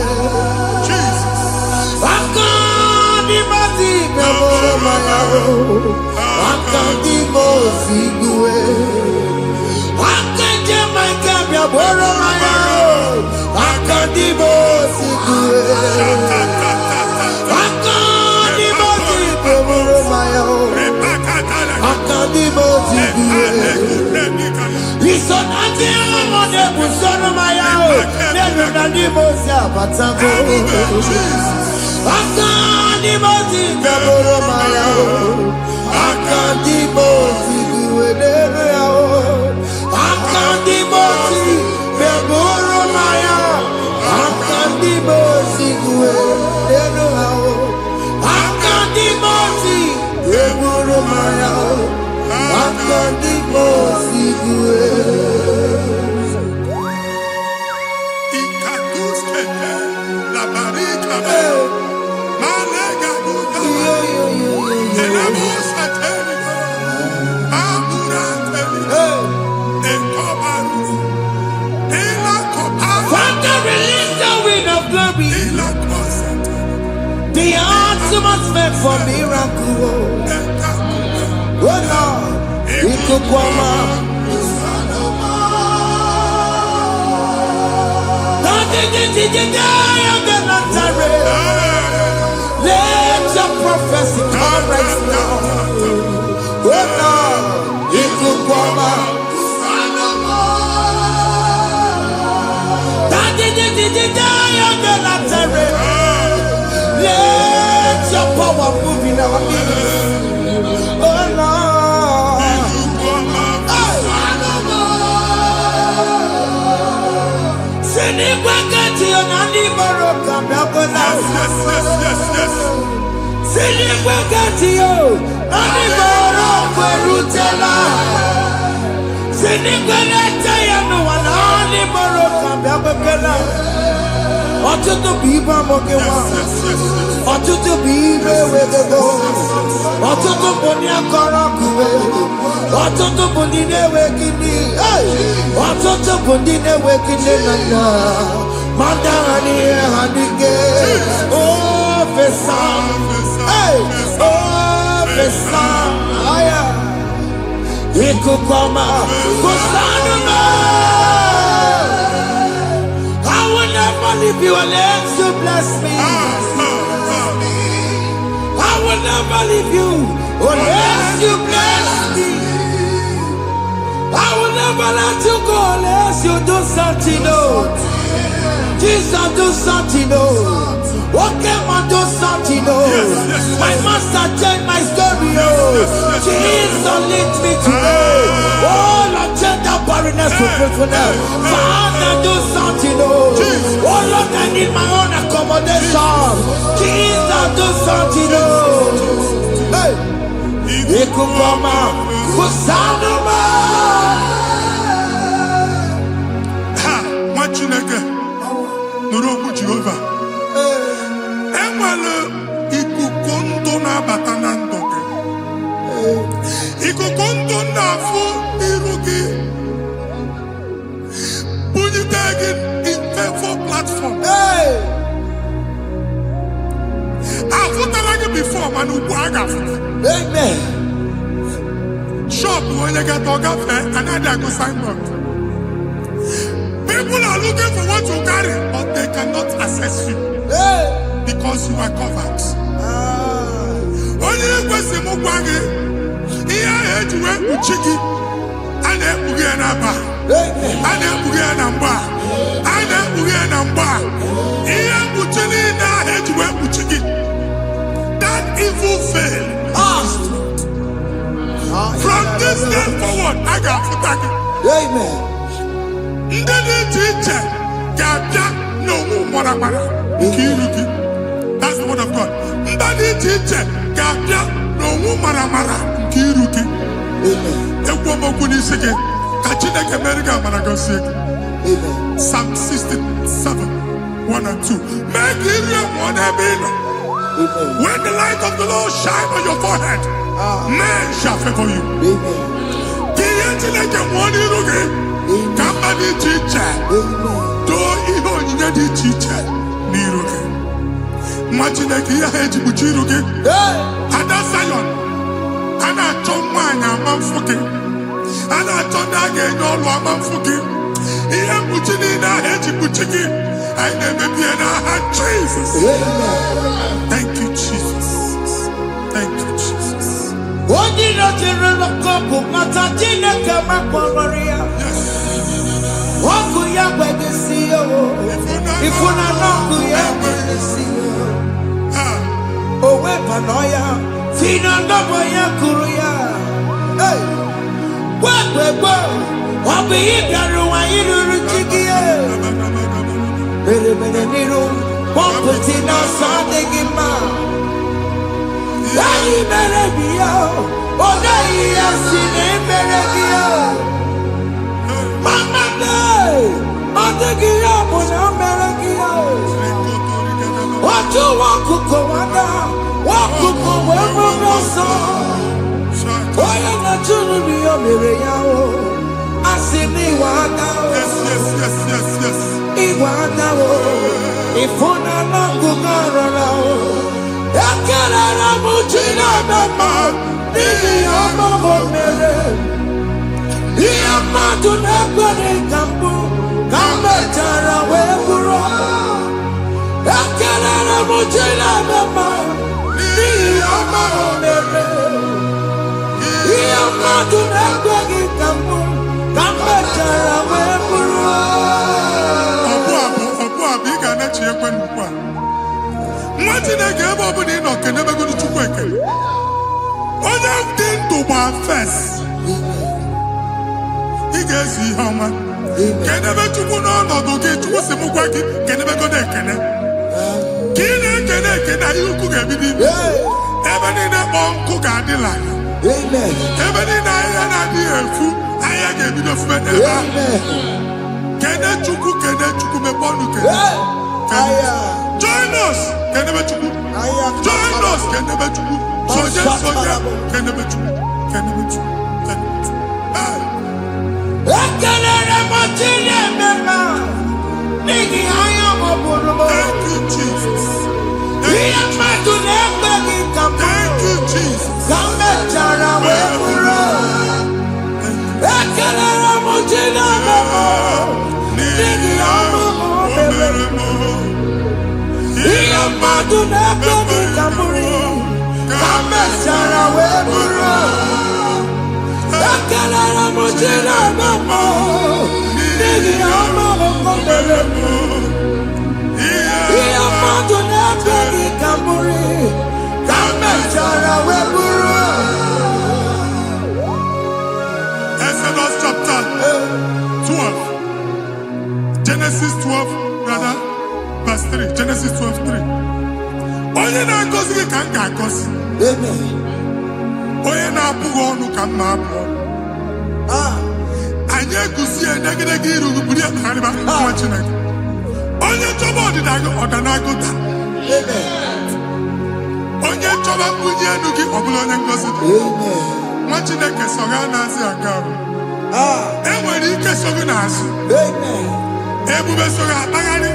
Akadimosi gbẹ̀bùrú maya. Akadimosi kúwe. Akadimosi kúwe. Akadimosi gbẹ̀bùrú maya. Akadimosi kúwe. Ìsọ̀nàtì ọmọdé bùsọ̀nù maya o. Nínú Akadimosi àbátágó. Akadimosi gbẹ̀bùrú maya o. Akadimosi kúwe nínú ya o. Akadimosi gbẹ̀bùrú maya. Akadimosi kúwe nínú ya o. Akadimosi gbẹ̀bùrú maya o. Akadimosi kúwe. The ultimate meant for miracle. Oh Lord, it could come out. Let your prophecy come right now. Oh Lord, it could come out. Let your power move in our midst. Oh Lord. Send it back at you, Nani Baroka, send it back at you, Nani Baroka, Rutella. Send it back at you, Nani Baroka, Babakala. Ọtụtụ bụ ibe amụghị nwa. Ọtụtụ bụ ibe ewegego. Ọtụtụ bụ ndị akọrọ akụwe. Ọtụtụ bụ ndị na-enweghị nne. Ọtụtụ bụ ndị na-enweghị nne na nna. Ma ndị agha n'ihe ha n'ike. O fesa. O fesa. Ikuku ọma. Kụsanụ m. If you unless you bless me, I will never leave you unless you bless me. I will never let you go unless you do something new. Jesus do something new. Okay, man, do something new. My master changed my story. Jesus, lead me today. Oh, Lord, change that barrenness to fruitfulness. Father, do something. Oh, Lord, I need my own accommodation. Jesus, do something. Hey, Ikukoma, Kusanuma. Ha, Machineke, Nuroku Jehovah. Emalo, Ikukondo na batanando. Ikukondo na fu irugi. Bunitagin in for platform. Hey, I've like before, man. amen. Shop when you get to cafe, another go signboard. People are looking for what you carry, but they cannot access you Hey, because you are covered. Only the question of Wagi, here I had to work with Chiki, and then Bugianaba, amen. and then Bugianamba, and then Bugianamba. Here Buchini, I had to work with Chiki. That evil failed. From this day forward, I got to thank you. Amen. That's the word of God. Amen. Psalm 67, 1 and 2. Make it when the light of the Lord shine on your forehead, men shall favor you. Jesus. Thank you, Jesus. Thank you, Jesus. Join us. Join us. Thank you, Jesus. Thank you, Jesus. Genesis 12, rather, verse 3. Genesis 12:3. Onye na-agọzi gị ka m ga-agọzi. Onye na-abụghị ọnụ ka m na-abụ ọnụ. Anyị eguzie negedege iru gị buru ya kparịba nwa Chineke. Onye chọba ọdịda gị ọdanagụta. Onye chọba mbunye elu gị ọ bụla onye ngọzi dị. Nwa Chineke so gị anaghịzi aga ahụ. Enwere ike so gị n'azụ. Ebube so gị akpagharị.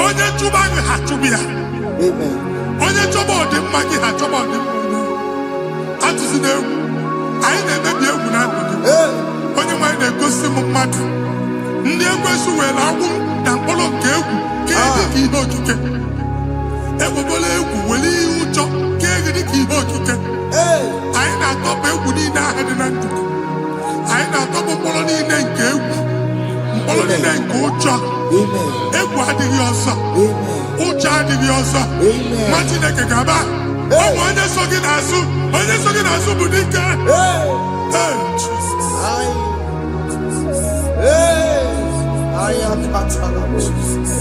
Onye chụba gị ha chụba ya. Onye chọba ọdịmma gị ha chọba ọdịmma onye. Atụzina egwu. Anyị na-emebi egwu na ndụ gị. Onye nwanyị na-egosi m mmadụ. Ndị ekwensu were agwụ na mkpụrụ nke egwu ka dị ka ihe okike. Egbebola egwu were ihe ụjọ ka dị ka ihe okike. Anyị na-atọpụ egwu niile ahụ dị na ndụ gị. Anyị na-atọpụ mkpụrụ niile nke egwu. Mkpụrụ niile nke ụjọ. Egwu adịghị ọzọ. Ụjọ adịghị ọzọ. Nwa Chineke ga-aba. Ọ bụ onye so gị n'azụ. Onye so gị n'azụ bụ dike. I am Jesus.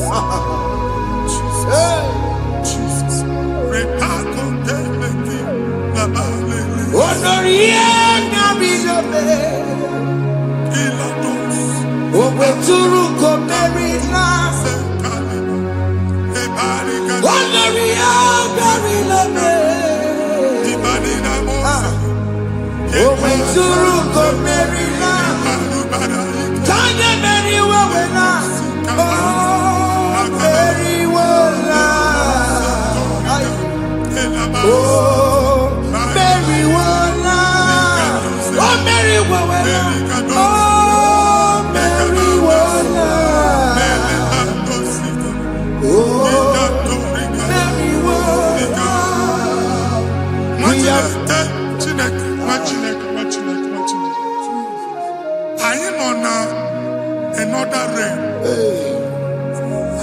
Another realm.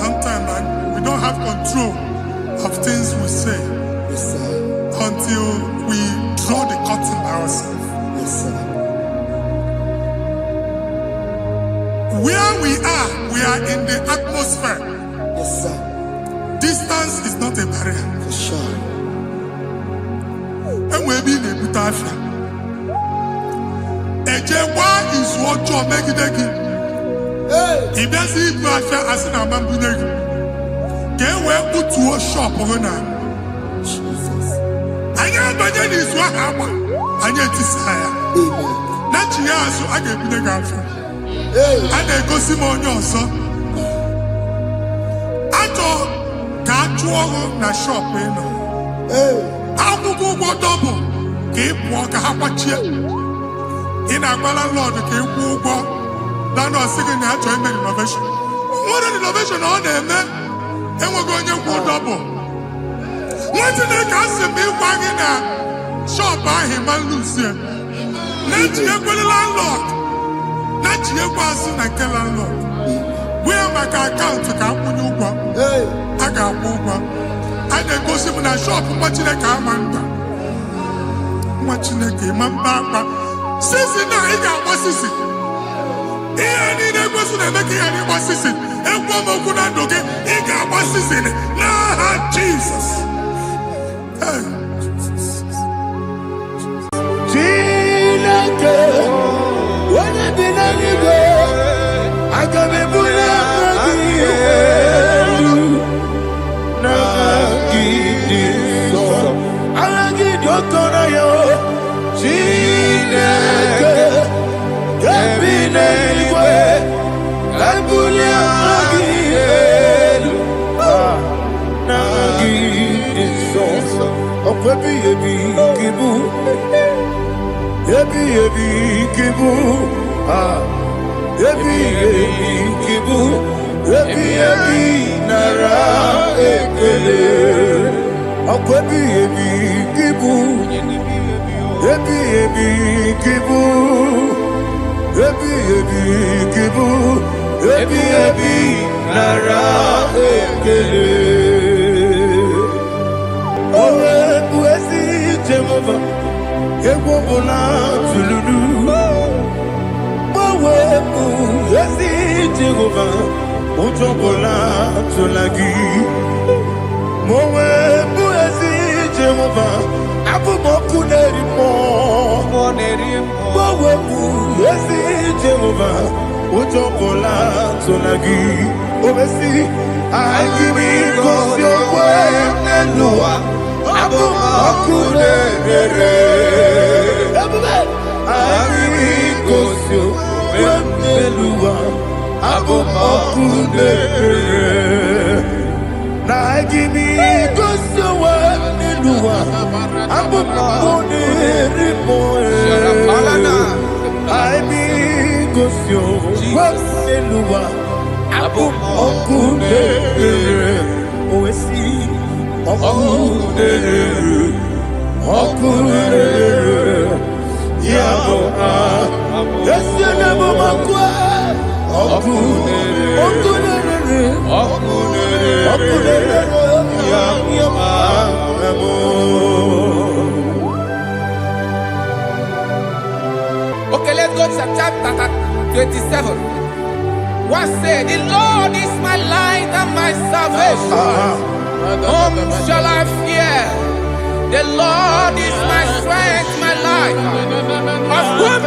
Sometimes we don't have control of things we say until we draw the curtain by ourselves. Where we are in the atmosphere. Distance is not a barrier. And we'll be in the Butafia. Ejewa is what you're making. If there's a pressure as an amambune, get where put to a shop or not. I am by then is what happened. I get desire. Not you, so I get the girlfriend. And I go Simon also. I thought, can't you na shop? I will go double. Keep walk a half a chair. In a Lord, keep walk. Now, no second year join me innovation. What an innovation on them, man. And we're going to go double. What did they cast me wagging a shop by him and Lucian? Not you for the landlord. Not you passing a landlord. We have my account to come with you. I got over. I then go see in a shop watching a car man. Watching a game and back. Since now, he got what's this? Any person making any assistant, and one more good and okay, he got assistant. Nah, Jesus. When I did any go, I can be put up again. Now, give this song. I'll give your corner, yo. Yes, Jehovah, Ujobola Tolagi. Mowe Buezi Jehovah, Abu Mokuneri Mo. Mowe Buezi Jehovah, Ujobola Tolagi. Obesi, IGBO your way, Nelua. Abu Mokuneri. IGBO your way, Nelua. Abu Mokuneri. Na IGBO your way, Nelua. Abu Mokuneri Mo. IGBO your way, Nelua. Abu Mokuneri. Oesi Mokuneri. Mokuneri. Yabo yes you never makwa. Mokuneri. Mokuneri. Mokuneri. Yabo. Okay, let's go to chapter 27. What said, the Lord is my light and my salvation. Whom shall I fear? The Lord is my strength, my life. Of whom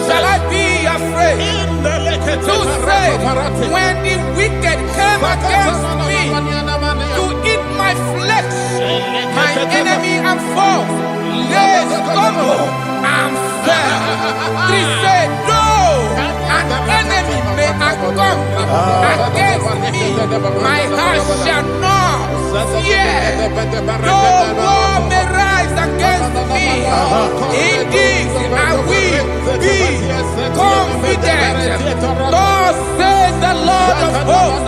shall I be afraid? To say, when the wicked came against me to eat my flesh, my enemy and foe, they stumble and fell. They said, no, an enemy may come against me, my heart shall not fear. No war may rise against me. Indeed, I will be confident. Thus says the Lord of hosts.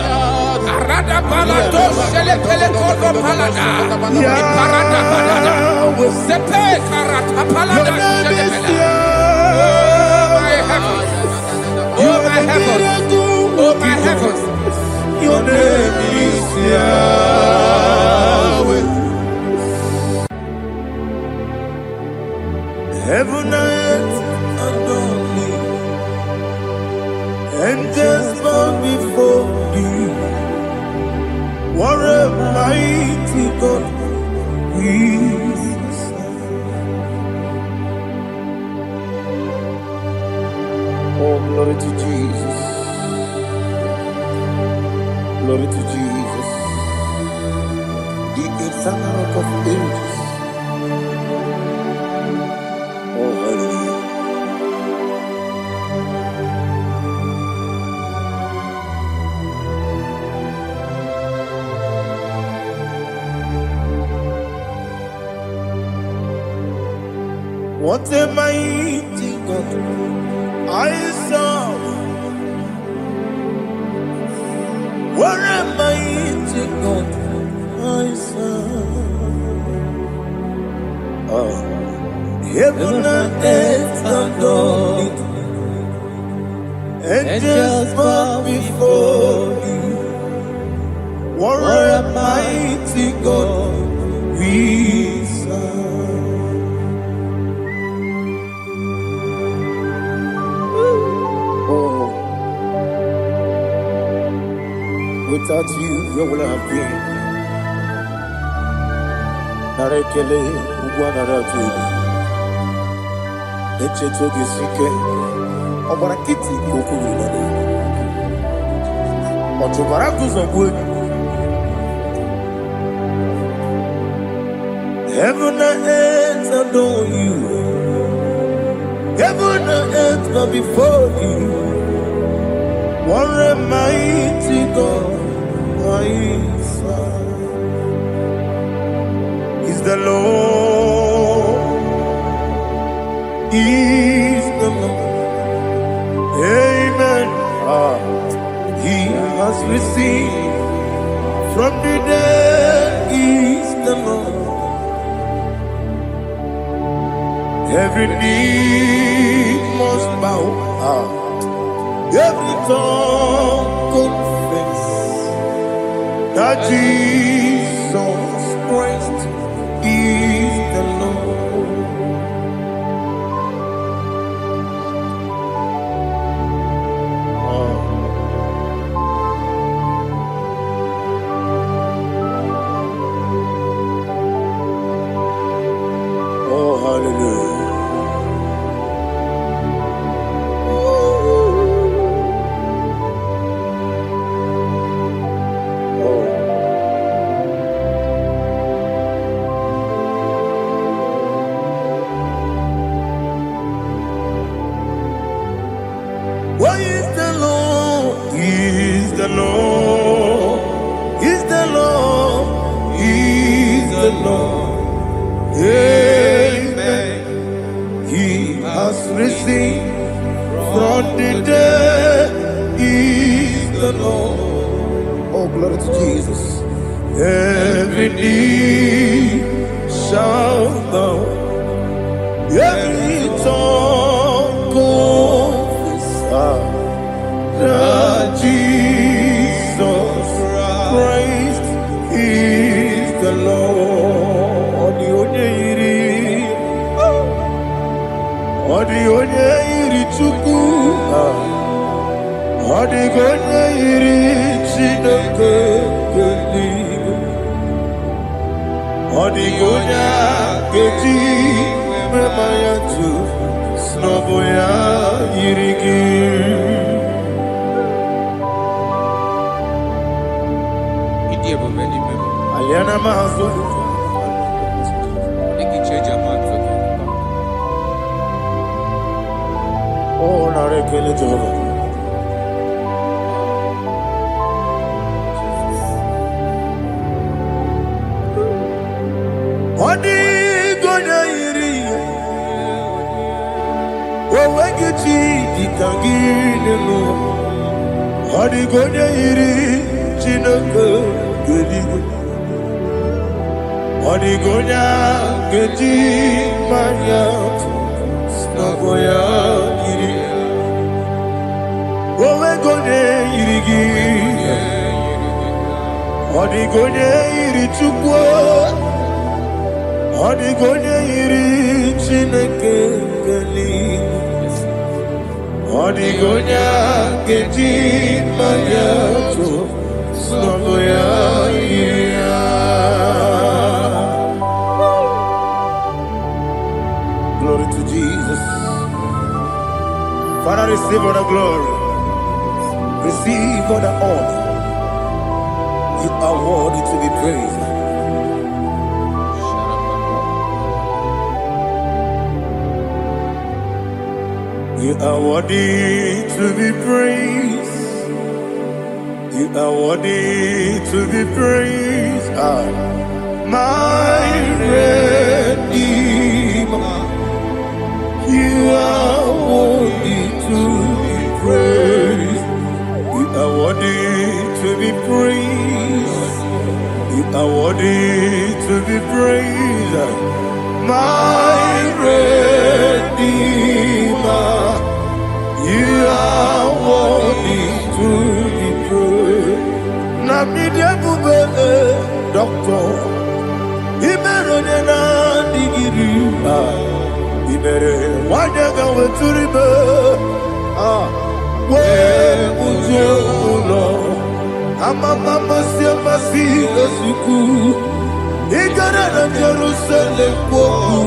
Oh my heavens, oh my heavens, your name is Yahweh. Heaven and earth adore me, angels bow before thee. What a mighty God we serve. Oh, glory to Jesus. Glory to Jesus. The eternal rock of ages. Oh, hallelujah. What a mighty God I serve. What a mighty God I serve. Heaven and earth adore it. Angels bow before you. What a mighty God we serve. Without you, where would I have been? Narekele, Ugwanaratu. Echetoge Sike, Obarakiti, Kokuru. Otobarakus of wood. Heaven and earth adore you. Heaven and earth bow before you. What a mighty God I serve. Is the Lord, is the Lord. Amen. He has received from the dead, is the Lord. Every knee must bow. Every tongue confess that Jesus Christ is the Lord. the Lord. Oh, glory to Jesus. Every knee shall bow, every tongue confess that Jesus Christ is the Lord. Odi iri chuku, odi iri chineke keligo, odi keji memaya tu snoboya irigi. Aliana mahazo. Oh, narekele Jehovah. Odi gonya iri, wawagiti ditangine lo. Odi gonya iri, chineke geligo. Odi gonya geti manya, snagoya iri. Wawagonya irigi, odi gonya iri chukwa. Odi gonya iri chineke geligo. Odi gonya geti manya, snagoya iri. Glory to Jesus. Father, receive all the glory. Receive all the honor. You are worthy to be praised. You are worthy to be praised. You are worthy to be praised. My Redeemer. You are worthy to be praised. You are worthy to be praised. You are worthy to be praised. My Redeemer. You are worthy to be praised. Namidia bube doctor. Imeronena digiri. Ibere wanyaga weturibe we ujulo amama siamasi esuku igara na Jerusalem kwoku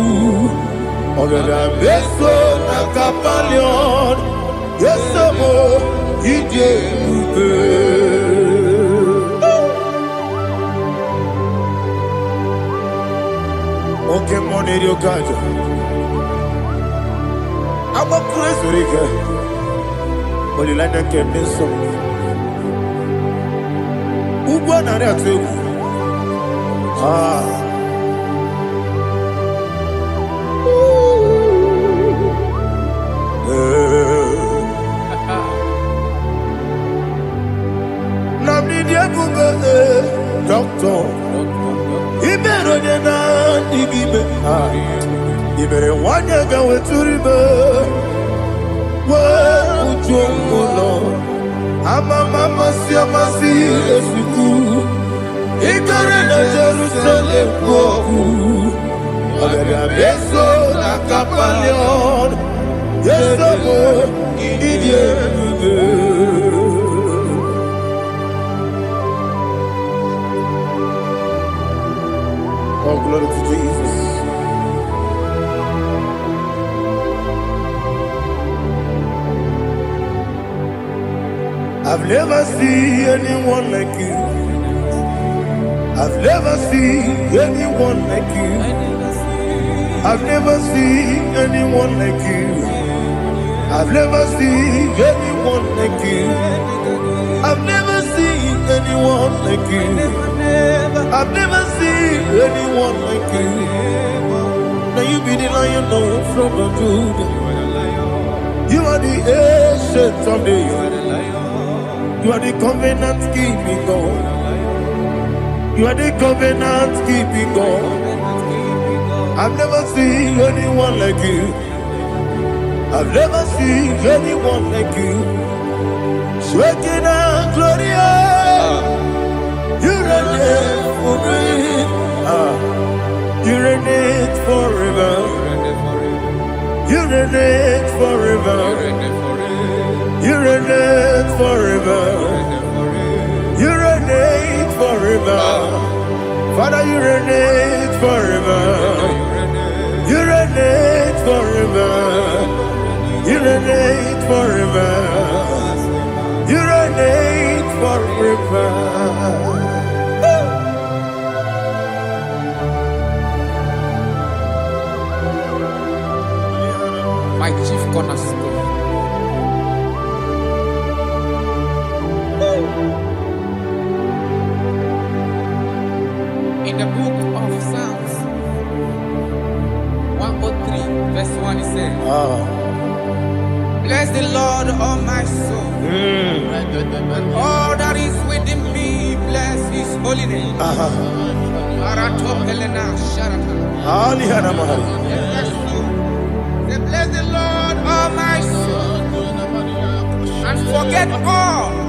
ogara beso na kapalion yesemo ije ube oke moneri okajo I'm a crazy rigger. But you like that can be so. Who won that too? Namidia Buga, doctor. He better than I give it. You better want to go to river. Well, Lord, I'm a mama, see a suku. He got in Jerusalem, go. I'm beso na kapalion. Yes, oh, glory to Jesus. I've never seen anyone like you. I've never seen anyone like you. I've never seen anyone like you. I've never seen anyone like you. I've never seen anyone like you. I've never seen anyone like you. Now you be the Lion from the Judah. You are the ancient of days. You are the covenant keeping God. You are the covenant keeping God. I've never seen anyone like you. I've never seen anyone like you. Shaking and glorious. You reign for me. You reign forever. You reign forever. You reign forever. You reign forever. Father, you reign forever. You reign forever. You reign forever. You reign forever. My chief cornerstone. In the book of Psalms 103, verse 1, it says, bless the Lord, all my soul, and all that is within me, bless his holy name. Say, bless the Lord, all my soul, and forget not all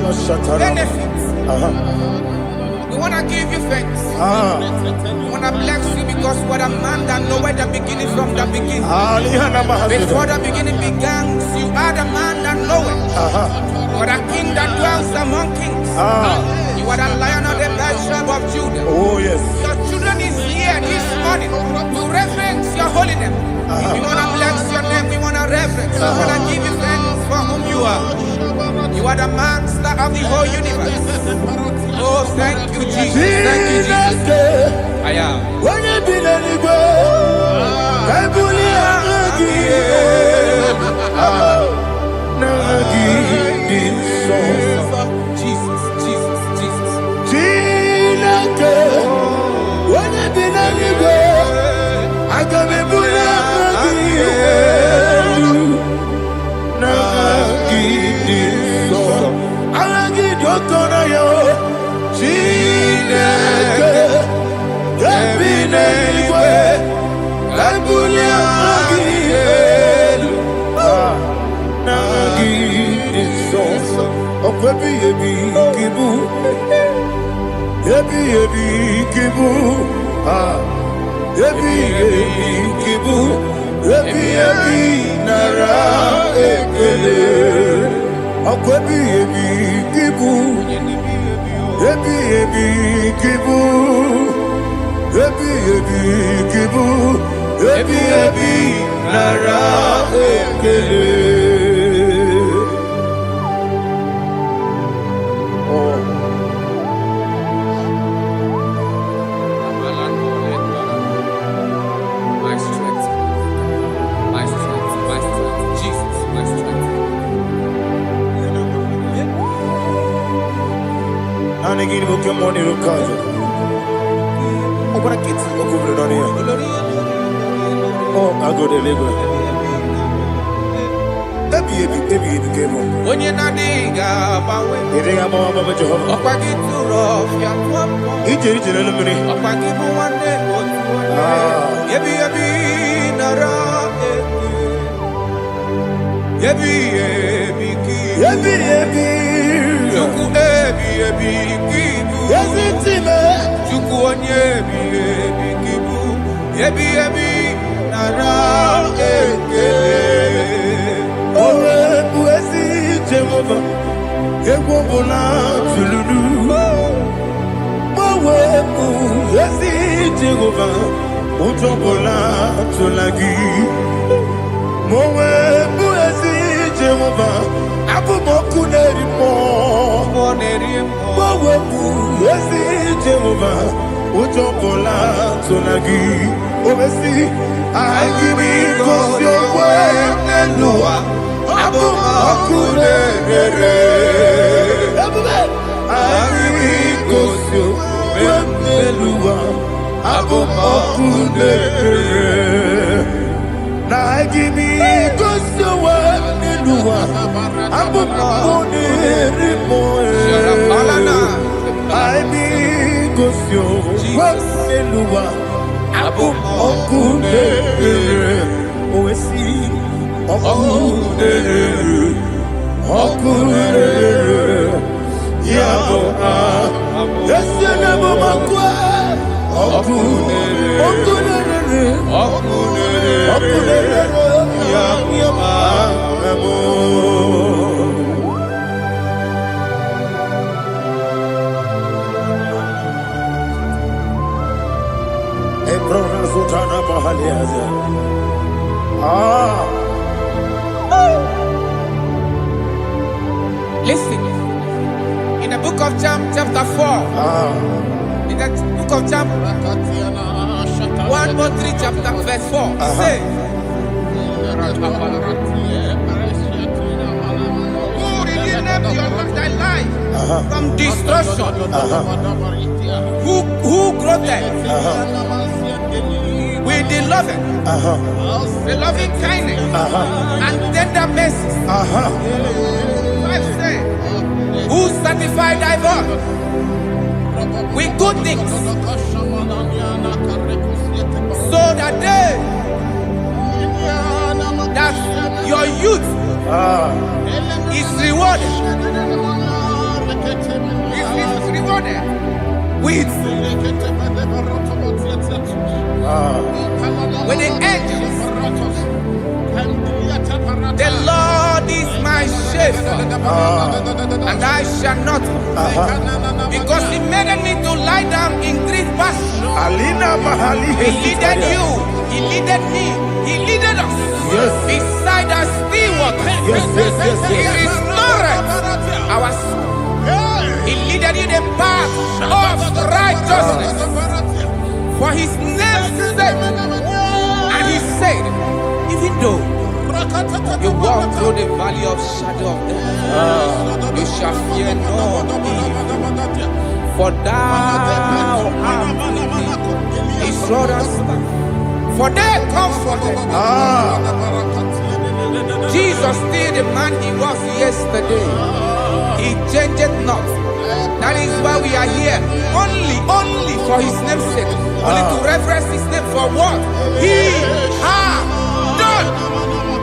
his benefits. We want to give you thanks. We want to bless you because what a man that knoweth the beginning from the beginning. Before the beginning began, you are the man that knoweth. What a king that dwells among kings. You are the Lion of the tribe of Judah. Oh yes. Your children is here this morning to reverence your holiness. We want to bless your name. We want to reverence. We want to give you thanks for whom you are. You are the master of the whole universe. Oh, thank you, Jesus. Thank you, Jesus. I am. When you be Jesus, Jesus, Jesus. I can be Sharapalana. I be Gosio, Waselua, Abu Okude, Oesi, Okude, Yabo, Yasenabo Makwa, Okude, Listen, in the book of John, chapter 4, in the book of John 1:3, chapter verse 4, it says, who redeemed thy life from destruction, who groweth with the loving kindness and tender mercies. Who satisfy thy voice with good things, so that your youth is rewarded. Is rewarded with the angels. The Lord is my shepherd, and I shall not want, because He made me to lie down in green pastures. He leaded you, He leaded me, He leaded us beside the still waters. He restored our soul. He leaded you the path of righteousness for His name's sake. And He said, even though you walk through the valley of shadow of death, you shall fear no evil, for thou art with me. His rod and staff, for they comforted. Jesus still the man He was yesterday. He changed not. That is why we are here, only for His name's sake, only to reverence His name for what He has done.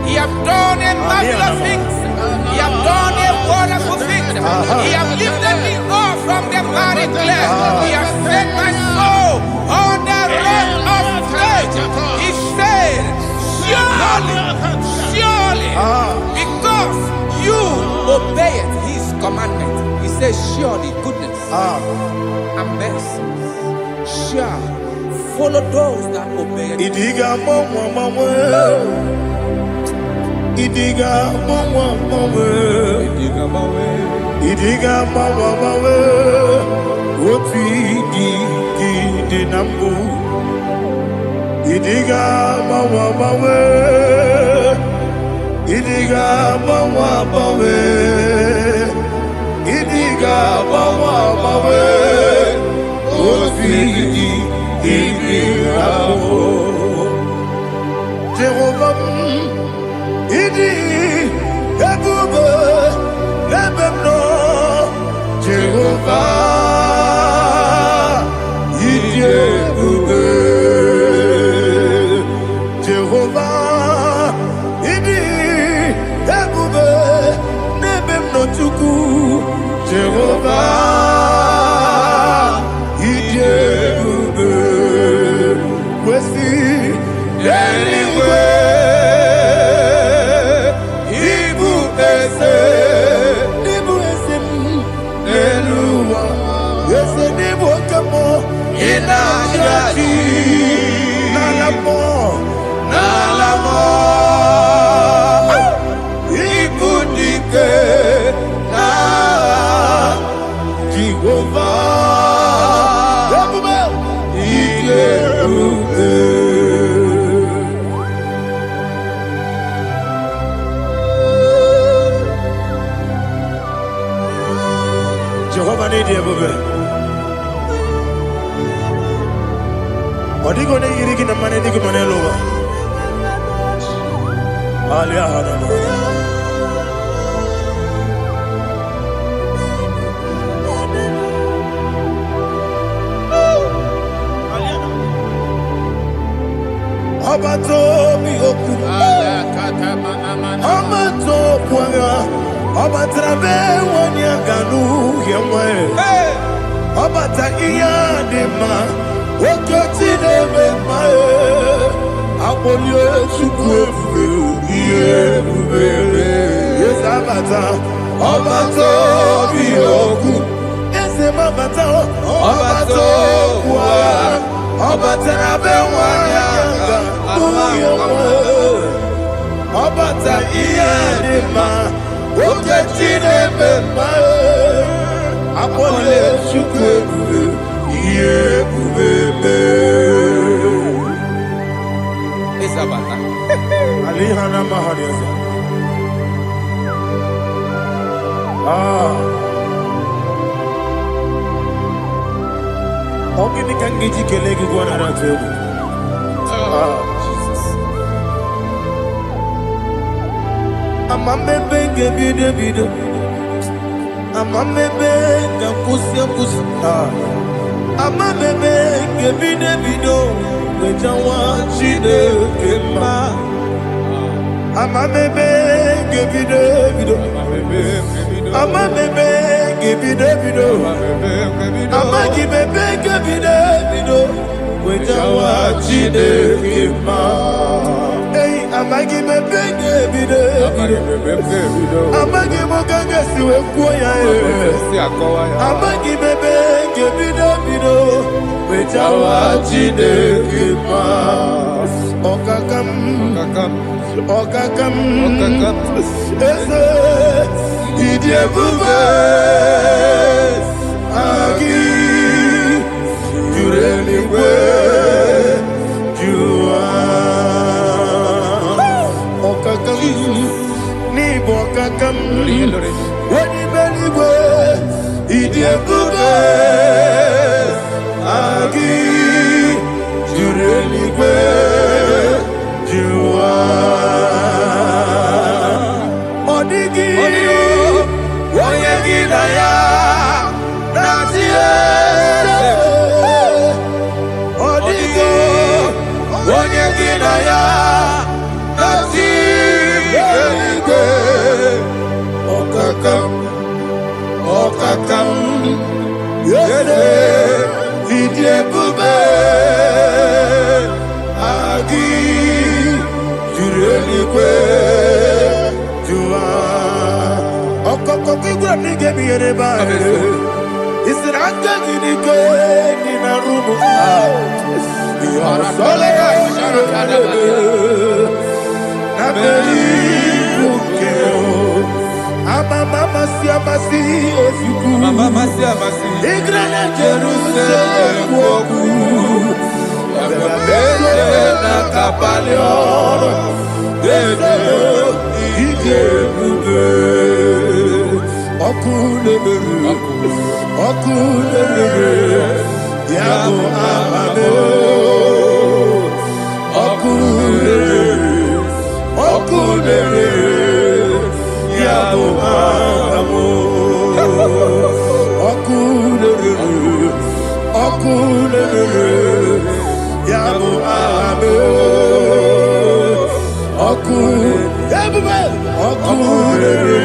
He has done a marvelous things. He has done a wonderful thing. He has lifted me up from the miry clay. He has set my soul on the rock of faith. He said, surely, because you obeyed His commandment. He says, surely goodness and mercy shall follow those that obey. Idiga mawe, woti di nambu. Idiga mawe, idiga mawe, idiga mawe, woti di nambu. Jehovah. Idi ebube ebemno Jehovah. Idi ebube Jehovah. Idi ebube nebemno tuku Jehovah. Idi ebube wesi anyway. Jehovah need you, baby. What are you going to get the money? Dig money over. Obato Bioku, Obato Pwaga, Obatrabe, Wanyaganu, Yamwe, Obata Iyadema, Okotine Mae, Apolio Chukwe, Yes, Abata, Obato Bioku, Yes, Abata, Obato Pwaga. Obata be wanyanga Obata iyadema Oketine bema Apole chukwe Iye bubebe Isabata. Alihana mahariyaza Ogini kangiji kelegi gwana ratubu. Jesus. Amamebe gebide bide. Amamebe gakusi. Amamebe gebide bido. Wejawa chide kema. Amamebe gebide bido. Amamebe gebide bido. Amagi bebe gebide bido. Wejawa chide kema. Hey, amagi bebe gebide bido. Amagi mokanga siwe kuya Amagi bebe gebide bido. Wejawa chide kema. Okakam. Ese idie bube agi jureligwe jua okakam ni bokakam wani beligwe idie bube agi jureligwe jua odigi oyegi daya nazie odigi oyegi daya nazie okakam yede idie bube agi jureligwe jua okokokigura nigemi yereba isiranga nige nina rumu solega na beri bukeo mama siamasi ofiku igrana Jerusalem woku bebe na kapalioro bebe ije bube Okulere Yabo Amado Okulere Yabo Amado Okulere Yabo Amado Okulere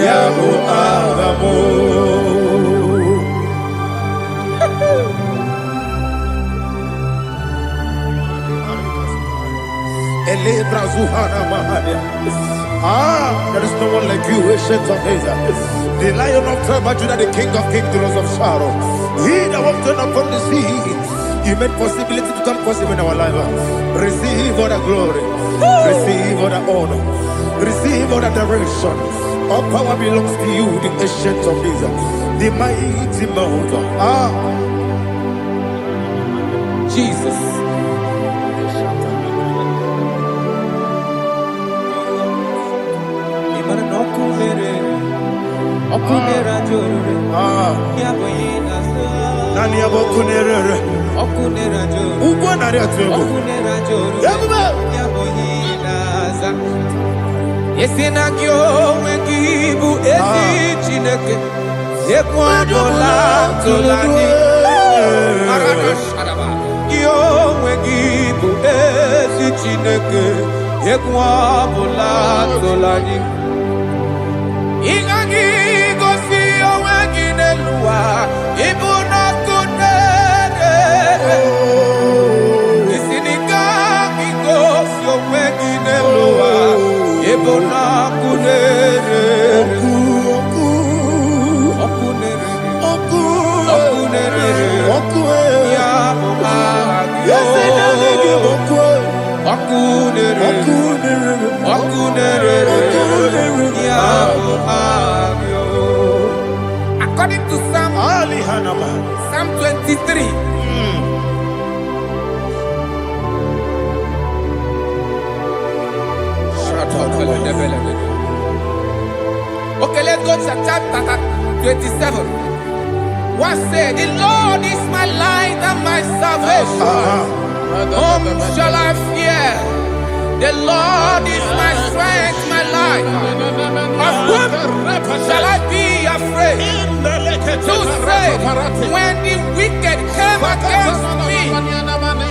Yabo Amado there is no one like you, ancient of days. The Lion of tribe of Judah, the King of kings, the Rose of Sharon. He that walked upon the sea, you made possibility to come possible in our life. Receive all the glory, receive all the honor, receive all the direction. All power belongs to you, the ancient of days, the mighty mountain. Jesus. Nani abokunere Okunera joro ugwo nari atego Okunera joro Yabuba Yaboyinaza Yesinagyo wengibu ezi chineke Ekwadola tolani Arana shadaba Yo wengibu ezi Chineke egwu ọbụla tụlanyị ịgaghị gosi onwe gị n'elu ụwa ịbụ n'ọkụ na-ere isi n'ịgaghị gosi onwe gị n'elu ụwa ịbụ n'ọkụ na-ere ọkụ ya bụ aha gị ọkụ na-ere ya bụ aha gị. According to Psalm 23, okay, let's go to chapter 27. What said, the Lord is my light and my salvation. Whom shall I fear? The Lord is my strength, my life. Of whom shall I be afraid? To say, when the wicked came against me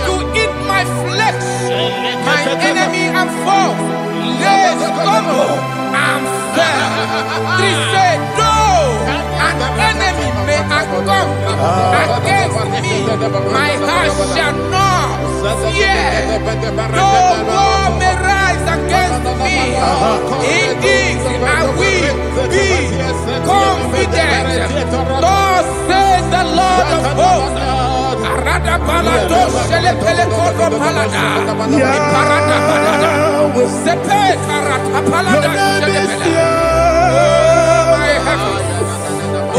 to eat my flesh, my enemy and foe, they stumble and fell. They said, no, an enemy may come against me, my heart shall not fear. No war may rise against me. In this I will be confident. Thus says the Lord of hosts.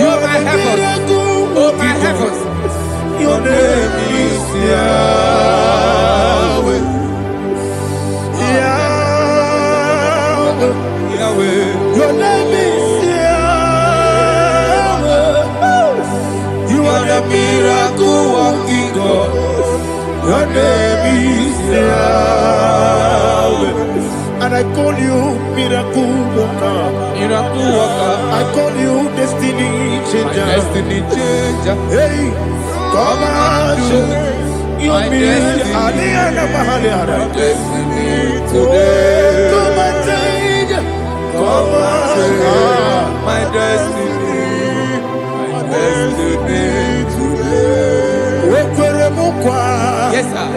Oh my heavens, oh my heavens, Your name is Yahweh. Yahweh. Your name is Yahweh. You are the miracle working God. Your name is Yahweh. And I call you miracle worker. Miracle worker, I call you destiny changer. destiny changer. Hey, come on, your destiny. Destiny today. Come on, change. Come on, My destiny today. Yes, sir.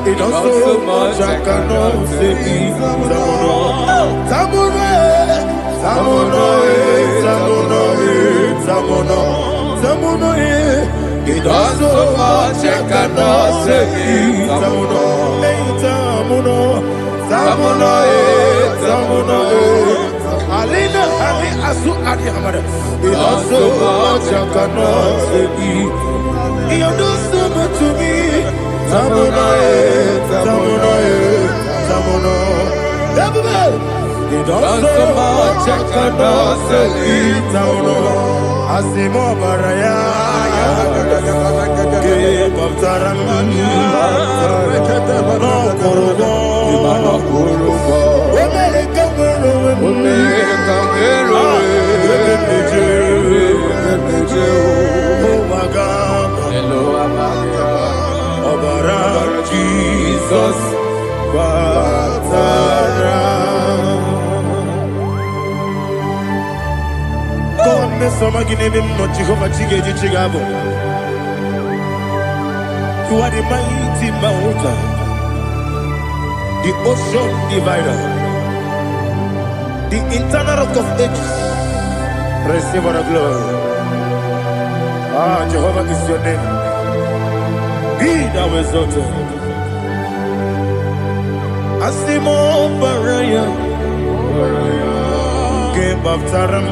It does so much I cannot say. It does so much I cannot say. Alina Ali Asu Adi Hamada. It does so much I cannot say. You do so much to me. Tamuno. It does so much I cannot say. Tamuno. Asimo Baraya. Give up Taramani. No Korobo. Jesus, God, me some again him not Jehovah Chigedi Chigabo. You are the mighty mountain, the ocean divider, the internal rock of ages. Receive all the glory. Ah, Jehovah is your name. Be thou exalted. Asimo Baraya. Game of Taram.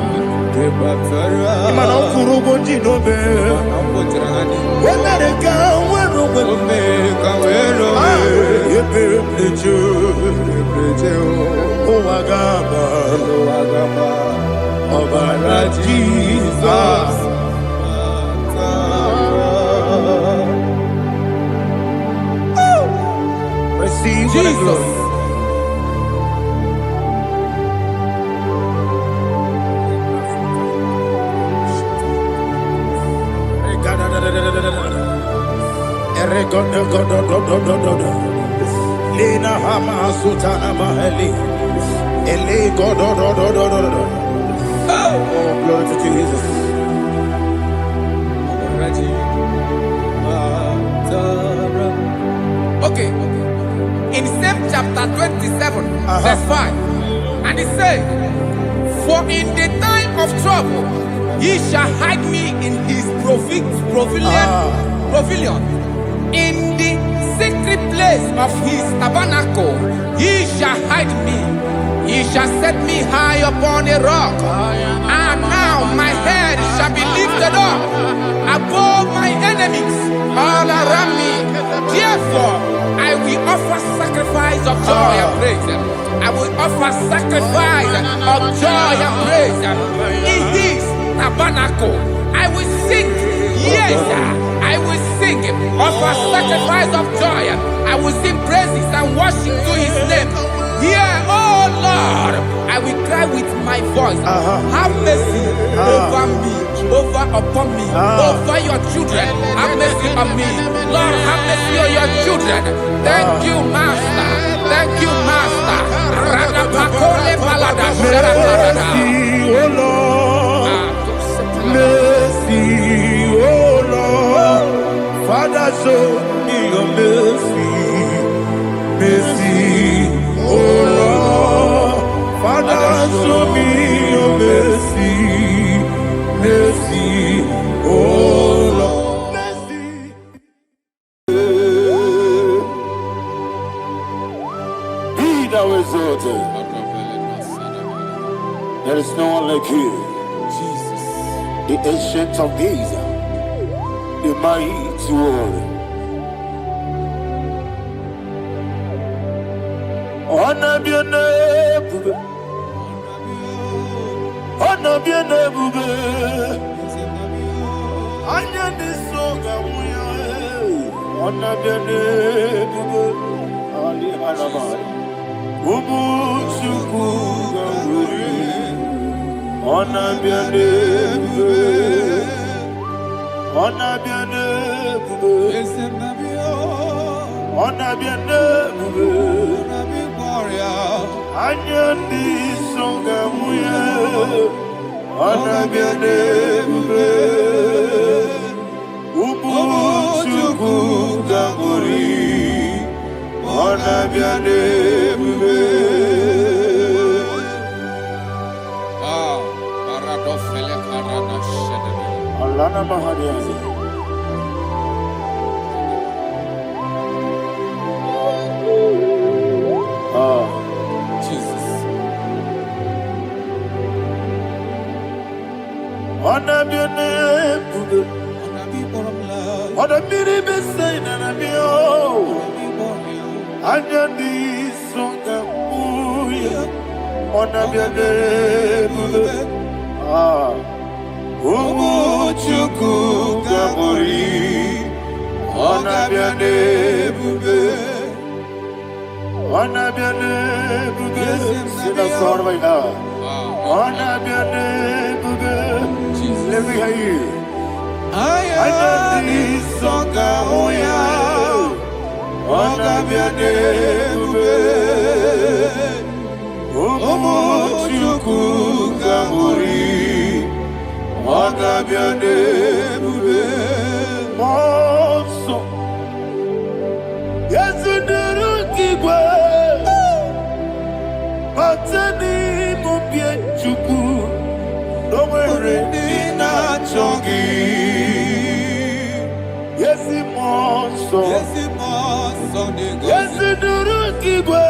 Imano Kurubo Jinobe. When they go, when oh, Agaba. Oh, Jesus. Receive Jesus. Lina Hama Sutana Maheli. Ele God. Oh, glory to Jesus. Okay. In same chapter 27, verse 5, and it says, "For in the time of trouble, he shall hide me in his pavilion. In the secret place of his tabernacle, he shall hide me. He shall set me high upon a rock. And now my head shall be lifted up above my enemies all around me. Therefore, I will offer sacrifice of joy and praise. I will offer sacrifice of joy and praise in his tabernacle. I will sing, yes, I will sing, offer sacrifice of joy. I will sing praises and worship to his name. Here, oh Lord, I will cry with my voice. Have mercy over me, upon me, over your children. Have mercy on me. Lord, have mercy on your children. Thank you, Master. Thank you, Master. Mercy, oh Lord. Mercy, oh Lord. Father, show me your mercy. Mercy, oh Lord. Father, show me your mercy. Mercy, oh Lord. Mercy. Be thou exalted. There is no one like you. Jesus. The ancient of days, the mighty one. Honor be your name, honor be your name, honor be your name, Ali Alaba, Ubu Chuku Gamburi, honor be your name, honor be your name, honor be your name. Anya di songa muya, ana biane bube, ubu chuku gamburi, ana biane bube. Paradofele karana shedebe. Allah nama hadiah. Jesus. Honor be your name, honor be the same, honor be all. Anya di songa muya, honor be your name, Umu chuku gamburi, honor be your name. Honor be your name, sing a song right now. Honor be your name, let me hear you. I need song, honor be your name, Omo chuku gamburi, honor be your name, Monso. Yes, you do. Matani mubi moso. Yes, duru kigwe.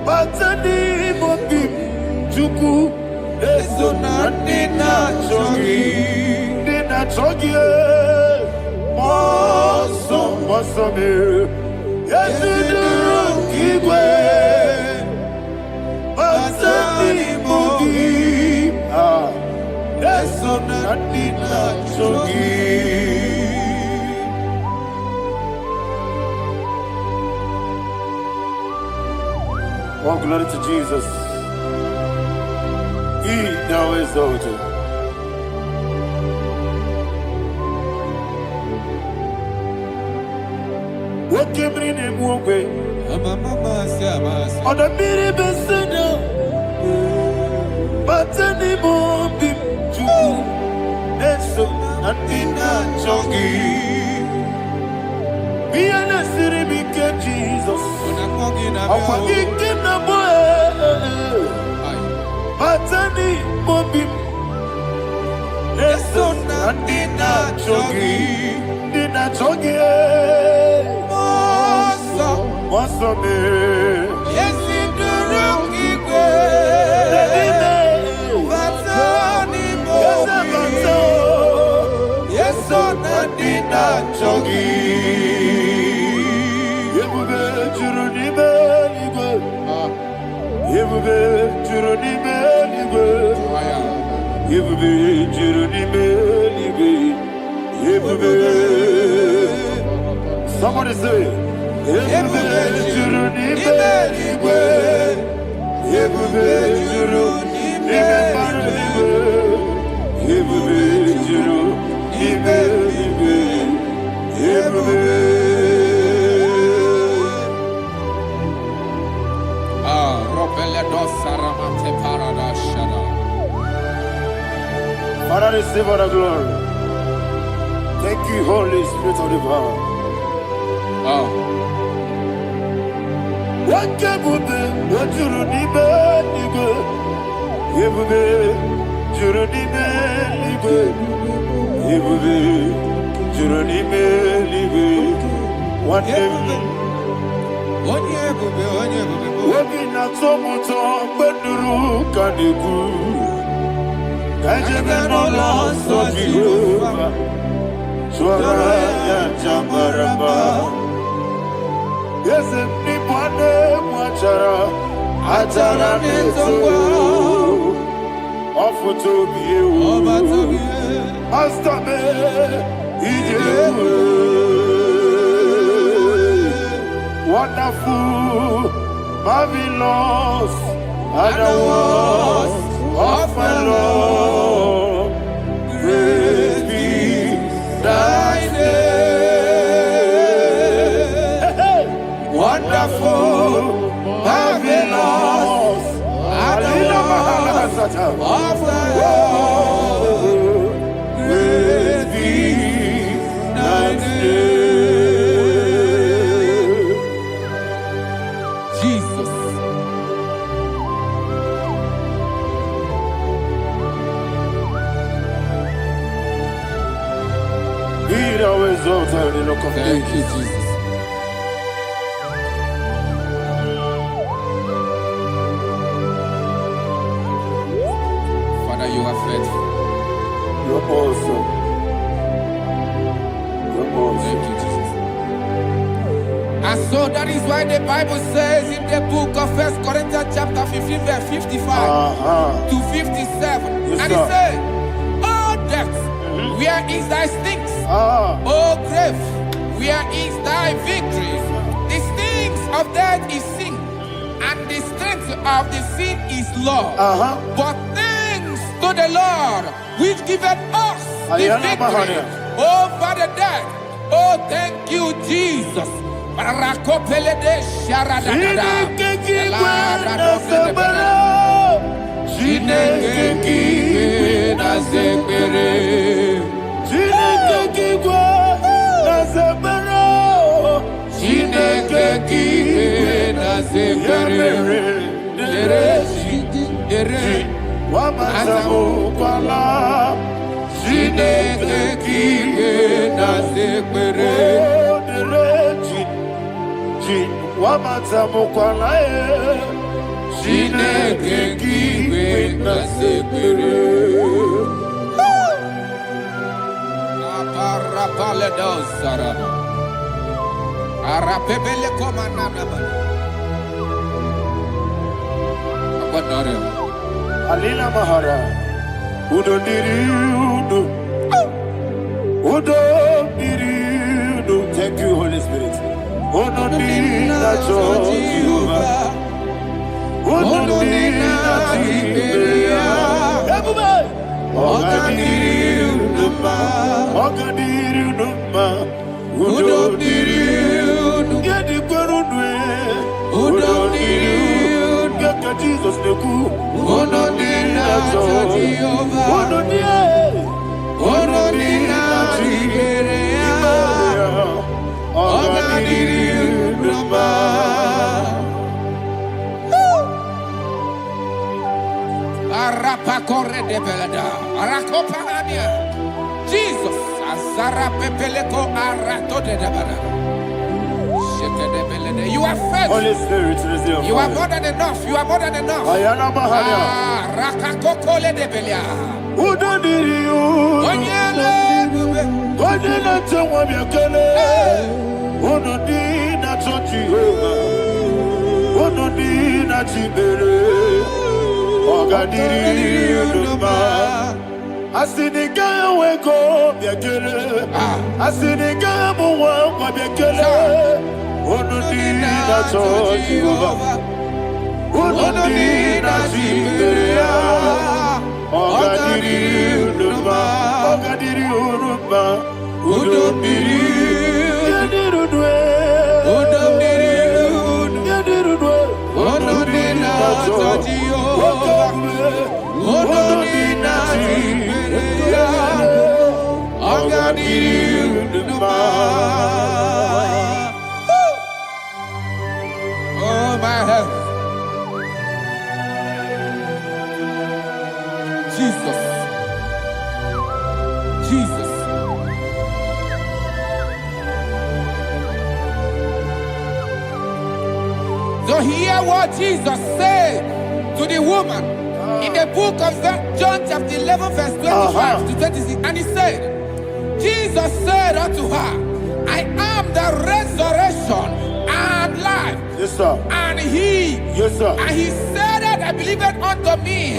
Batani mobi juku. Eso na dina chogi. Moso me. Yes, duru kigwe. Batani mobi. Eso na dina chogi. Oh, glory to Jesus. He now exalted. What came in him one way? On the mini beside, but anymore be true. That's so nothing not jogging. Be an city because Jesus. I'm forgetting the boy. Batani Mobi. That's so nothing not jogging. Did not jogging. What's up, man? Yes, in the room, Batani Mobi. Yes, so nothing not jogging. Somebody say, Father, receive all the glory. Thank you, Holy Spirit of the power. What can we do? What you need, nigga? You yes, anybody Atara Neto, offer to be you, Master me, wonderful, marvelous, and the was of my Lord, praise be thy name, wonderful, marvelous, and the was of my Lord, praise be thy name. Jesus. Be thou exalted in the rock of Thank you, ages. Jesus. Father, you are faithful. You're awesome. You're awesome. Thank you, Jesus. And so that is why the Bible says in the book of 1 Corinthians chapter 15, verse 55 to 57. Yes, And it sir. says, "Oh death, where is thy stings? Oh grave, where is thy victory? The stings of death is sin, and the strength of the sin is law. But thanks to the Lord, which giveth us the Ayana victory Bahana. over the death." Oh, thank you, Jesus. Barakopele de sharadadada. sekpere. Oh, dereji, ji, wamata mukwalae. Chineke kiwe na sekpere. Aparapale dosara. Arapebele komanana bana. Abadare. Alina Mahara. Udo diri udo. Udo diri udo. Thank you, Holy Spirit. Udo diri na Jehovah. Udo diri na Jehovah. Everybody. Oga diri udo ma. Oga diri udo ma. Udo diri udo. Yedi kwerudwe. Udo diri udo. Kaka Jesus neku. Udo diri na Jehovah. Udo diri. Udo diri na Jehovah. Oga diri udo ma. Arapa corre de belada. Arakopa ania. Jesus. Azara pepeleko arato de debara. Sheke de belede. You are faithful. Holy Spirit, receive. You are more than enough. You are more than enough. Ayana Mahana. Rakakokole de belia. Udo diri udo. Onyele bube. Udo na Jehovah. Udo diri na Jehovah. Udo diri na Jehovah. Oga diri udo ma. Asinika weko biakele. Asinika muwa kwa biakele. Udo diri na Jehovah. Udo diri na Jehovah. Oga diri udo ma. Oga diri udo ma. Udo diri. Yadiru dwe. Udo diri udo. Yadiru dwe. Udo diri na Jehovah. Udo diri na Jehovah. Oga diri udo ma. Oh my health. Jesus. Jesus. So hear what Jesus said to the woman in the book of John chapter 11 verse 25 to 26. And he said, Jesus said unto her, I am the resurrection and life. Yes, sir. And he, Yes, sir. and he said that I believed unto me,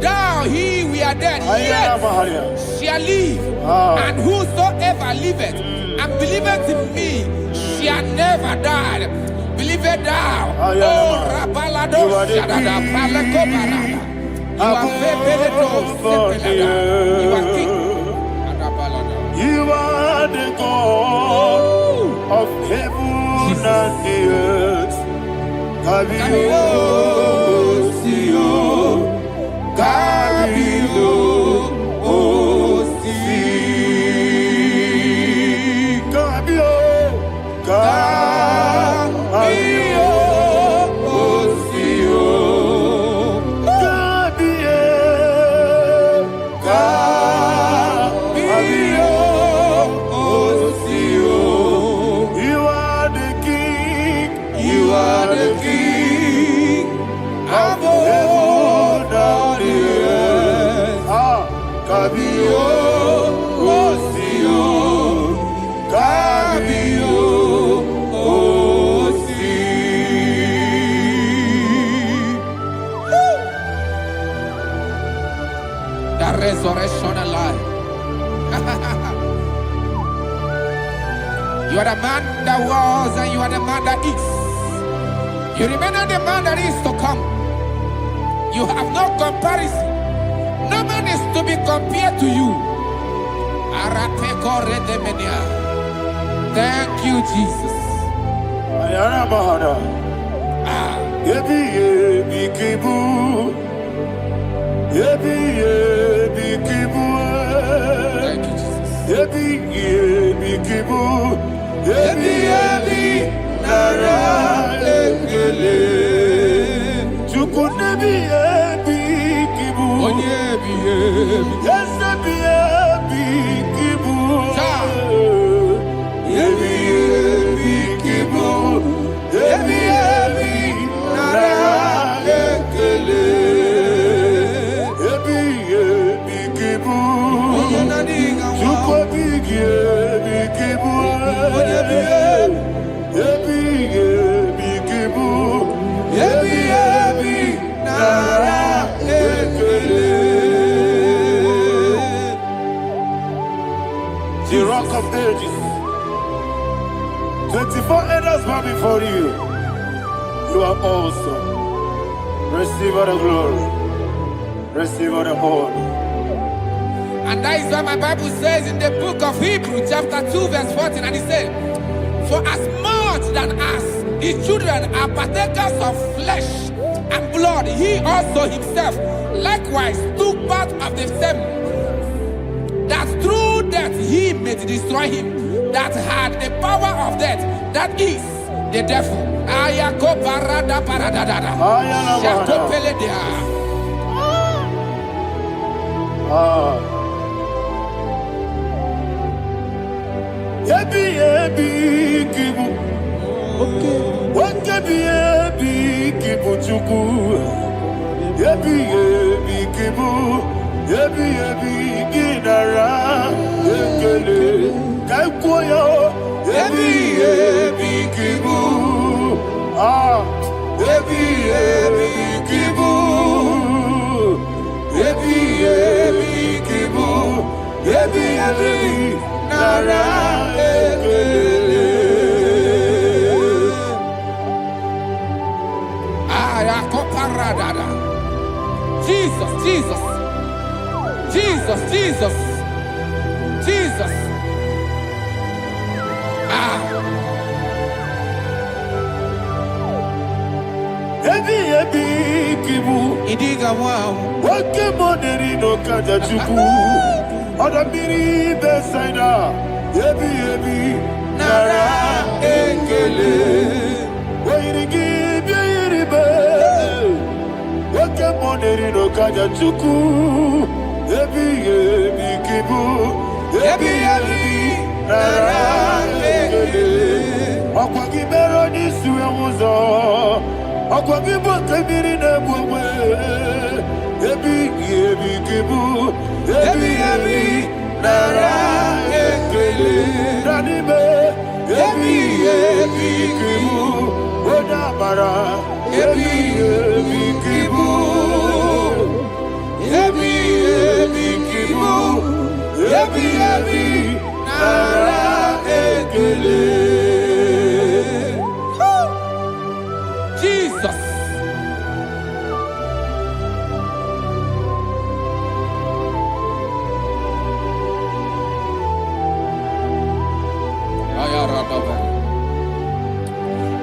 thou he we are dead, Ayana yet Mahana. shall live, and whosoever liveth and believeth in me shall never die. Believe it thou. Oh, Rabalado, Shadada, Palako Barada. You are Febeleto, Sepelada. You are king. You are the God of heaven and the earth. Kabio, Sio, Kabio, Si, Kabio, Kabio, Sio, Kabio, Sio. You are the king. You are the king of heaven and the earth. Kabio, Sio, Kabio, Si. The resurrection and life. You are the man that was and you are the man that is. You remain the man that is to come. You have no comparison. No man is to be compared to you. Thank you, Jesus. Ayana Mahana. Yebi yebi kibu. Yebi yebi kibu. Thank you, Jesus. Yebi yebi kibu. Yebi yebi nara engele. Chukunebi yebi kibu. Onyebi, Yes, yebi yebi kibu. The rock of ages. 24 elders bow before you. You are awesome. Receive all the glory. Receive all the honor. And that is what my Bible says in the book of Hebrews, chapter 2, verse 14. And it said, for as much than us, his children are partakers of flesh and blood, he also himself likewise took part of the same, that through death he may destroy him that had the power of death, that is the devil. Jesus, Jesus, Jesus, Jesus, Jesus. Idiga wow. Wakemoderi no kajachuku. Odamiri besaida. Yebi nara ekele. Wairigi biiribe. Wakemoderi no kajachuku. Yebi kibu. Yebi nara ekele. Okwagibero ni suwe muzo. Akwagibo kebiri na bwe ebi kibu ebi nara ekele nanibe ebi kibu odamara ebi kibu ebi kibu ebi nara ekele. Jesus.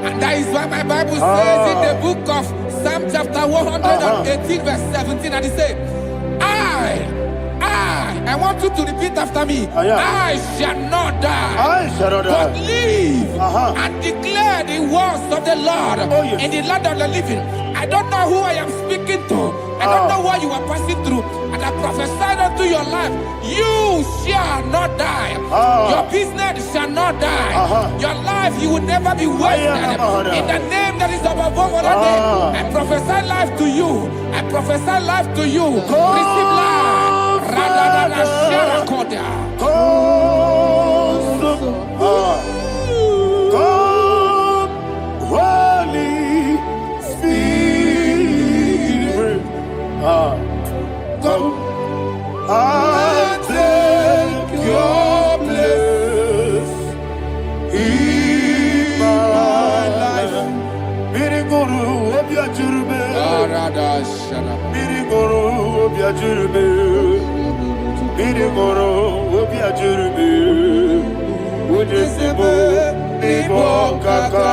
And that is why my Bible says in the book of Psalm chapter 118 verse 17, and it says, I want you to repeat after me. I shall not die, but live and declare the words of the Lord in the land of the living. I don't know who I am speaking to. I don't know what you are passing through. And I prophesy unto your life, you shall not die. Your business shall not die. Your life, you will never be wasted. In the name that is above all other name, I prophesy life to you. I prophesy life to you. Receive life. Radadada Sharakoda. Come, Holy Spirit. Come and take your place in my life. Miriguru obiajurube. Miriguru obiajurube. Miriguru obiajurube. Ujesebo nibo kaka.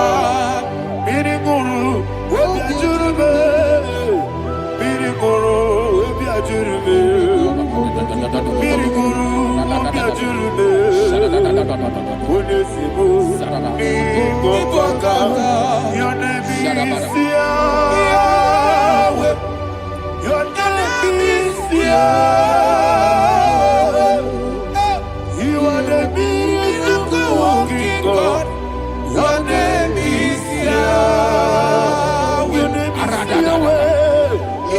Miriguru obiajurube. Miriguru obiajurube. Miriguru obiajurube. Ujesebo nibo kaka. Your name is Yahweh. Your name is Yahweh. You are the miracle working God. Your name is Yahweh. Your name is Yahweh.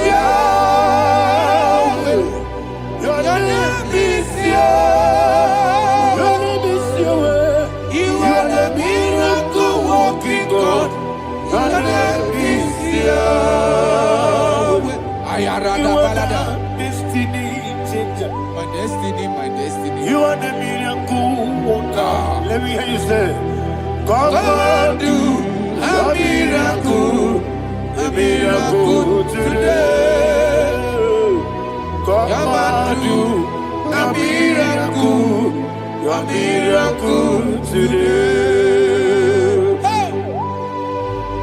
Yahweh. Your name is Yahweh. Your name is Yahweh. You are the destiny. You are the miracle worker. Let me hear you say, come and do a miracle today. Come and do a miracle today. Hey!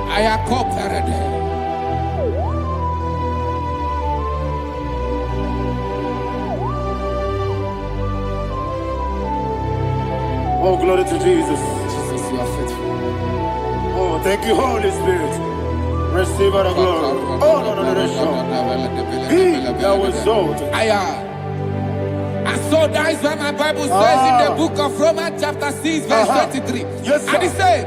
I am cooperated. Oh, glory to Jesus. Jesus, you are faithful. Oh, thank you, Holy Spirit. Receive our glory. Oh, no, Be thou exalted. And so that is why my Bible says in the book of Romans chapter 6 verse 23. Yes, sir. And it says,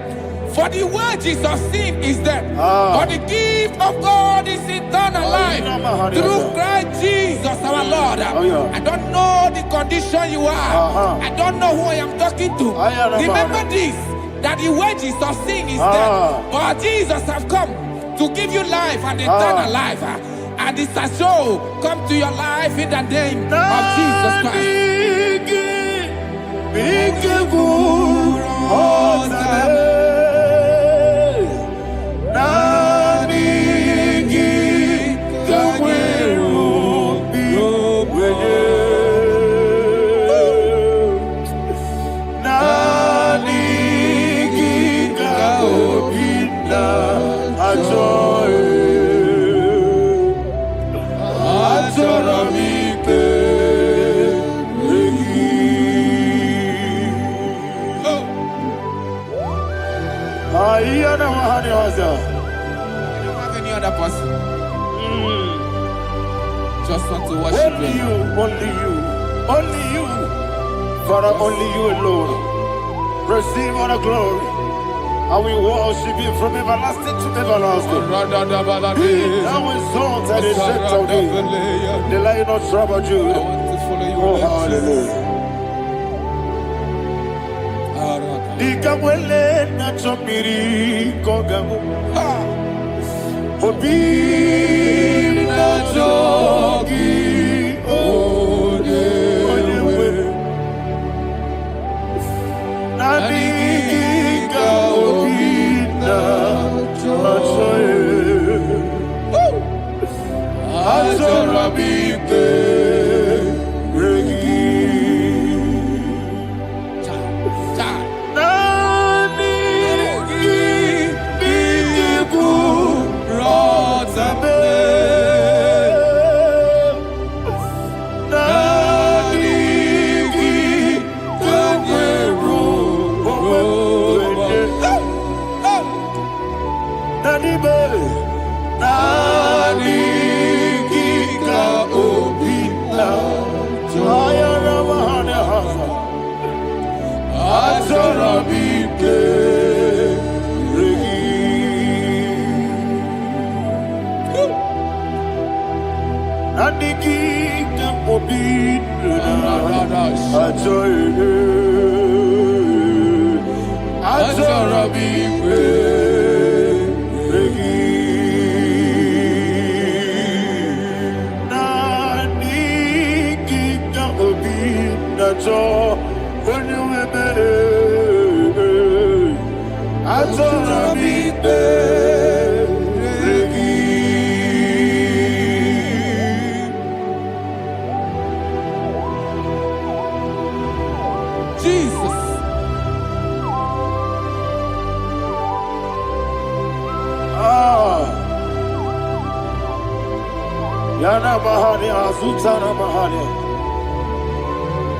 for the wages of sin is death, but the gift of God is eternal life through Christ Jesus our Lord. I don't know the condition you are. I don't know who I am talking to. Remember this, that the wages of sin is death, but Jesus has come to give you life and eternal life. And this shall show come to your life in the name of Jesus Christ. I don't have any other person. Just want to worship only you, only you, Father, only you alone. Receive all the glory. I will worship you from everlasting to everlasting. Be thou exalted and set of thee, the Lion of Trouble Judah. Oh, hallelujah. Dikamwele na chomiri kogamu. Obi na jogi onewe. Nadiga obi na jogi. Azorabike regi.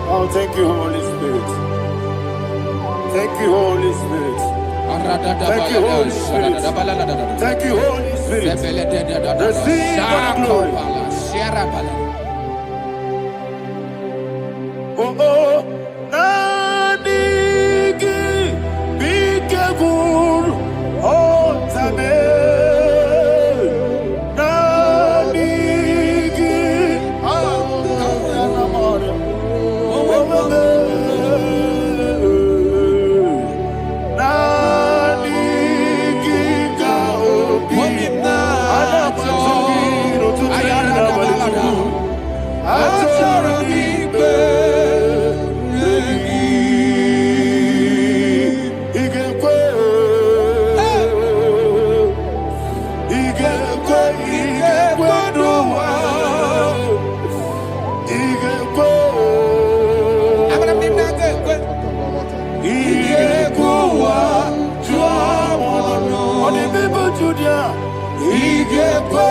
Oh, thank you, Holy Spirit. Thank you, Holy Spirit. Thank you, Holy Spirit. Thank you, Holy Spirit. Receive the glory. Oh, oh, Nadigi, Bikagur, oh, Tame. I IGBO.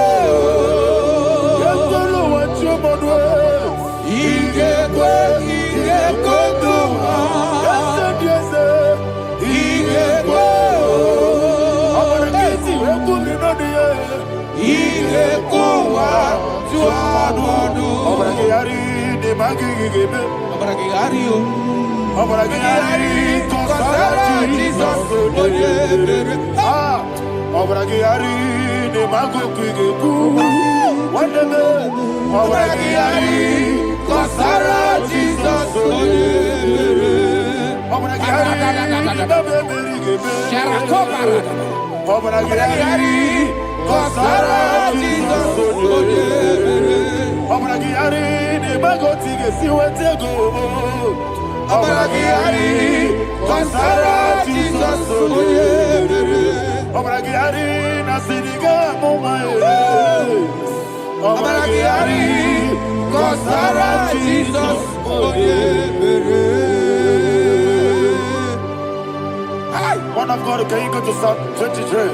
IGBO. One of God, can you go to Psalm 23?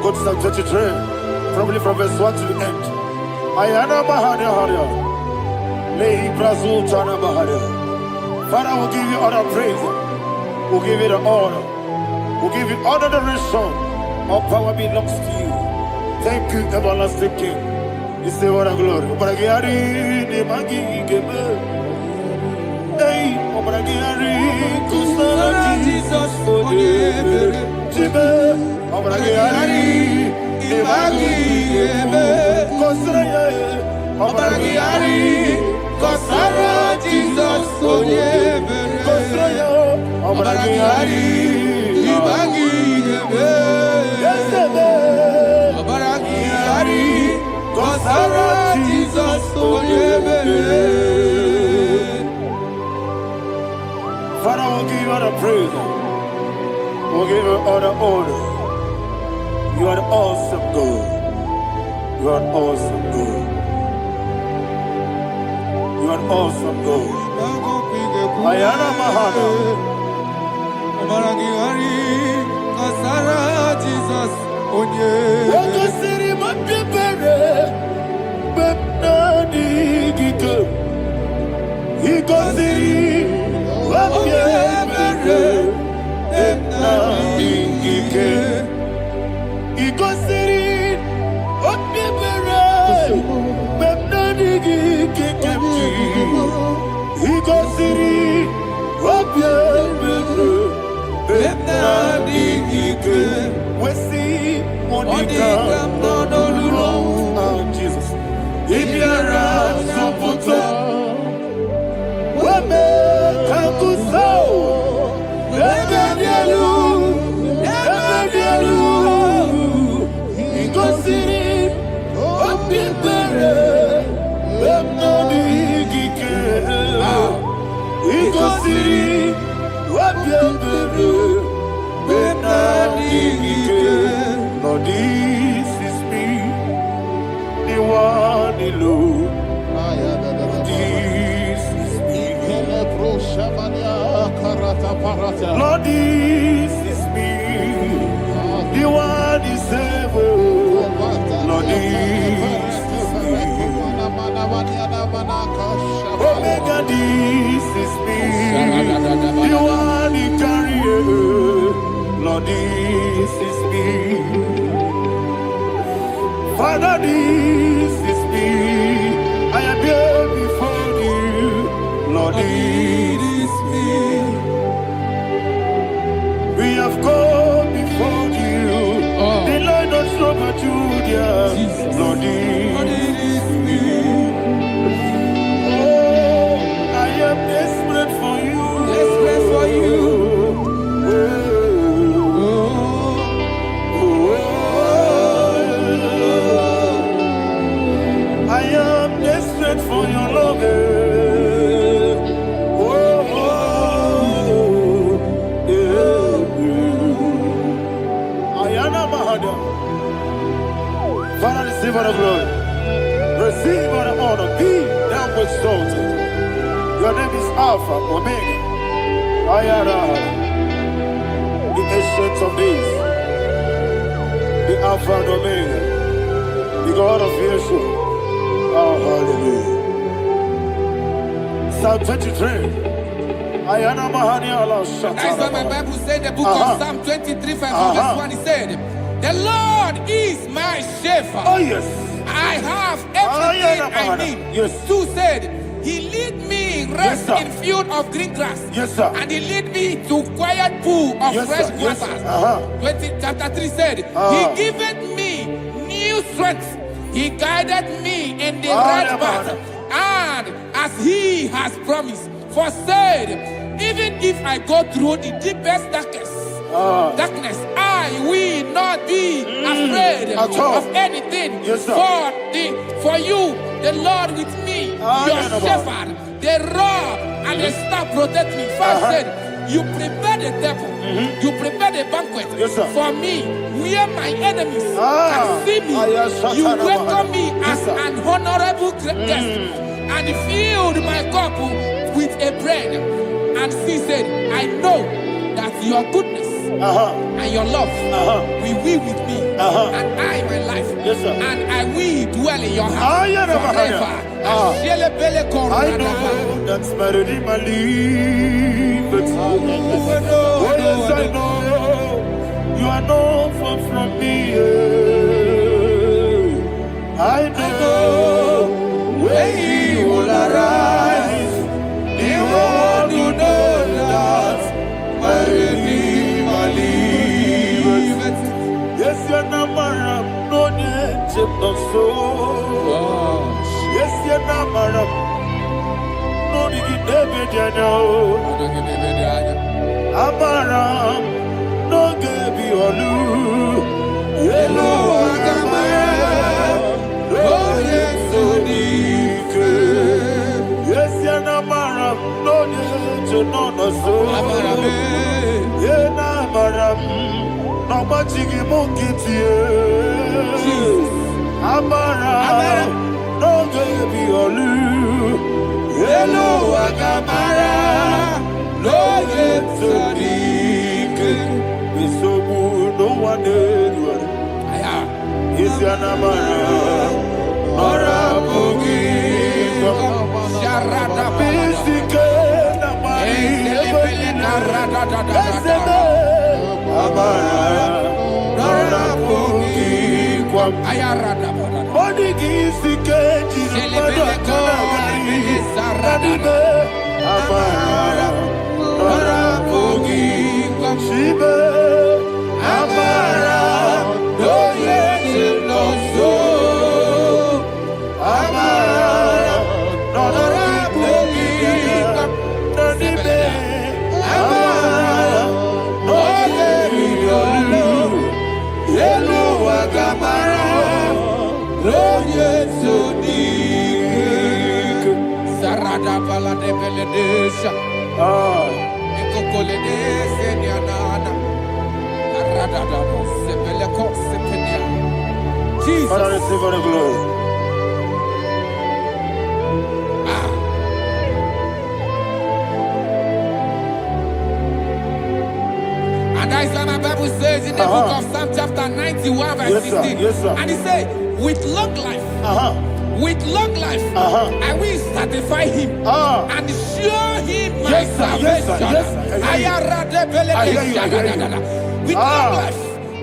Go to Psalm 23, probably from verse 1 to the end. Ayana Mahana Haria. Lehi Brazil Chana Mahana. Father, we'll give you all the praise. We'll give you the honor. We'll give you all the adoration. All power belongs to you. Thank you, everlasting King. You say what a glory. Obragiari, the Magi, Gebe. Hey, Obragiari, Kusara, Jesus, for you. Jibe, Obragiari, the Magi, Gebe. Kusara, Obragiari, Kusara, Jesus, for you. Kusara, Obragiari, the Magi, Gebe. Kusara, Jesus, for you. Father, we'll give you all the praise. We'll give you all the honor. You are the awesome God. You are an awesome God. You are an awesome God. Ayana Mahana. Kusara, Jesus, for you. Jesus. If you're a Soputo, Lord, this is me, the one alone. This is me. Lord, this is me, the one is able. Lord, this is me. Omega, this is me, the one in carrier. Lord, this is me. Father, this is me. I am here before you. Lord, this is me. We have come before you. The Lord not so but you, dear. Lord, this is me. Oh, I am desperate for you. Desperate for you. I am desperate for your love. Ayana Mahada. Father, receive all the glory. Receive all the honor. Be thou exalted. Your name is Alpha, Omega. Ayana, the ancient of days. Alpha and Omega, the God of creation. Oh, hallelujah. Psalm 23. Ayana Mahani Allah That's why my Bible said the book of Psalm 23, verse 1, it said, the Lord is my shepherd. Oh, yes. I have everything I need. Yes. 2 said, he lead me rest Yes, in field of green grass. Yes, sir. And he lead me to quiet pool of Yes, fresh sir. Yes, waters. sir. Chapter 3 said, he giveth me new strength. He guided me in the right path. And as he has promised, for said, even if I go through the deepest darkness, I will not be afraid of anything. Yes, sir. For you, the Lord with me, your shepherd, the rod and the staff protect me. First said, you prepare the table, you prepare the banquet for me, where my enemies can see me. You welcome me as an honorable guest, and filled my cup with a bread. And she said, I know that your goodness and your love will be with me, and I, my life, and I will dwell in your house forever. I know that's better than my life. Oh, yes, I know you are not far from me. I know when he will arise, he will do that. Better than my life. Yes, you're not my no need to so. Yes, you're not my no need to know. Amaram, no give you a loo. Yellow, Agamara, oh, yes, so deep. Yes, you're not Maram, no need to know no so. Yena Maram, no much you monkey to you. Amaram, no give you a loo. Yellow, Agamara. No yet so deep, we so good, no one did. Is your number? Nora Boogie, Sharada Pisika, Nora Boogie, Ayarada, Bodigi, Sikeji, Sarada, Amara. Shibe, Amara, no yes, no so. Amara, no Rabugi, no Nibe, Amara, no Yellow, Agamara, no yes, so deep. Sarada Bala de Beledesha. Jesus. Father, receive all the glory. And that is why my Bible says in the book of Psalm chapter 91 verse 16. And he said, with long life, I will satisfy him and show him my salvation. With long life,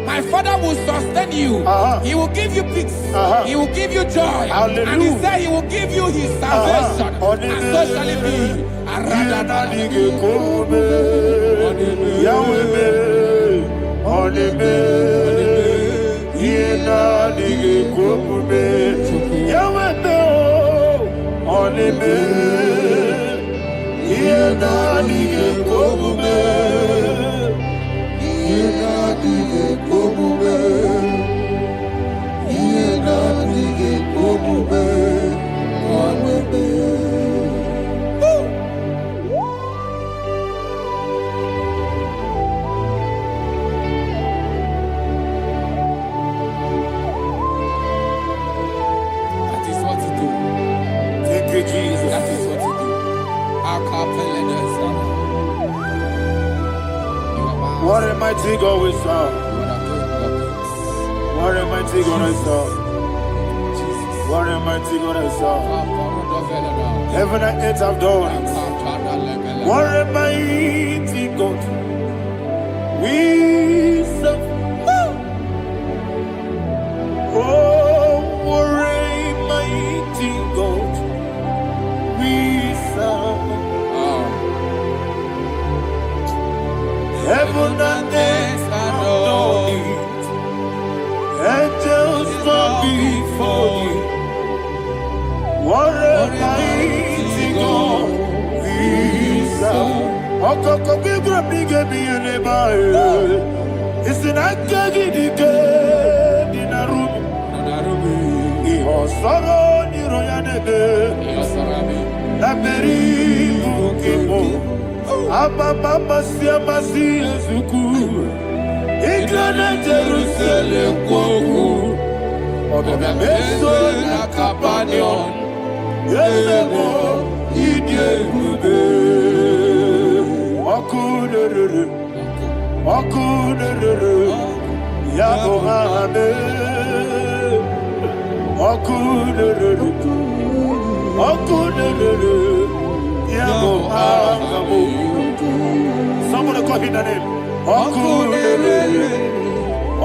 my Father will sustain you. He will give you peace. He will give you joy. And he said he will give you his salvation. And so shall it be. What a mighty God we serve. What a mighty God I serve. What a mighty God I serve. Heaven and earth have done it. What a mighty God we serve. Oh, what a mighty God we serve. Heaven and earth have done it. Angels bow before you. What a mighty God we serve. Okoko bigro bige bi eleba. It's an akagi dike dinarum. Iho soro ni royanebe. Laberi bukimo. Ababa masia masia zuku. Iglana Jerusalem koku. Oga meso na kapanion. Yelemo idye gube. Okunere. Okunere. Yabo hame. Okunere. Okunere. Yabo hame. Somebody call him the name. Okunere.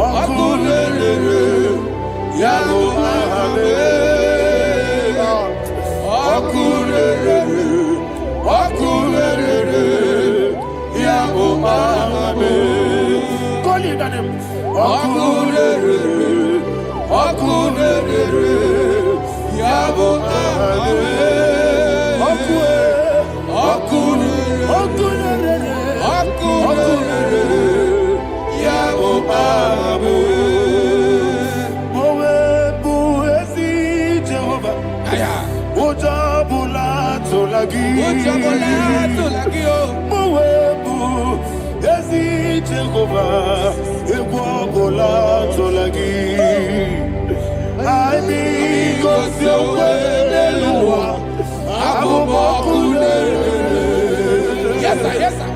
Okunere. Yabo hame. Okunere. Okunere. Yabo hame. Call him the name. Okunere. Okunere. Yabo hame. Yes, sir. Yes, sir.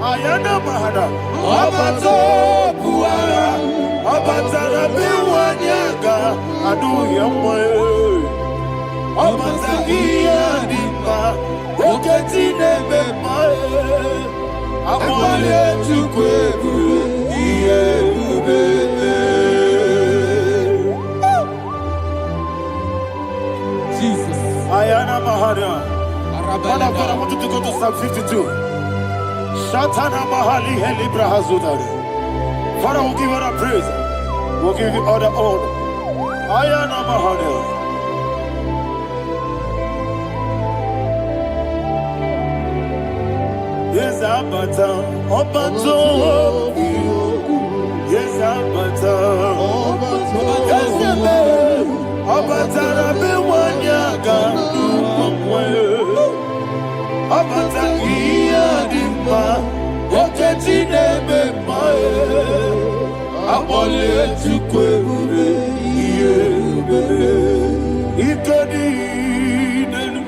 Ayana mahana, abato buara, abatara biwanyaga, adu yamwe, abatagia dimba, oketine bemae, abale tukwebu, iye ubebe. Jesus. Ayana mahana. Father, I want you to go to Psalm 52. Shatana Mahali Helibra Hazudari. Father, we'll give you the praise. We'll give you all the honor. Ayana Mahali. Yes, Abata. Obato. Yes, Abata. Yes, Abata. Rabbi Wanyaga. Abata iya dimba, oketine bemae, abole tukwebu iye ubebe, ikadi nenu,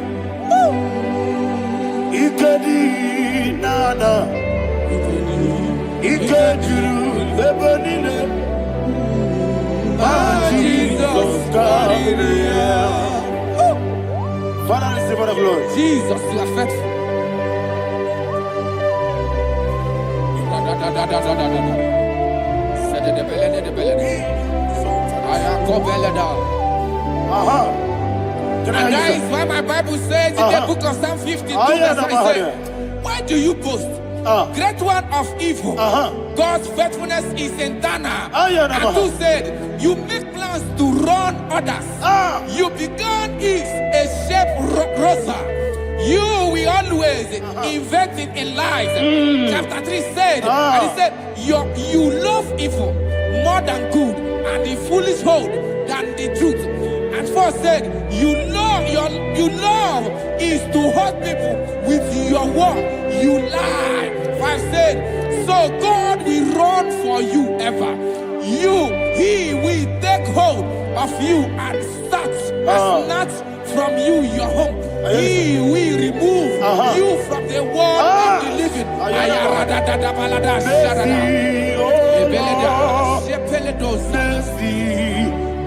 ikadi Father, receive all the glory. Jesus, you are faithful. And that is why my Bible says in the book of Psalm 52, verse 37, why do you boast? Great one of evil. God's faithfulness is eternal. And who said, you make plans to run others. You began is a shape rosa. You will always invent it in lies. Chapter 3 said, and he said, you love evil more than good, and the foolish hold than the truth. And 4 said, you love is to hurt people with your word. You lie. 5 said, so God will run for you ever. He will take hold of you and snatch from you your home. He will remove you from the world of the living.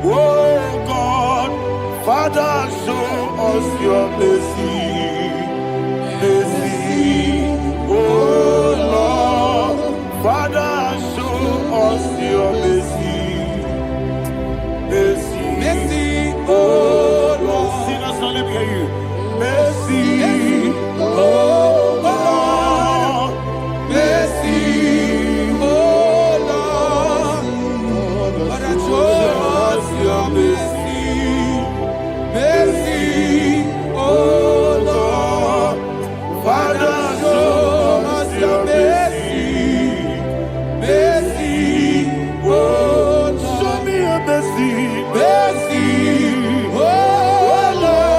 Oh God, Father, show us your mercy. Mercy, oh Lord, Father, show us your mercy. Mercy, mercy, oh Lord. Sinners, don't let me hear you. Mercy, oh Lord, mercy, oh Lord, Father, show us your mercy, mercy, oh Lord, Father, show us your mercy, mercy, oh Lord, show me your mercy, mercy, oh Lord.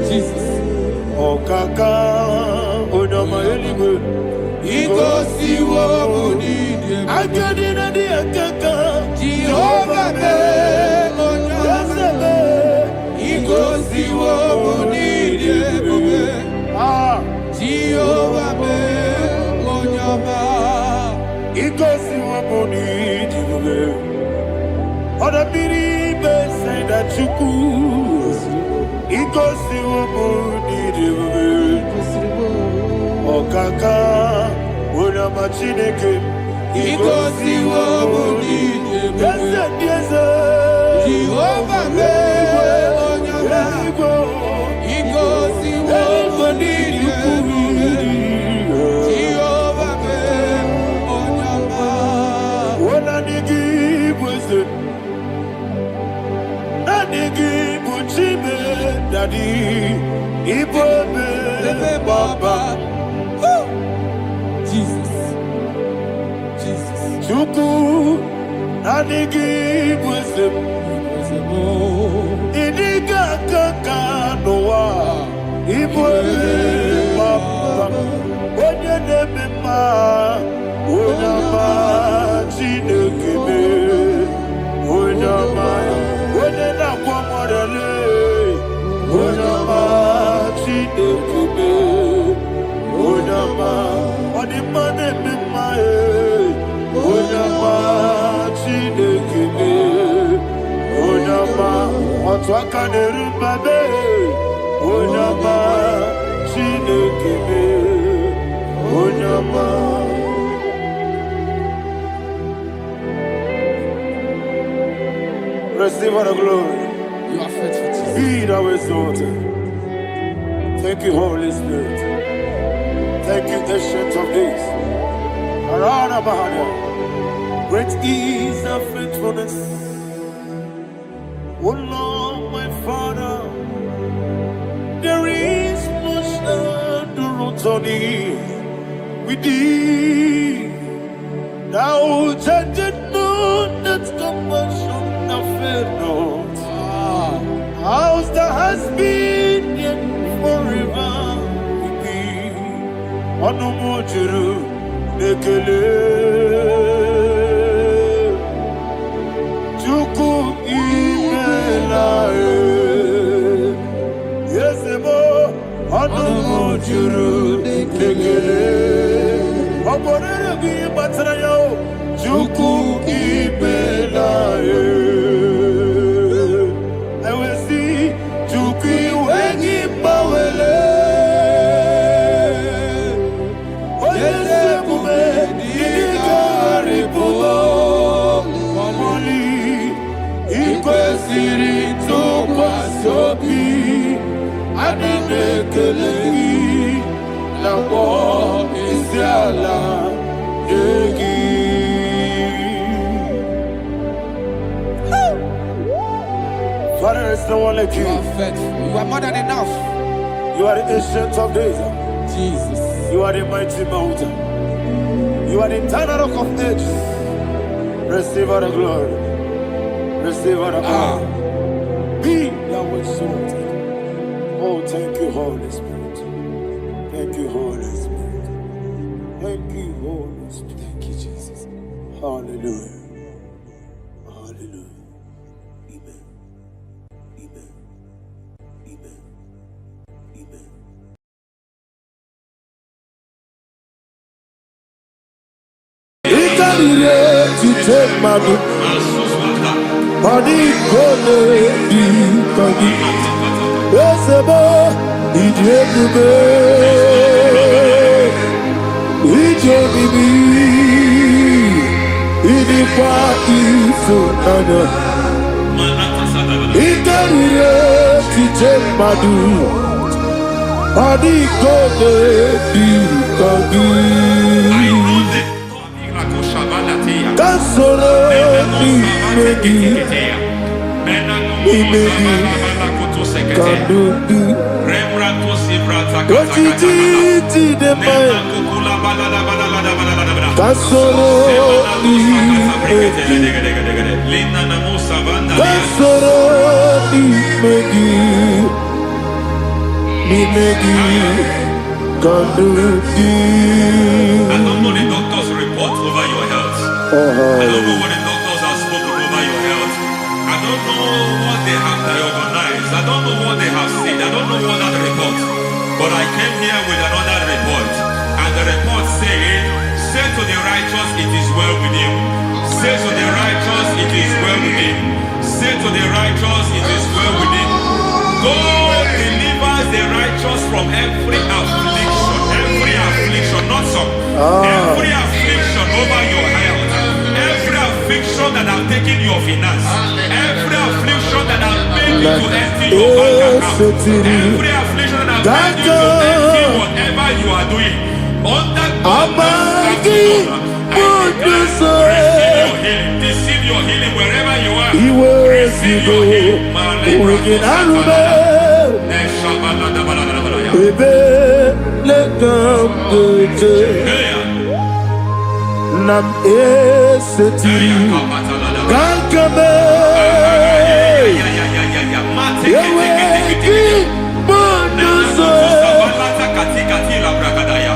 Jesus. Oh, Kaka, oh, no, my eligwe. Igosi wo muni I got in a dear Kaka. Jehovah me, Igosi wo muni Jehovah me, Onyama. Igosi wo muni Oda biri be say that you could. Igosi wo muni Okaka, una machineke. Igosi wo muni Yes, Jehovah me, Onyama. Igosi wo muni Jehovah me, Onyama. Ona nigi bwese. Nigi buchime daddy. Ibobe baba. Jesus. Jesus. Chuku nanigi bwese. Iniga kaka noa. Ibobe baba. Onye nebe ma. Onyama chinekebe. Onyama. Onye na kwa morele. Onyama chinekebe. Onyama. Onimane mimae. Onyama chinekebe. Onyama. Otwaka nerubabe. Onyama chinekebe. Onyama. Receive all the glory. You are faithful, Jesus. Be thou exalted. Thank you, Holy Spirit. Thank you, Ancient of Days. Arana Bahana. Great is thy faithfulness. O Lord, my Father, there is much endurance on thee. With thee, thou judgest not the Anumujuru nekele Chuku imelae Yesebo Anumujuru nekele Oborere gi batrayo Chuku imelae Ewesi Chuku wengi bawele Father, there's no one like you. You are faithful. You are more than enough. You are the ancient of days. Jesus. You are the mighty mountain. You are the eternal rock of ages. Receive all the glory. Receive all the honor. Be thou exalted. Oh, thank you, Holy Spirit. Thank you, Holy Spirit. Thank you, Holy Spirit. Thank you, Jesus. Hallelujah. Hallelujah. Amen. Amen. Amen. Amen. Ikarire tite madu Pani kone di kagi Esebo idebube Ijebibi Idipa isunana Ikarire tite madu Pani kone di kagi Kasoro ni megi Kadudu Kojiji deme Kasoro ni megi Kasoro ni megi Ni megi Kadudu I don't know the doctor's report over your health. I don't know what the doctors have spoken over your health. I don't know what they have diagnosed. I don't know what they have said. I don't know what that report. But I came here with another report. And the report said, say to the righteous, it is well with him. Say to the righteous, it is well with him. Say to the righteous, it is well with him. God delivers the righteous from every affliction. Every affliction, not some. Every affliction over your health. Every affliction that have taken your finance. Every affliction that have made you to empty your bank account. Every affliction that have made you to empty whatever you are doing. Under receive your healing. Receive your healing wherever you are. Receive your healing. Nam esetiri Kankame Yeweki Bonuzo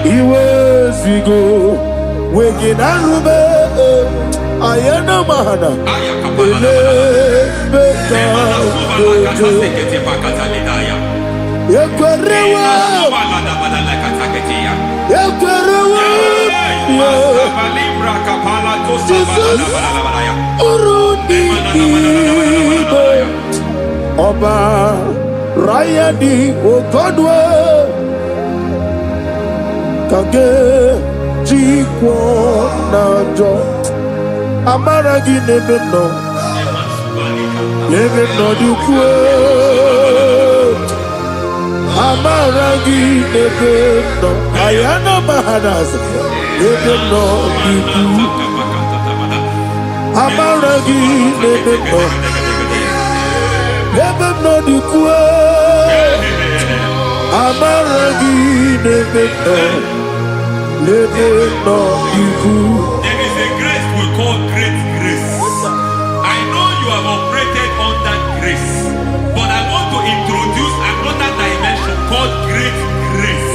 Iwezigo Weginarube Ayana Mahana Ele Beka Yekwerewa Yekwerewa Jesus Uruni Ibo Oba Rayadi Okodwe Kage Jikwo Najo Amaragi Nebeno Nebeno Dukwe Amaragi Nebeno Ayana Mahanas Nebeno Dukwe Amaragi Nebeno Nebeno Dukwe Amaragi Nebeno Nebeno Dukwe. There is a grace we call great grace. I know you have operated under grace, but I want to introduce another dimension called great grace.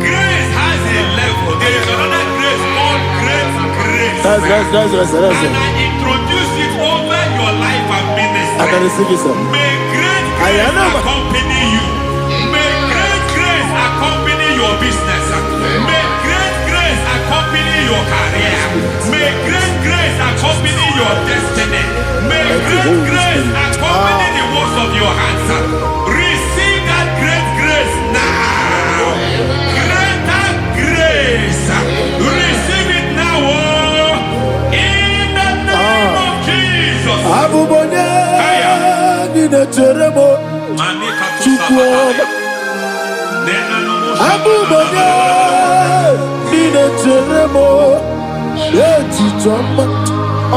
Grace has That's and I it. introduce it over your life and I can ministry. receive it, sir. May great I grace know. accompany you. May great grace accompany your business. May great grace accompany your career. May great grace accompany your destiny. May great grace accompany the works of your hands. Receive that great grace now. Greater grace. Receive it now. In the name of Jesus. Abubonya nina teremo chukwu. Abubonya nina teremo echitoma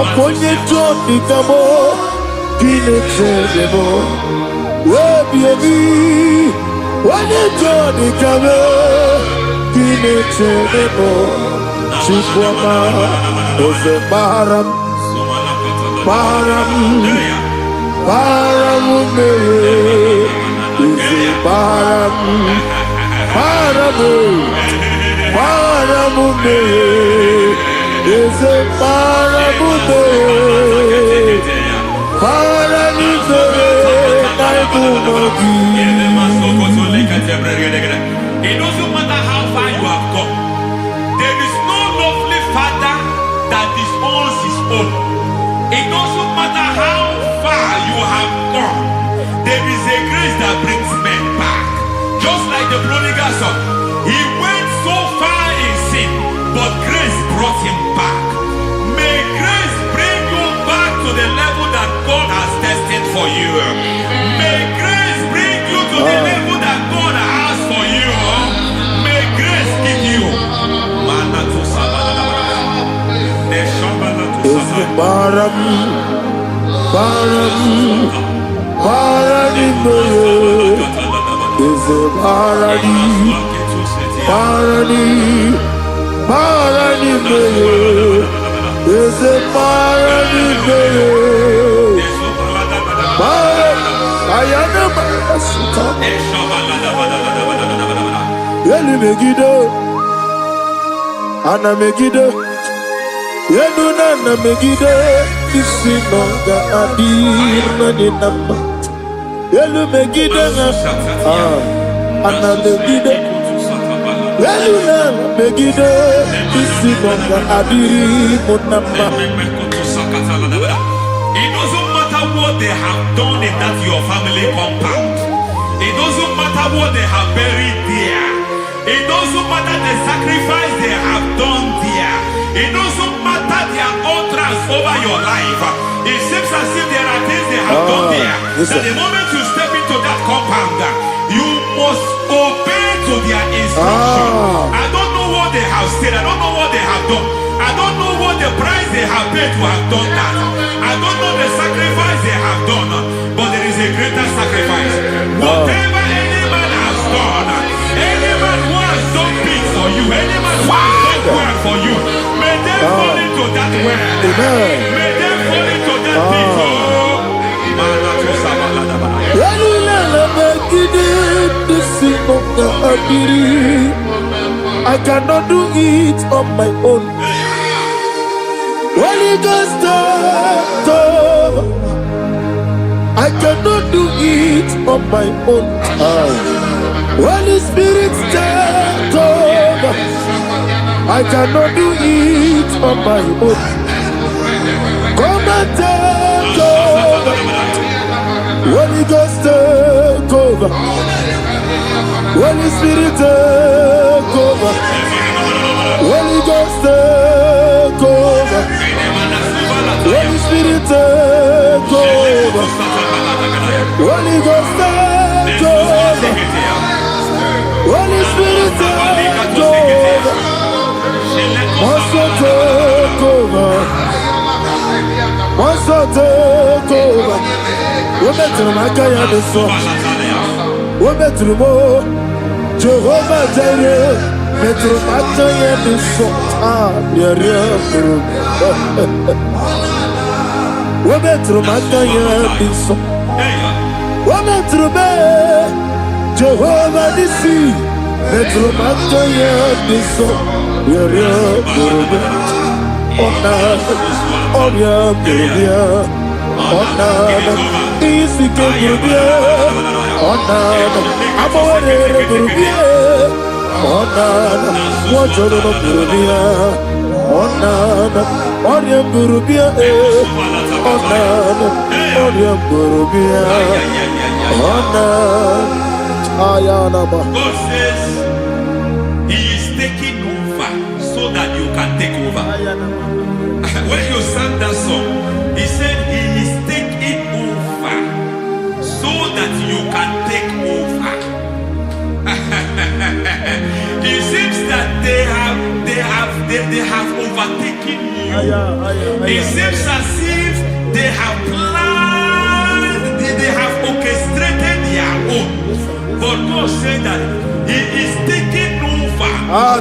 aponye joni kamo nina teremo webi wane joni kamo nina teremo chukwu ma oze baram Paramume, is paramume, is a paramume, It doesn't matter how far you have gone. There is no lovely father that disowns his own. It doesn't matter how far you have gone. There is a grace that brings men back. Just like the prodigal son. He went so far in sin, but grace brought him back. May grace bring you back to the level that God has destined for you. May grace bring you to the level that God has for you. May grace give you. Ana Megiddo, Yenuna Megiddo, Isinonga Adir Nadinamba, Yelu Megiddo, Ana Megiddo, Yenuna Megiddo, Isinonga Adir Munamba. It doesn't matter what they have done in that your family compound. It doesn't matter what they have buried there. It doesn't matter the sacrifice they have done there. It doesn't matter their utterance over your life. It seems as if there are things they have done there. That the moment you step into that compound, you must obey to their instruction. I don't know what they have said. I don't know what they have done. I don't know what the price they have paid to have done that. I don't know the sacrifice they have done. But there is a greater sacrifice. Whatever any man has done, any man who has done big for you, any man who has done well for you, may they fall into that well. May they fall into that pit. I cannot do it on my own. Holy Ghost, I cannot do it on my own. Holy Spirit, I cannot do it on my own. Come and take over. Holy Ghost, take over. Holy Spirit, take over. Holy Ghost, take over. Holy Spirit, take over. Holy Ghost, take over. Holy Spirit, take over. Also take over. Also take over. We're better than I can do so. We're better than more. Jehovah Jireh. Better than I can do so. We're better than I can do so. We're better than Jehovah Nissi. Better than I can do so. Onana, Onya Burubia, Onana, Isike Burubia, Onana, Amore Burubia, Onana, Wajolo Burubia, Onana, Onya Burubia, Onana, Onya Burubia, Onana, Ayanaba. God says He is taking over so that you can take over. When you sang that song, He said He is taking over so that you can take over. It seems that they have overtaken you. It seems as if they have planned, they have orchestrated their own. But God said that He is taking over.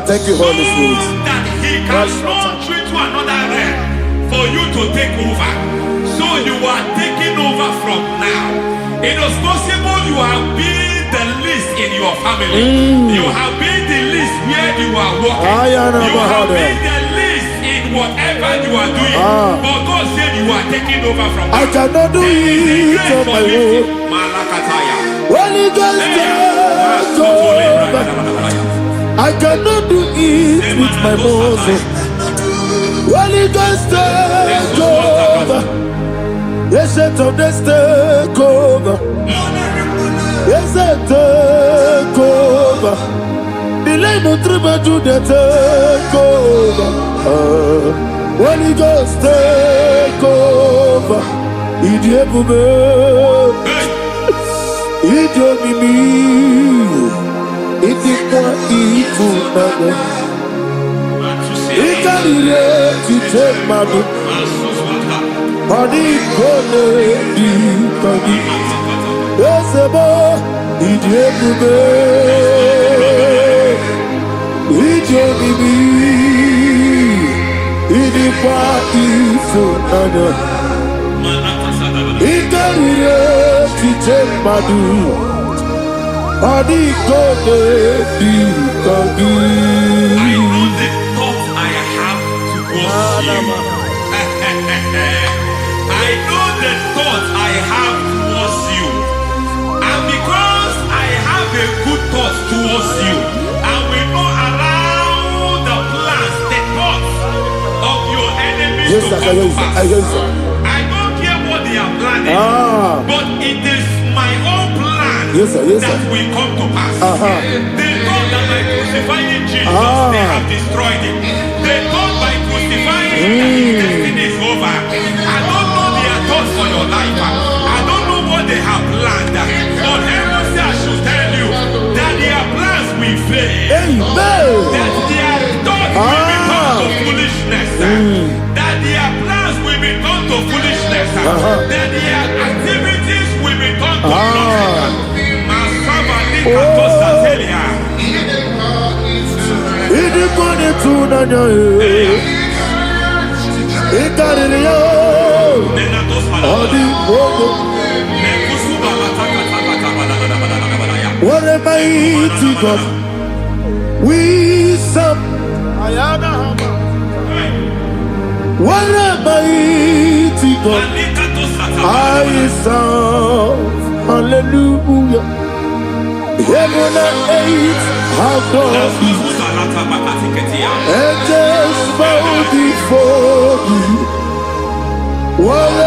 Thank you, Holy Spirit. So that He can launch you to another realm for you to take over. So you are taking over from now. It is possible you have been the least in your family. You have been the least where you are working. You have been the least in whatever you are doing. But God said you are taking over from now. I cannot do it on my own. Holy Ghost, take over. I cannot do it with my muscle. Holy Ghost, take over. Yes, of this take over. Yes, take over. Delay no trouble to the take over. Holy Ghost, take over. Idiebube, Idiomimi, Idikwa Ifunade, Ikarire Titemadu, Adikone Dikagi, Yesebo, Idiebube, Idiomimi, Idikwa Ifunade, Ikarire Titemadu, Adikone Dikagi. I know the thoughts I have towards you. I know the thoughts I have towards you. And because I have a good thought towards you, I will not allow the plans, the thoughts of your enemies to come to pass. I don't care what they are planning, but it is my own plan that will come to pass. They thought that by crucifying Jesus, they have destroyed him. They thought by crucifying him that his destiny is over. I don't know their thoughts for your life. I don't know what they have planned. But heaven says I should tell you that their plans will fail. That their thoughts will be turned to foolishness. That their plans will be turned to foolishness. That their activities will be turned to nothing. What a mighty God we serve. What a mighty God I serve. Hallelujah. Heaven and earth have done it. Angels bow before you. What a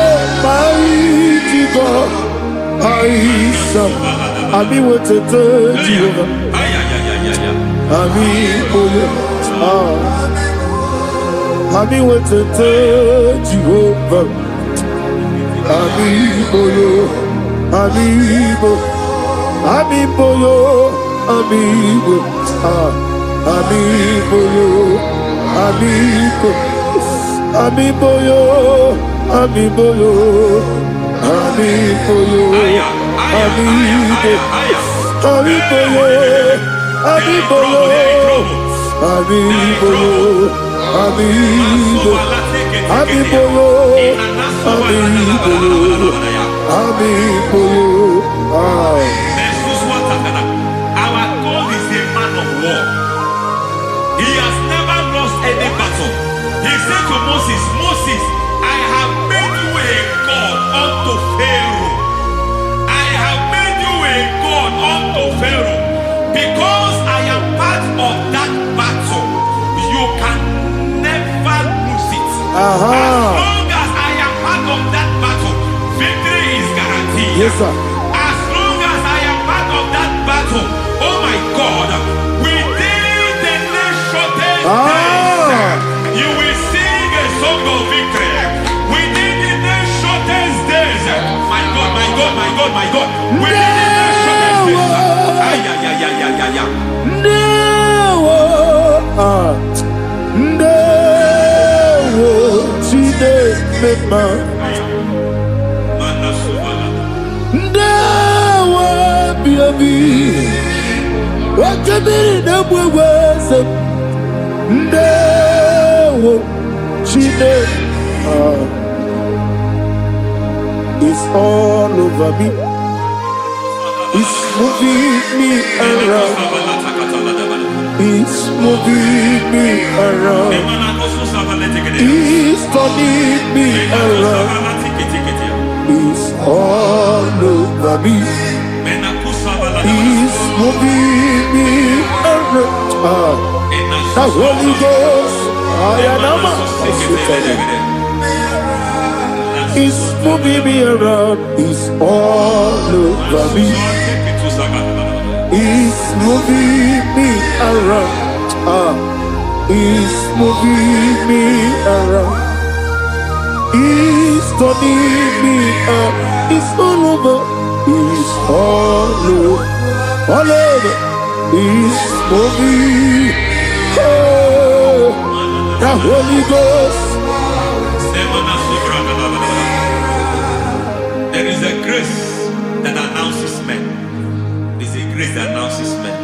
mighty God I serve. I mean what to tell you. I mean I mean what to tell you. I mean I mean Amiboyo, amigo, amiboyo, amigo, amiboyo, amiboyo, amiboyo, amigo, amiboyo, amiboyo, amiboyo, amigo, amiboyo, amiboyo, amiboyo. Our God is a man of war. He has never lost any battle. He said to Moses, Yes, sir. As long as I am part of that battle, oh my God, within the next shortest days, you will sing a song of victory. Within the next shortest days, my God, my God, my God, my God. Within the next shortest days, It's all over me. It's moving me around. It's moving me around. It's turning me around. It's all over me. It's moving me around. The Holy Ghost, it's moving me around. It's all over me. It's moving me around. It's moving me around. It's turning me up. It's all over. It's all over. All over. It's moving. Oh, the Holy Ghost. There is a grace that announces men. There is a grace that announces men.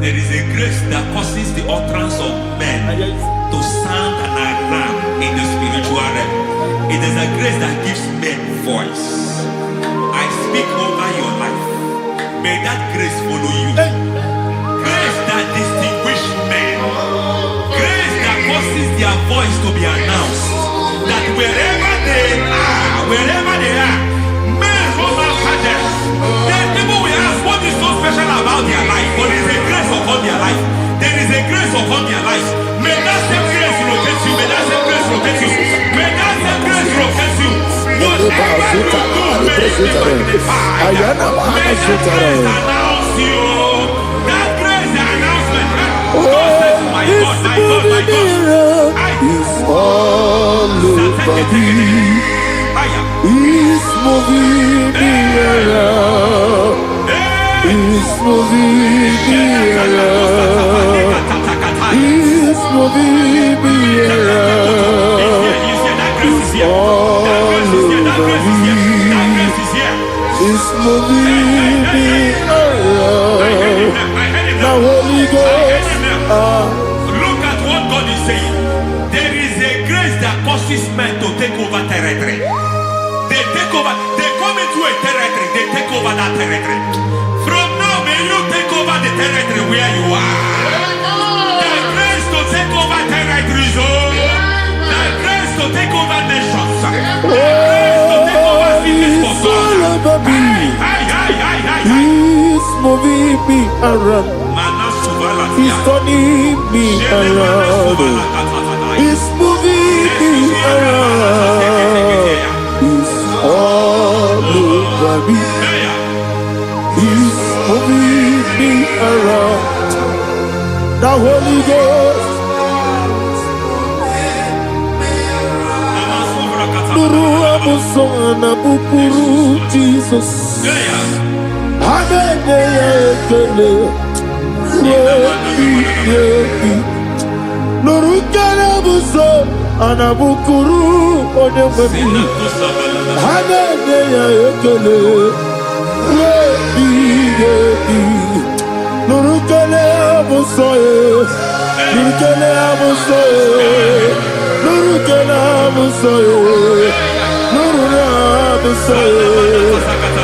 There is a grace that causes the utterance of men to sound an alarm in the spiritual realm. It is a grace that gives men voice. I speak over your life. May that grace follow you. Grace that distinguishes men. Grace that causes their voice to be announced. That wherever they are, men from after them, then people will ask what is so special about their life. But there is a grace upon their life. There is a grace upon their life. May that same grace locate you. May that same grace locate you. May that same grace locate you. Whatever you do, may it be magnified. May that grace announce you. That grace announcement. God says, my God, my God, my God. It's all over me. It's moving me around. It's moving me around. It's moving me around. It's all over me. It's moving me around. The Holy Ghost. Look at what God is saying. There is a grace that causes men to take over territory. They take over. They come into a territory. They take over that territory. From now, may you take over the territory where you are. The grace to take over territories. The grace to take over nations. The grace to take over cities for God. He's moving me around. He's turning me around. He's moving me around. He's all over me. He's moving me around. The Holy Ghost. Nuru amusona bukuru Jesus. Amene ekele. Nuru kana buso anabukuru onememi. Amene ekele. Nuru kana buso. Nuru kana buso. Nuru kana buso. Nuru kana buso.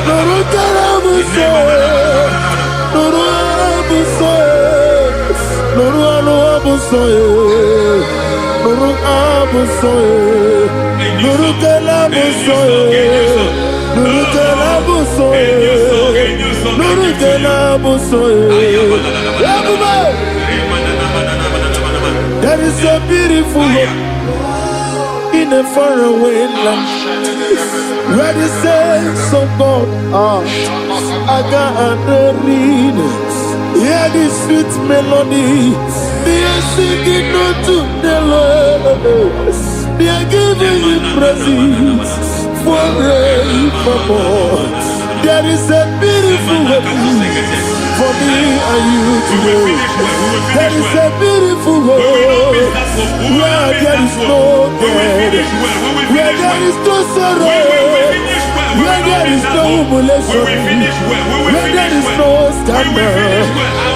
Nuru kana buso. Nuru abusoye, Nuru abusoye, Nuru kelabusoye, Nuru kelabusoye, Nuru kelabusoye. There is a beautiful hope in a faraway land. Where the saints of God are, I got the read. Hear the sweet melody. They are singing unto the Lord. They are giving you praise forevermore. There is a beautiful way for me and you today. There is a beautiful way where there is no death, where there is no sorrow, where there is no humiliation, where there is no scandal.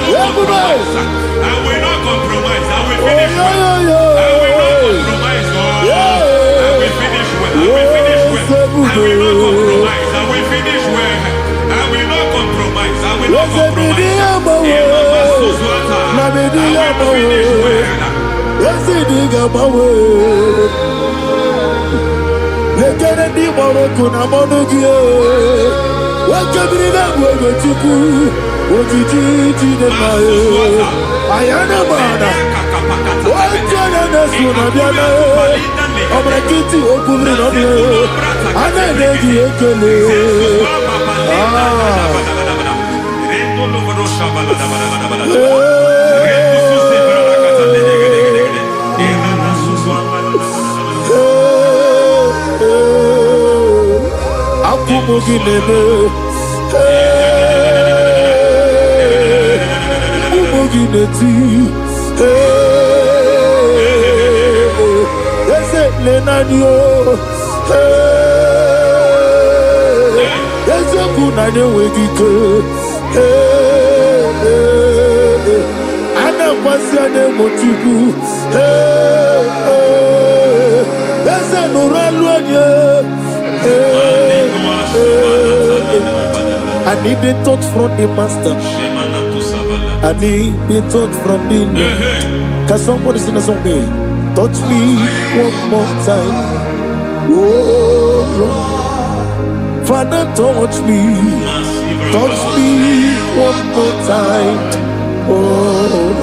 Everybody, I will not compromise. I will finish well. I will not compromise. I will finish well. I will finish well. I will not compromise. I will finish well. I will not compromise. I will not compromise. I need a touch from the master. I need a touch from the Lord. Can somebody sing a song here? Touch me one more time. Oh Lord. Father, touch me. Touch me one more time. Oh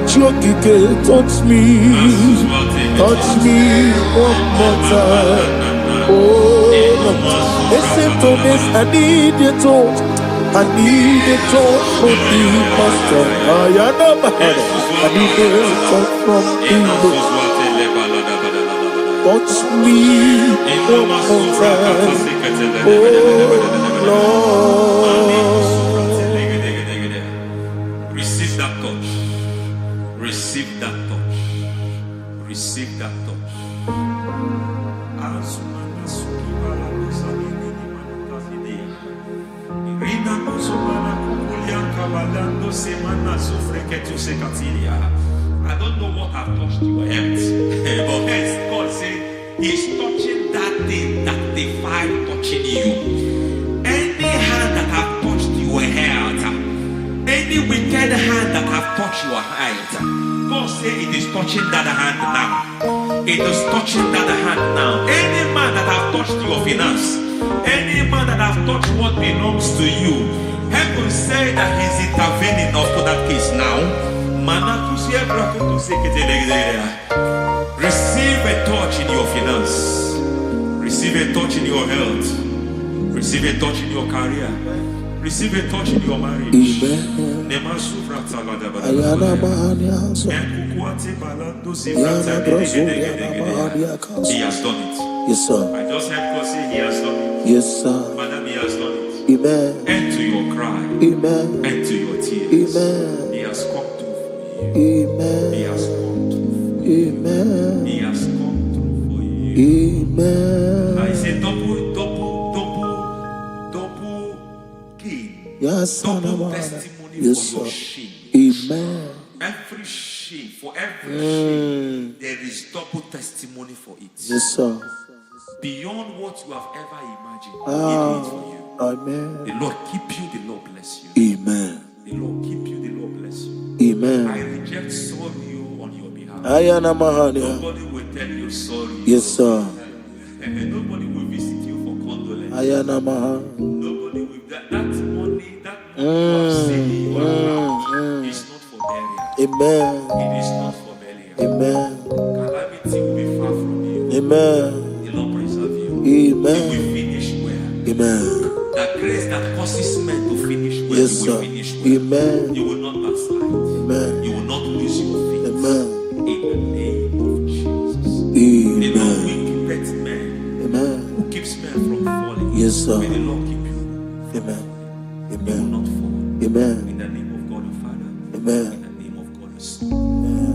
Chokike, touch me. Touch me one more time. Oh Lord. Except on this, I need a touch. I need a touch from the master. I need a touch from the Lord. Touch me one more time. Oh Lord. Receive that touch. Receive that touch. Receive that touch. I don't know what I've touched your health, but hence God said He's touching that thing that defied touching you. Any hand that have touched your health, any wicked hand that have touched your health, God said it is touching that hand now. It is touching that hand now. Any man that have touched your finance, any man that have touched what belongs to you, heaven say that He's intervening to that case now. Receive a touch in your finance. Receive a touch in your health. Receive a touch in your career. Receive a touch in your marriage. He has done it. Yes, sir. I just heard God say He has done it. Yes, sir. Madam, He has done it. Amen. End to your cry. Amen. End to your tears. Amen. He has come through for you. Amen. He has come through for you. Amen. He has come through for you. Amen. I say double gain. Yes, Double testimony yes, for your sir. shame. Amen. Every shame, for every shame, there is double testimony for it. Yes, sir. Beyond what you have ever imagined, He did it for you. Amen. The Lord keep you, the Lord bless you. Amen. The Lord keep you, the Lord bless you. Amen. I reject sorry on your behalf. Ayana Mahania. Nobody will tell you sorry. Yes, sir. And nobody will visit you for condolence. Ayana Mahania. Nobody will that money you have saved in your account is not for burial. Amen. It is not for burial. Amen. Calamity will be far from you. Amen. You will finish well. Amen. That grace that causes men to finish well, Yes, you will sir. finish well. Amen. You will not backslide. Amen. You will not lose your faith. Amen. In the name of Jesus. The Lord Amen. will keep men. Amen. Who keeps men from falling? Yes, sir. May the Lord keep you. Amen. You will Amen. not fall. Amen. In the name of God the Father. Amen. In the name of God the Son.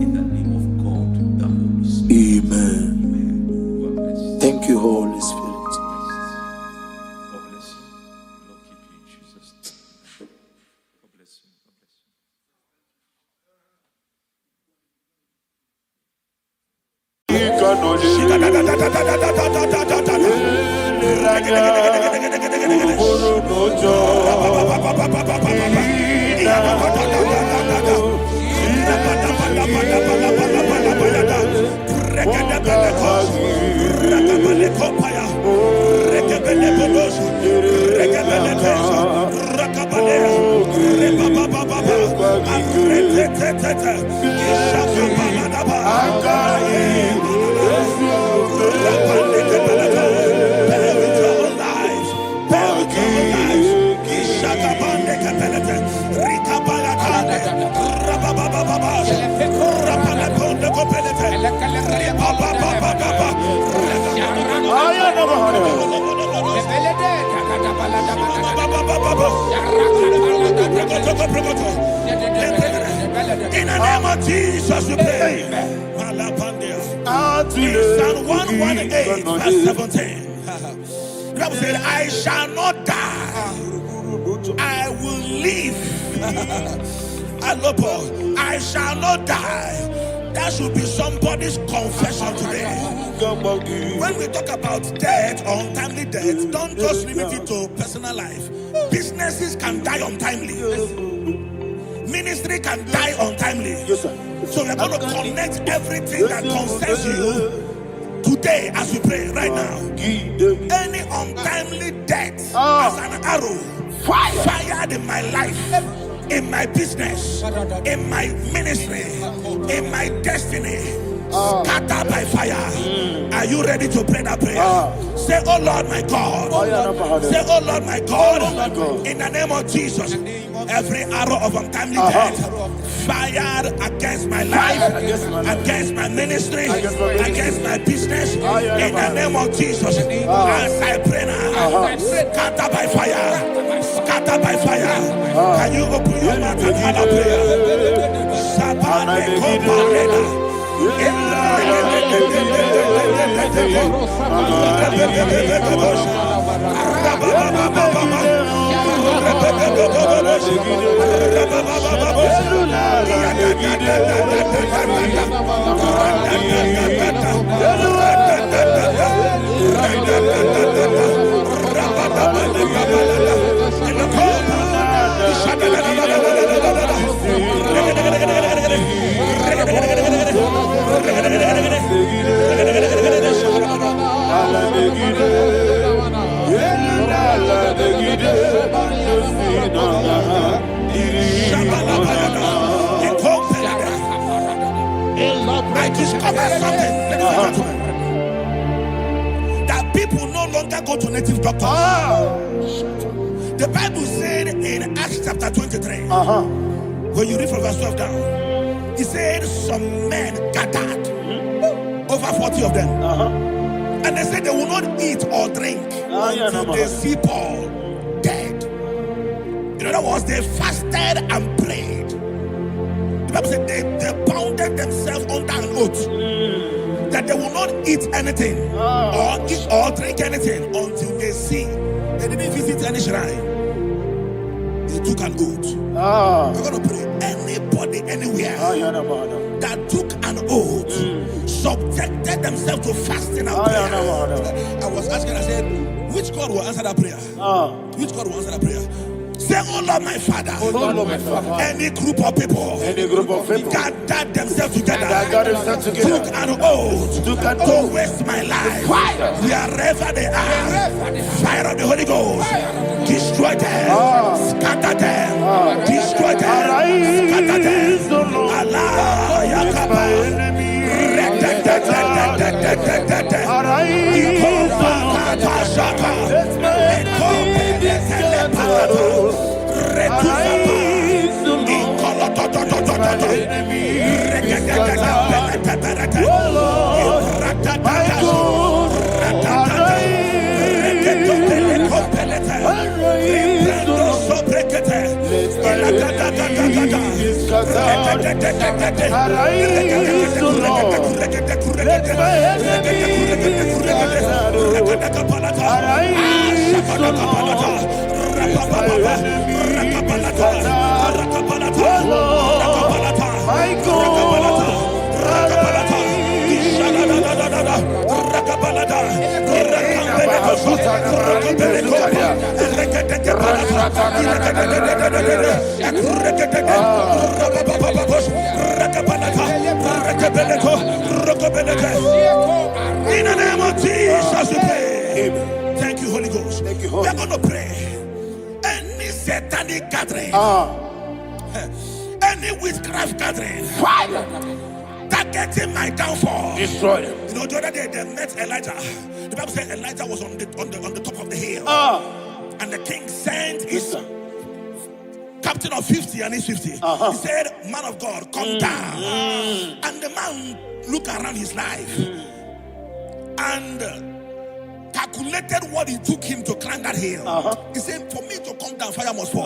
In the name of God the Holy Spirit. Amen. Amen. God bless you. Thank you, Holy Spirit. God bless you. The Lord keep you in Jesus' name. God bless you. God bless you. In the name of Jesus, we pray. In Psalm 118, verse 17, the Bible said, I shall not die, I will live. I shall not die. That should be somebody's confession today. When we talk about death or untimely death, don't just limit it to personal life. Businesses can die untimely. Ministry can die untimely. Yes, sir. So we're going to connect everything that concerns you today as we pray right now. Any untimely death as an arrow fired in my life, in my business, in my ministry, in my destiny, scattered by fire. Are you ready to pray that prayer? Say, oh Lord my God. Say, oh Lord my God. In the name of Jesus, every arrow of untimely death fired against my life, against my ministry, against my business, in the name of Jesus, as I pray now, scattered by fire, scattered by fire. Can you open your mouth and have a prayer? I discovered something, ladies and gentlemen, that people no longer go to native doctors. The Bible said in Acts chapter 23, when you read from verse 12 down, it said some men gathered, over 40 of them, and they said they will not eat or drink until they see Paul dead. In other words, they fasted and prayed. The Bible said they bounded themselves under an oath that they will not eat anything or eat or drink anything until they see. They didn't visit any shrine. They took an oath. We're going to pray. Anybody, anywhere that took an oath, subjected themselves to fasting and prayer. I was asking, I said, which God will answer that prayer? Which God will answer that prayer? Say, oh Lord my Father, any group of people, gathered themselves together, took an oath to waste my life. Wherever they are, fire of the Holy Ghost, destroy them, scatter them, destroy them, scatter them. Allah Yakaba. Rapashaka. Let my enemy be scattered. Arise, O Lord. Let my enemy be scattered. Oh Lord, my God, arise, O Lord. Let my enemy be scattered. Arise, O Lord. Let my enemy be scattered. Arise, O Lord. Let my enemy be scattered. Oh Lord, my God, in the name of Jesus, we pray. Thank you, Holy Ghost. Thank you, We Holy are going to pray. Any satanic gathering, any witchcraft gathering, targeting my downfall, destroy them. You know, the other day they met Elijah. The Bible said Elijah was on the top of the hill, and the king sent his captain of 50 and his 50. He said, "Man of God, come down." And the man looked around his life and calculated what it took him to climb that hill. He said, "For me to come down, fire must fall.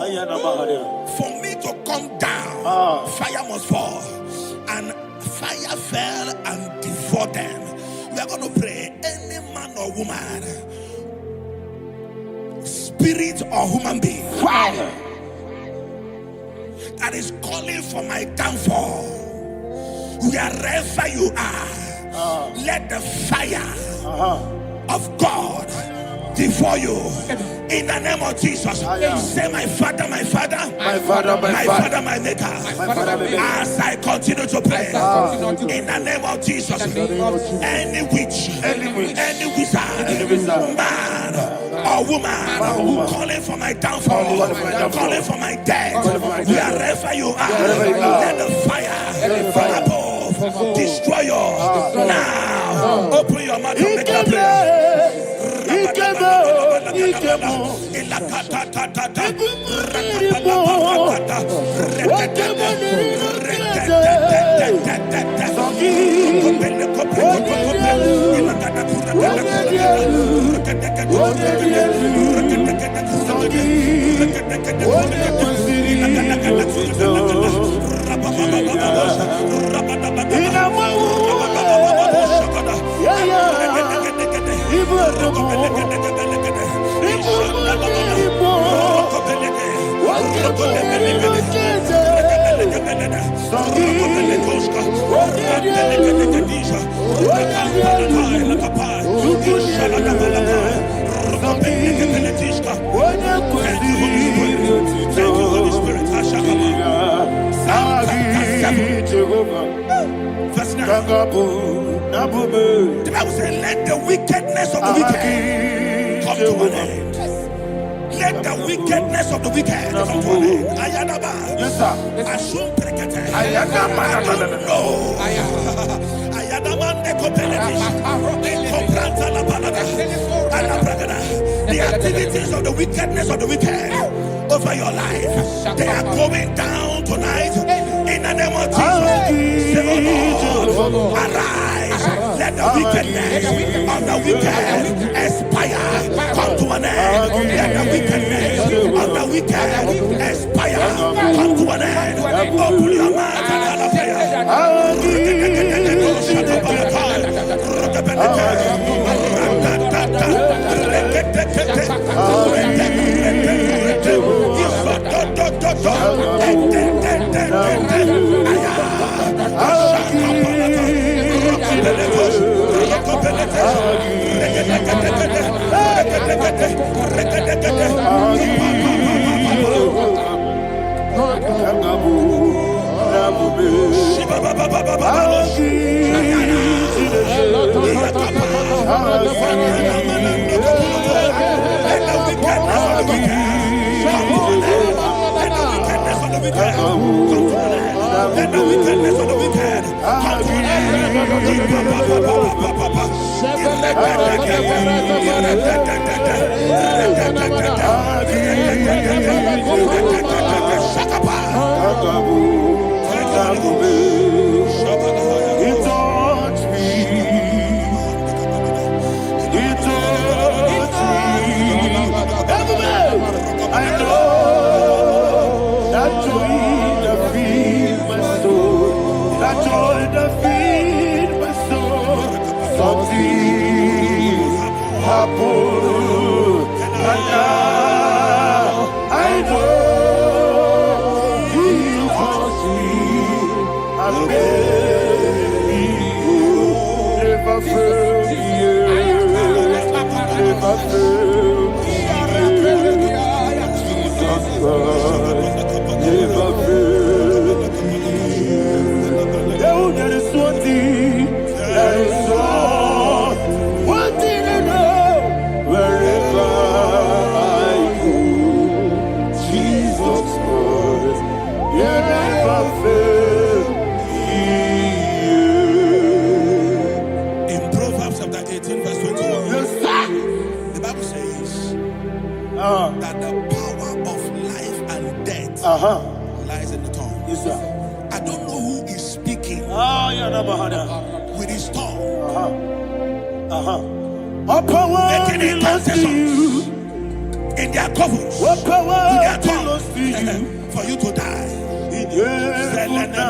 For me to come down, fire must fall." And fire fell and devoured them. We are going to pray. Any man or woman, spirit or human being, that is calling for my downfall, wherever you are, let the fire of God devour you in the name of Jesus. Say, my Father, my Father, My Father, my Father, my Maker. Father, my Maker. As I continue to pray in the name of Jesus, any witch, any wizard, man or woman calling for my downfall, calling for my death, wherever you are, let the fire above destroy you now. Open your mouth and make a prayer. Verse 9. The Bible says, let the wickedness of the wicked come to an end. Let the wickedness of the wicked come to an end. Ayadaba. Yes, sir. Assume prekete. Ayadaba. No. Ayadaba nekopeletish. Nekopranta la balada. Alabragada. The activities of the wickedness of the wicked over your life, they are going down tonight in the name of Jesus. Say, oh Lord, arise. Let the wickedness of the wicked expire. Come to an end. Let the wickedness of the wicked expire. Come to an end. Open your mouth and have a prayer. Let the wickedness of the wicked come to an end. I know that joy that feeds my soul, that joy that feeds my soul. Something happened, and now I know He wants me. I made you never fail me, never fail me. Never fail me. There is one thing, there is one thing I know. Wherever I go, Jesus Christ, you never fail me. In Proverbs chapter 18, verse 21, the Bible says that the power of life and death lies in the tongue. Yes, sir. I don't know who is speaking with his tongue. Making incantations in their covens with their tongue for you to die. He said in the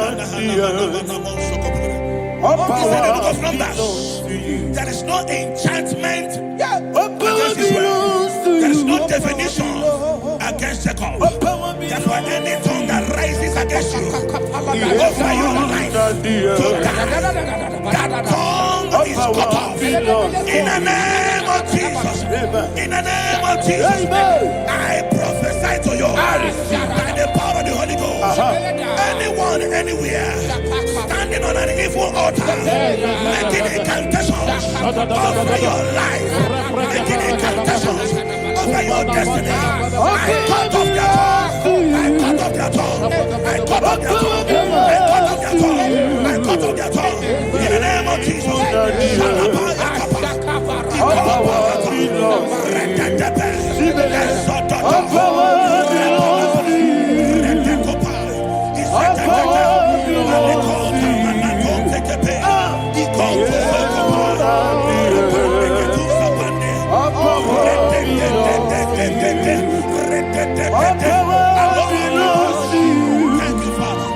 book of Numbers, there is no enchantment against Israel. There is no definition against Jacob. Therefore, any tongue that rises against you over your life to die, that tongue is cut off. In the name of Jesus. In the name of Jesus. I prophesy to you by the power of the Holy Ghost. Anyone, anywhere, standing on an evil altar, making incantations over your life, making incantations over your destiny, I cut off their tongue. I cut off their tongue. I cut off their tongue. I cut off their tongue. I cut off their tongue. In the name of Jesus. Thank you, Father.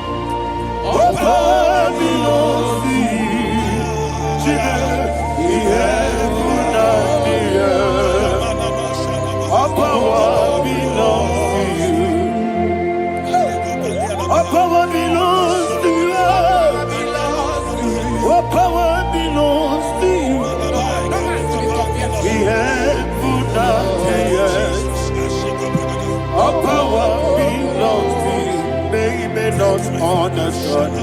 Power belongs to you. What power belongs to you. We have put out the earth. Our power belongs to you. Maybe not understand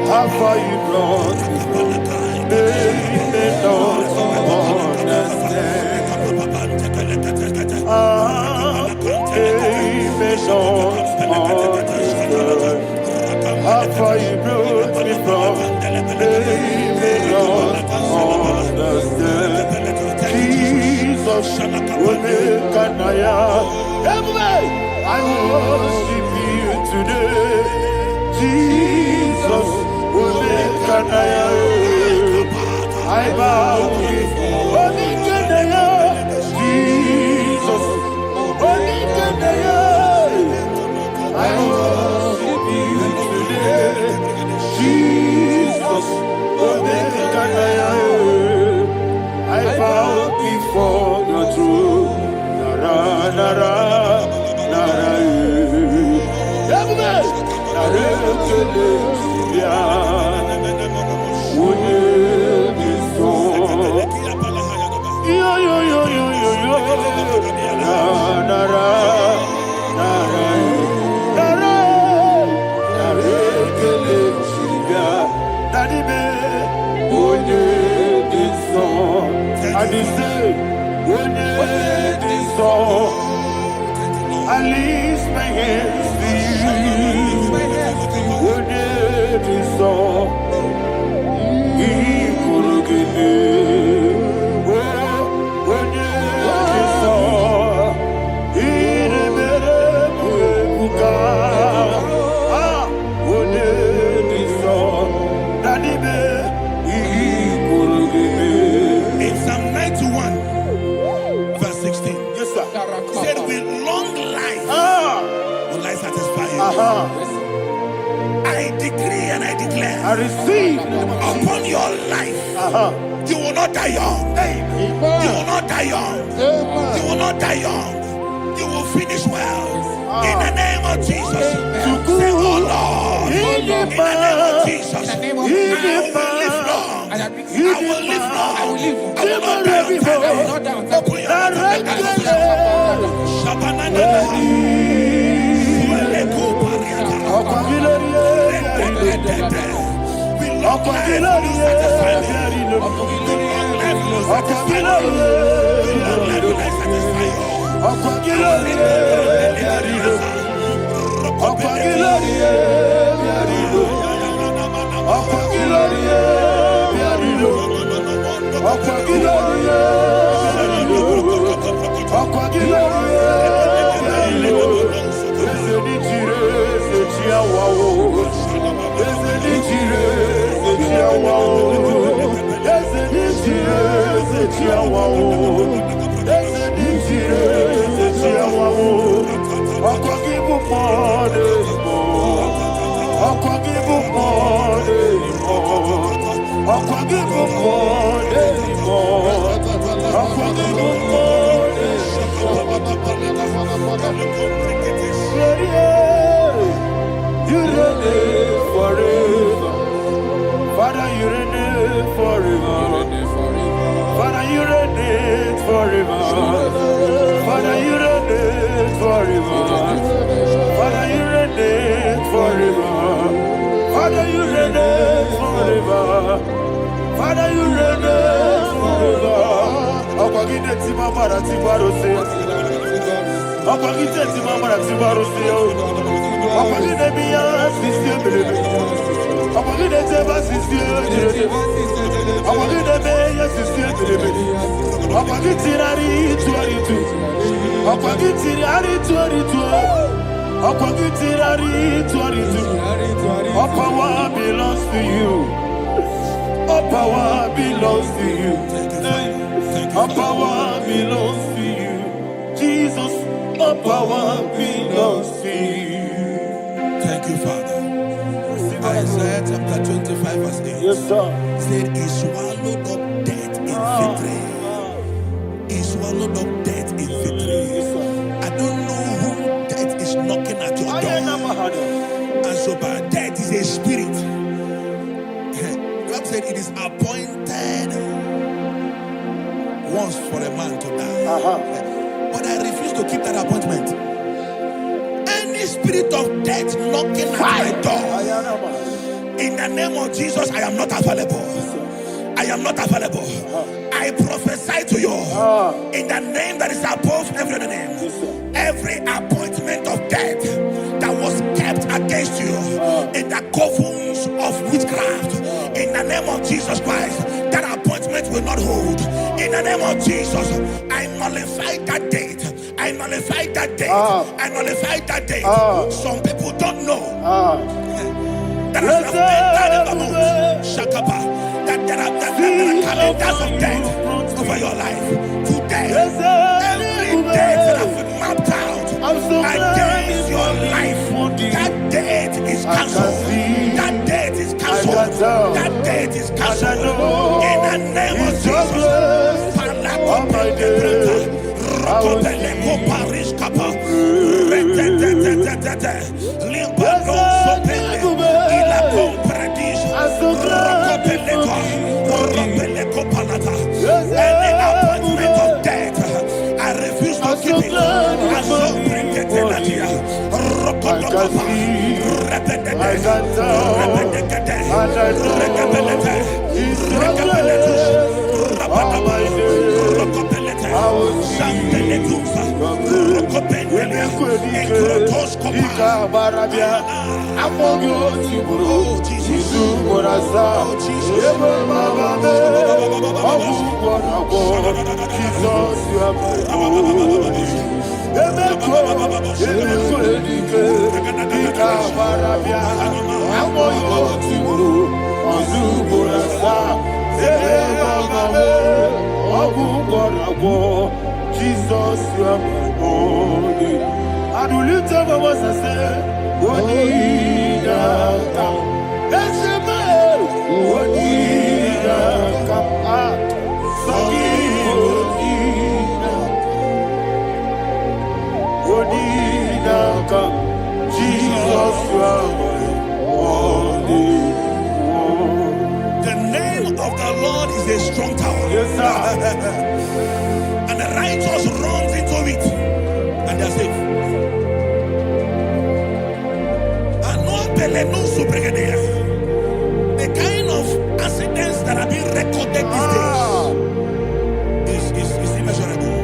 how far you brought me. Maybe not understand. Maybe not how far you brought me from, maybe not understand. Jesus will make an I worship you today. Jesus will make an I bow before Jesus will make an I worship you today. Jesus, I bow before your throne. Nara, nara, nara, I lift my hands to you. I decree and I declare, I receive upon your life, you will not die young. You will not die young. You will not die young. You will finish well. In the name of Jesus. Say, oh Lord, in the name of Jesus, I will live long. I will live long. I will not die on time. Open your mouth we long life will satisfy me. We long life will satisfy me. We long life will satisfy you. You reign forever. Father, you reign forever. Father, you reign forever. Father, you reign forever. Father, you reign forever. Father, you reign forever. Father, you reign forever. Akwagide timamara tibarose. Akwagide timamara tibarose. Akwagide biya sisiye. Akwagide teba sisiye. Akwagide beya sisiye. Akwagide tirari tuaritu. Akwagide tirari tuaritu. Akwagide tirari tuaritu. All power belongs to you. All power belongs to you. All power belongs to you. Jesus, all power belongs to you. Thank you, Father. Isaiah chapter 25 verse 8. Yes, sir. Said, he swallowed up death in victory. He swallowed up death in victory. I don't know who death is knocking at your door. And so, but death is a spirit. God said it is appointed once for a man to die. But I refuse to keep that appointment. Any spirit of death knocking at my door, in the name of Jesus, I am not available. I am not available. I prophesy to you in the name that is above every other name. Every appointment of death that was kept against you in the covens of witchcraft, in the name of Jesus Christ, that appointment will not hold. In the name of Jesus, I nullify that date. I nullify that date. I nullify that date. Some people don't know that as you have entered the month, Shakapa, that there are calendars of death over your life. Today, every date that have been mapped out against your life, that date is cancelled. That date is cancelled. That date is cancelled. In the name of Jesus. Any appointment of death, I refuse to keep it. I so bring it in the year. Jesus, you are my only. And we lift up our voice and say, Jesus, you are The name of the Lord is a strong tower. Yes, sir. And the righteous runs into it and they're safe. The kind of accidents that are being recorded these days is immeasurable.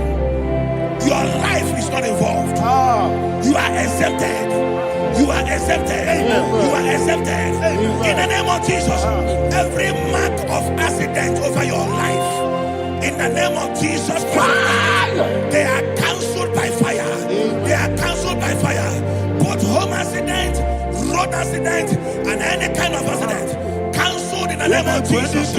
Your life is not involved. You are exempted. You are exempted. You are exempted. In the name of Jesus, every mark of accident over your life, in the name of Jesus Christ, they are cancelled by fire. They are cancelled by fire. Both home accident, road accident, and any kind of accident, cancelled in the name of Jesus.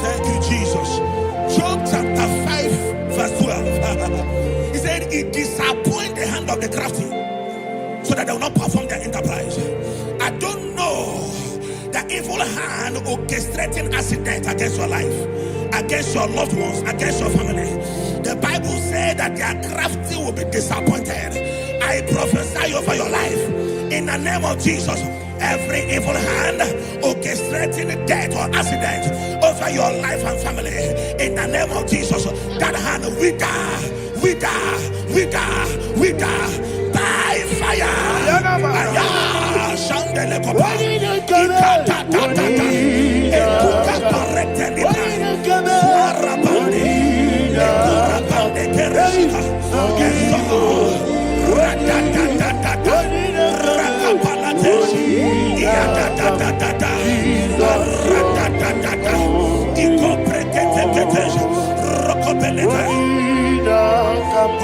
Thank you, Jesus. Job chapter 5, verse 12. He said, it disappoints the hand of the crafty, so that they will not perform their enterprise. I don't know the evil hand orchestrating accident against your life, against your loved ones, against your family. The Bible said that their crafty will be disappointed. I prophesy over your life in the name of Jesus. Every evil hand orchestrating death or accident over your life and family, in the name of Jesus, that hand wither by fire.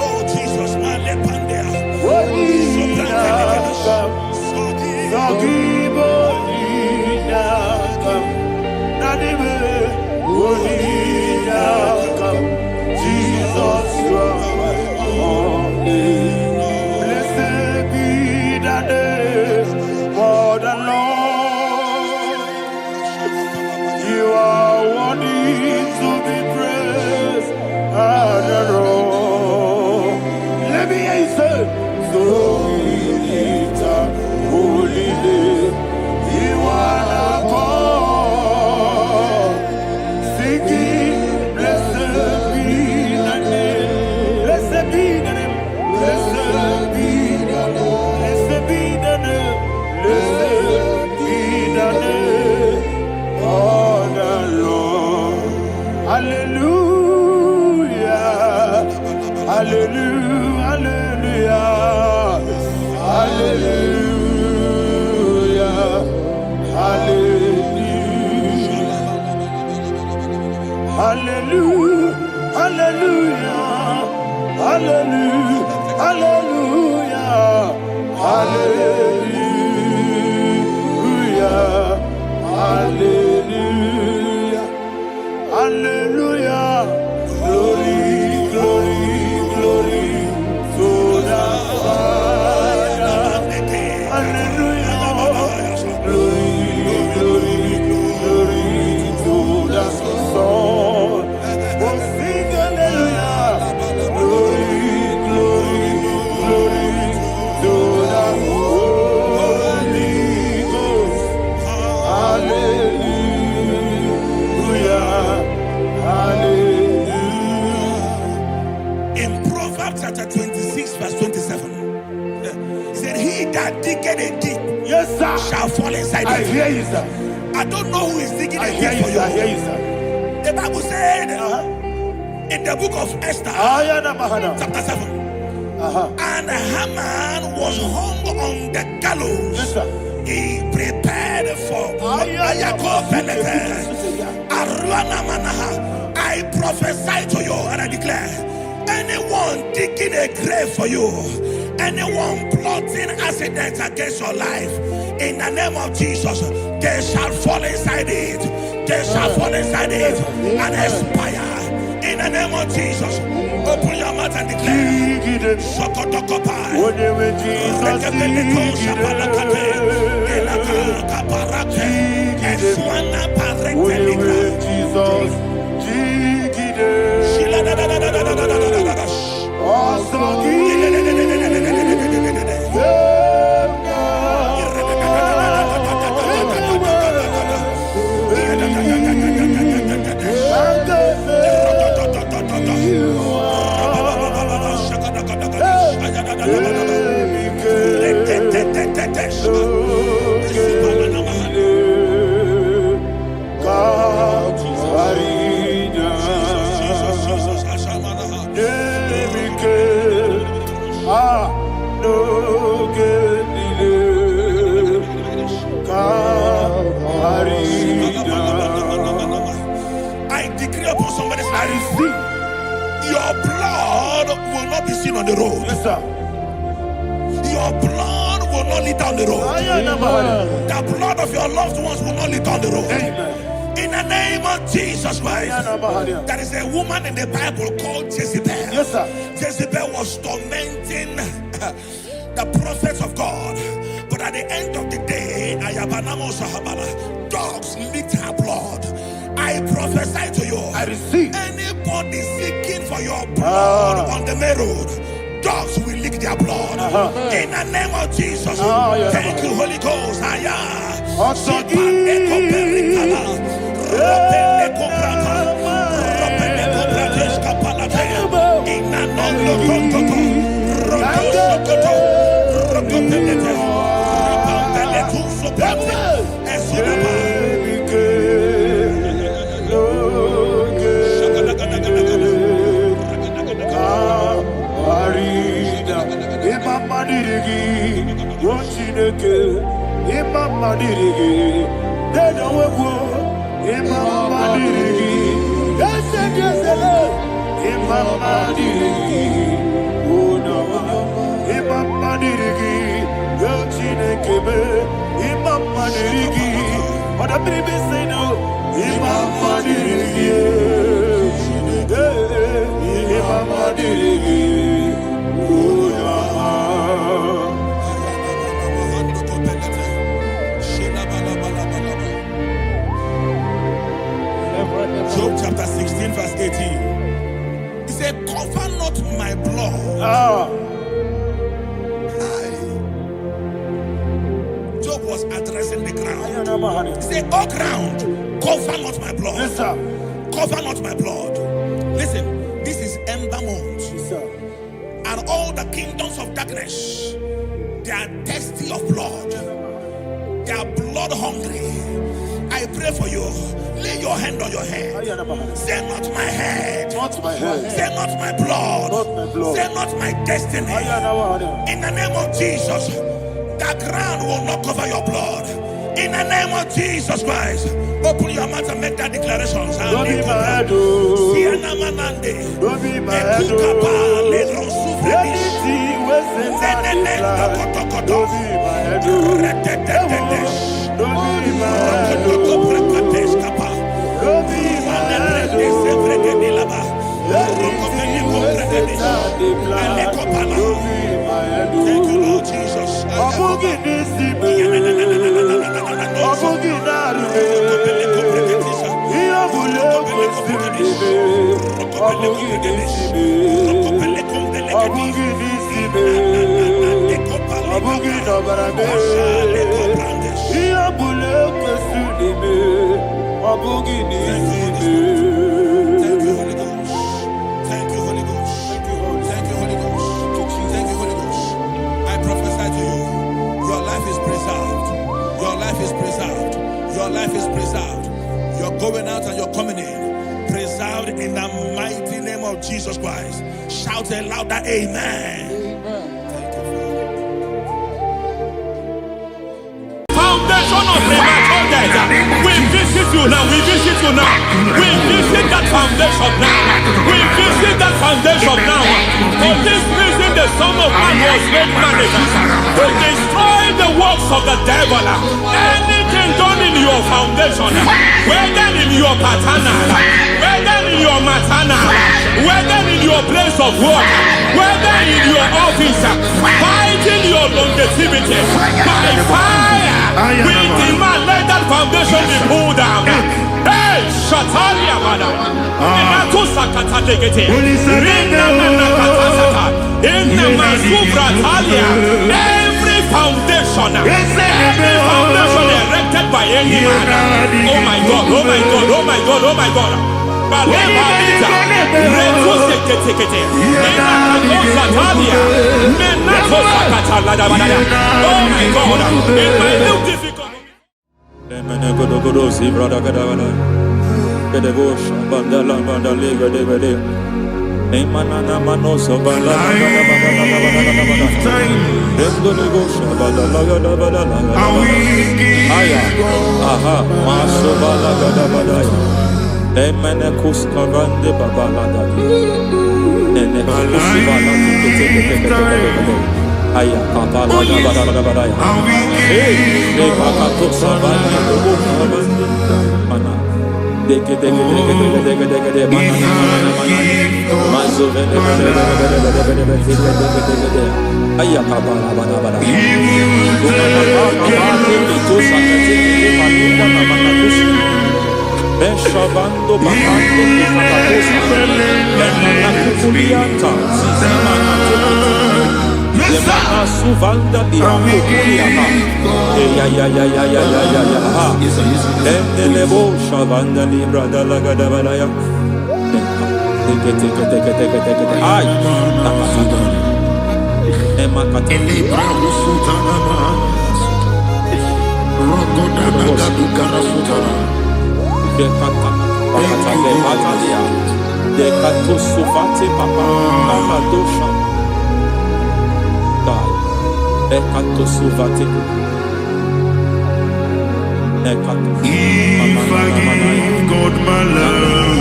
Oh Jesus, blessed be the name for the Lord. You are worthy to be praised and adored. Let me hear you say, so we lift up holy name. You are the God. Singing, blessed be the name. Blessed be the name. Blessed be the name. Blessed be the name. Blessed be the name of the Lord. Hallelujah. Hallelujah. Hallelujah. Hallelujah. Hallelujah. Hallelujah. Hallelujah. Hallelujah. Hallelujah. Hallelujah. Hallelujah. Glory, glory, glory to the Father. Hallelujah. Glory, glory, glory to the Son. Oh, sing hallelujah. Glory, glory, glory to the Holy. shall fall inside I it. hear you, sir. I don't know who is digging I a hear pit you, for sir. I hear you. you, sir. The Bible said in the book of Esther, chapter 7, and Haman was hung on the gallows. Yes, sir. He prepared for I prophesy to you and I declare, anyone digging a grave for you, anyone plotting accidents against your life, in the name of Jesus, they shall fall inside it. They shall fall inside it and expire. In the name of Jesus, open your mouth and declare. Sokotokopai. I decree upon somebody's life, your blood will not be seen on the road. Yes, sir. Your blood will not lead down the road. The blood of your loved ones will not lead down the road. Amen. In the name of Jesus Christ. There is a woman in the Bible called Jezebel. Yes, sir. Jezebel was tormenting the prophets of God. But at the end of the day, dogs licked her blood. I prophesy to you, I receive. anybody seeking for your blood on the main road, dogs will lick their blood. In the name of Jesus. Thank you, Holy Ghost. Job chapter 16 verse 18. He said, cover not my blood. Job was addressing the ground. He said, oh ground, cover not my blood. Yes, sir. Cover not my blood. Listen, this is ember month. Yes, sir. And all the kingdoms of darkness, they are thirsty of blood. They are blood hungry. I pray for you. Lay your hand on your head. Say not my head. Not my head. Say not my blood. Not my blood. Say not my destiny. In the name of Jesus, the ground will not cover your blood. In the name of Jesus Christ, open your mouth and make that declaration. Don't be my head. Don't be my head. Anything was in my life. Don't be my head. Don't be my head. Don't be my head. Thank you, Lord Jesus. I prophesy to you, your life is preserved. life is preserved. Your life is preserved. You're going out and you're coming in. Preserved in the mighty name of Jesus Christ. Shout a louder amen. Thank you, Father. Foundation of premature death. We visit you now. We visit you now. We visit that foundation now. We visit that foundation now. For this reason, the Son of Man was made manifest to destroy the works of the devil. Anything done in your foundation, whether in your paternal, whether in your maternal, whether in your place of work, whether in your office, fighting your longevity by fire. We demand let that foundation be pulled down. Hey, Shatalia Mada. Inato Sakata Legete. Rina Manakatasata. Inna Masubratalia. Every foundation erected by any man. Oh my God, oh my God, oh my God, oh my God. Balebita. Reto Sekete. Inato Satalia. Menato Sakata Ladabada. Oh my God. In my new difficult. Aya kapala da badaya. Hey, de pakato savana do mana. Deke mana. Mazo vene. Aya kapala bada. To sakati palinda na manakusi. Beshavando bakando kakakosa. Enna kukulianta. Sisama Zemana suvanda biakuliaka. Ya. Endelebo shavanda libra dalagada balaya. Teke. Ay. Nakasata. Emakata. Libra usutana ma. Rogoda nagadu karasutana. Dekata. Bakata batalia. Dekato suvate papa. Amadosha. Ekato suvate. Ekato. If I give God my love,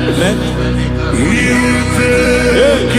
Amen. He'll take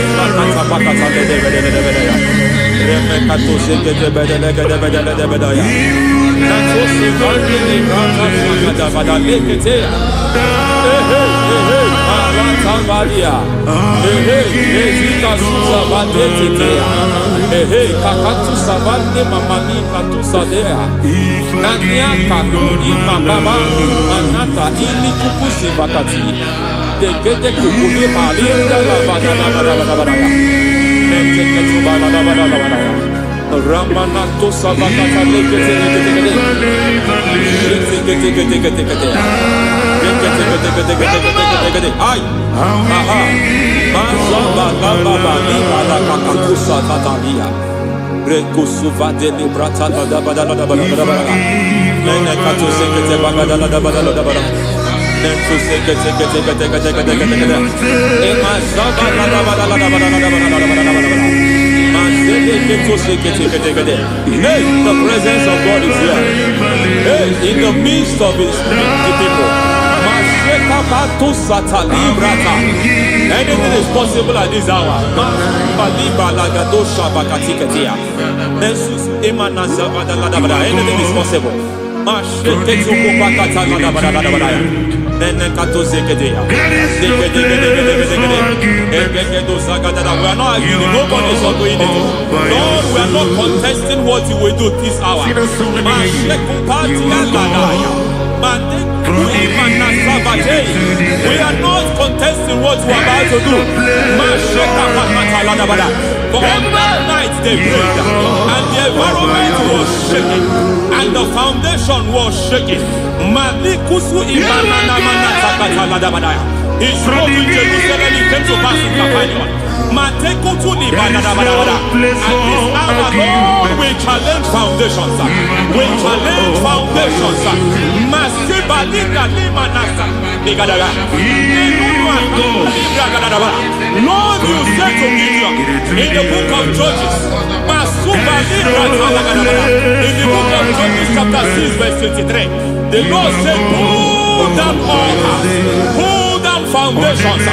Ramanato Savakata Ay, aha, Mazaba Baba Nibala Kakakusa Tatalia, Rekusuva de Librata da Badala, Nene Katu Sekete Bagadala da Badala, Nentu Sekete, Emazaba da Badala. Hey, the presence of God is here. Hey, in the midst of his people. Anything is possible at this hour. Anything is possible. We are not arguing, nobody is arguing it. Lord, we are not contesting what you will do this hour. We are not contesting what you are about to do. For on that night they prayed, and the environment was shaking, and the foundation was shaking. He spoke in Jerusalem, it came to pass in Capernaum. At this hour, Lord, we challenge foundations. We challenge foundations. Lord, you said to Gideon in the book of Judges, in the book of Judges chapter 6 verse 23, the Lord said, pull down altars, pull down foundations.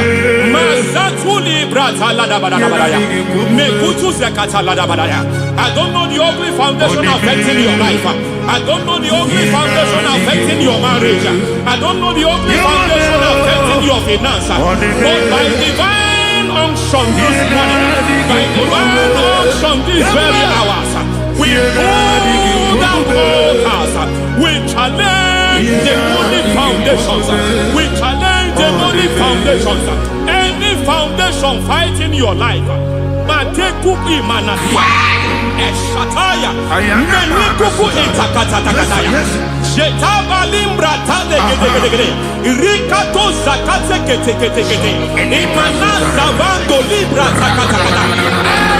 I don't know the ugly foundation affecting your life. I don't know the ugly foundation affecting your marriage. I don't know the ugly foundation affecting your finance. But by divine unction this morning, by divine unction these very hours, we pull down altars. We challenge demonic foundations. We challenge demonic foundations. Any foundation fighting your life, Matekuki Manasia, Eshataya, Menikuku Itakatatakataya, Shetabalimbra Tadegede, Rikato Zakate Ketekete, Imanasa Bando Libra Zakatakata.